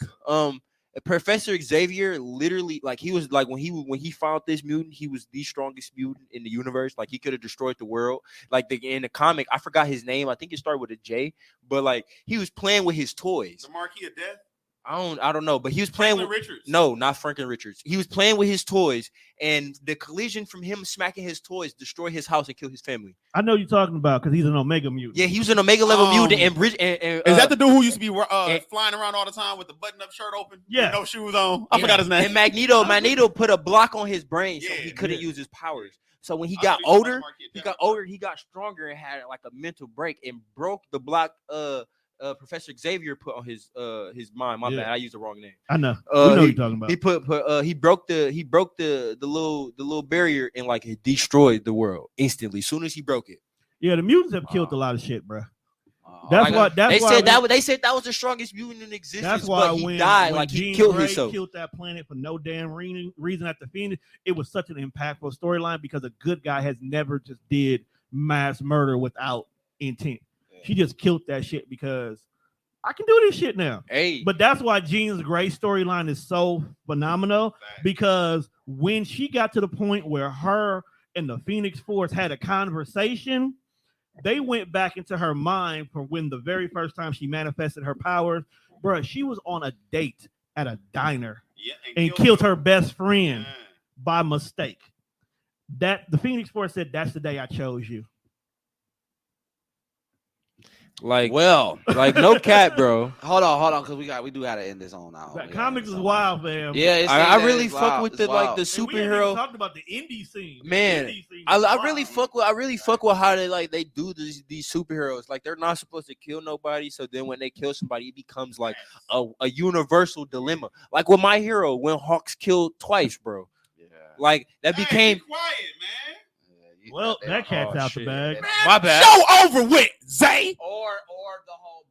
Professor Xavier literally, like, he was like, when he found this mutant, he was the strongest mutant in the universe. Like, he could have destroyed the world. Like, in the comic, I forgot his name. I think it started with a J. But like, he was playing with his toys. The Marquis of Death. I don't know, but he was playing Franklin with Richards. No, not Franklin Richards. He was playing with his toys, and the collision from him smacking his toys destroyed his house and killed his family. I know you're talking about because he's an Omega mutant. Yeah, he was an Omega level mutant, and is that the dude who used to be flying around all the time with the button-up shirt open? Yeah, with no shoes on. I forgot his name. And Magneto put a block on his brain, so he couldn't use his powers. So when he got older, he got stronger and had like a mental break and broke the block. Professor Xavier put on his mind. My bad, I used the wrong name. I know. We know what you're talking about. He broke the little barrier and like it destroyed the world instantly. Soon as he broke it. Yeah, the mutants have killed a lot of shit, bro. That's why they said that was the strongest mutant in existence. That's why but he when died, like Jean he killed Grey himself. Killed that planet for no damn reason at the Phoenix. It was such an impactful storyline because a good guy has never just did mass murder without intent. She just killed that shit because I can do this shit now. Hey, but that's why Jean Grey's storyline is so phenomenal because when she got to the point where her and the Phoenix Force had a conversation, they went back into her mind from when the very first time she manifested her powers. Bruh, she was on a date at a diner and killed her best friend by mistake. That the Phoenix Force said, "That's the day I chose you." Like, no cat, bro. Hold on, because we do gotta end this on now. Comics is wild, man. Yeah, I really fuck with the superhero. Talked about the indie scene, man. I really fuck with how they do these superheroes. Like, they're not supposed to kill nobody, so then when they kill somebody, it becomes like a universal dilemma. Like with My Hero, when Hawks killed twice, bro. Yeah, like that became. Be quiet, man. Well, that cat's out the bag. My bad. Show over with, Zay. Or the whole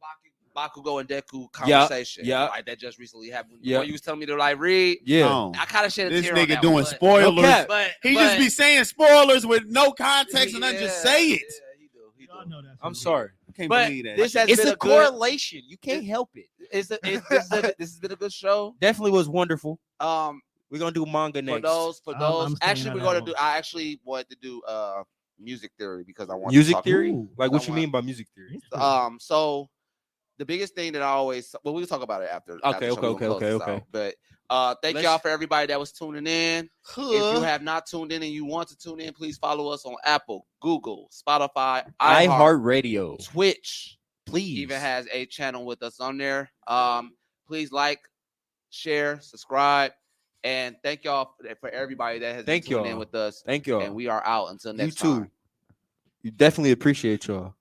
Bakugo and Deku conversation. Yeah. Like that just recently happened. Yeah. When you was telling me to like read. Yeah. I kind of shed a This tear on nigga that doing one, spoilers. No but he just be saying spoilers with no context and then just say it. Yeah, he do. I'm sorry. I can't But believe that. It's a correlation. You can't help it. This has been a good show. Definitely was wonderful. We're gonna do manga next. For those. Actually, we're gonna do. I actually wanted to do music theory because I want music to talk theory. About, like what you mean by music theory? So the biggest thing that I always we can talk about it after. Okay. But thank y'all for everybody that was tuning in. If you have not tuned in and you want to tune in, please follow us on Apple, Google, Spotify, iHeartRadio, Twitch. Please, even has a channel with us on there. Please like, share, subscribe. And thank y'all for everybody that has been tuning in with us. Thank y'all. And we are out until next time. You too. You definitely appreciate y'all.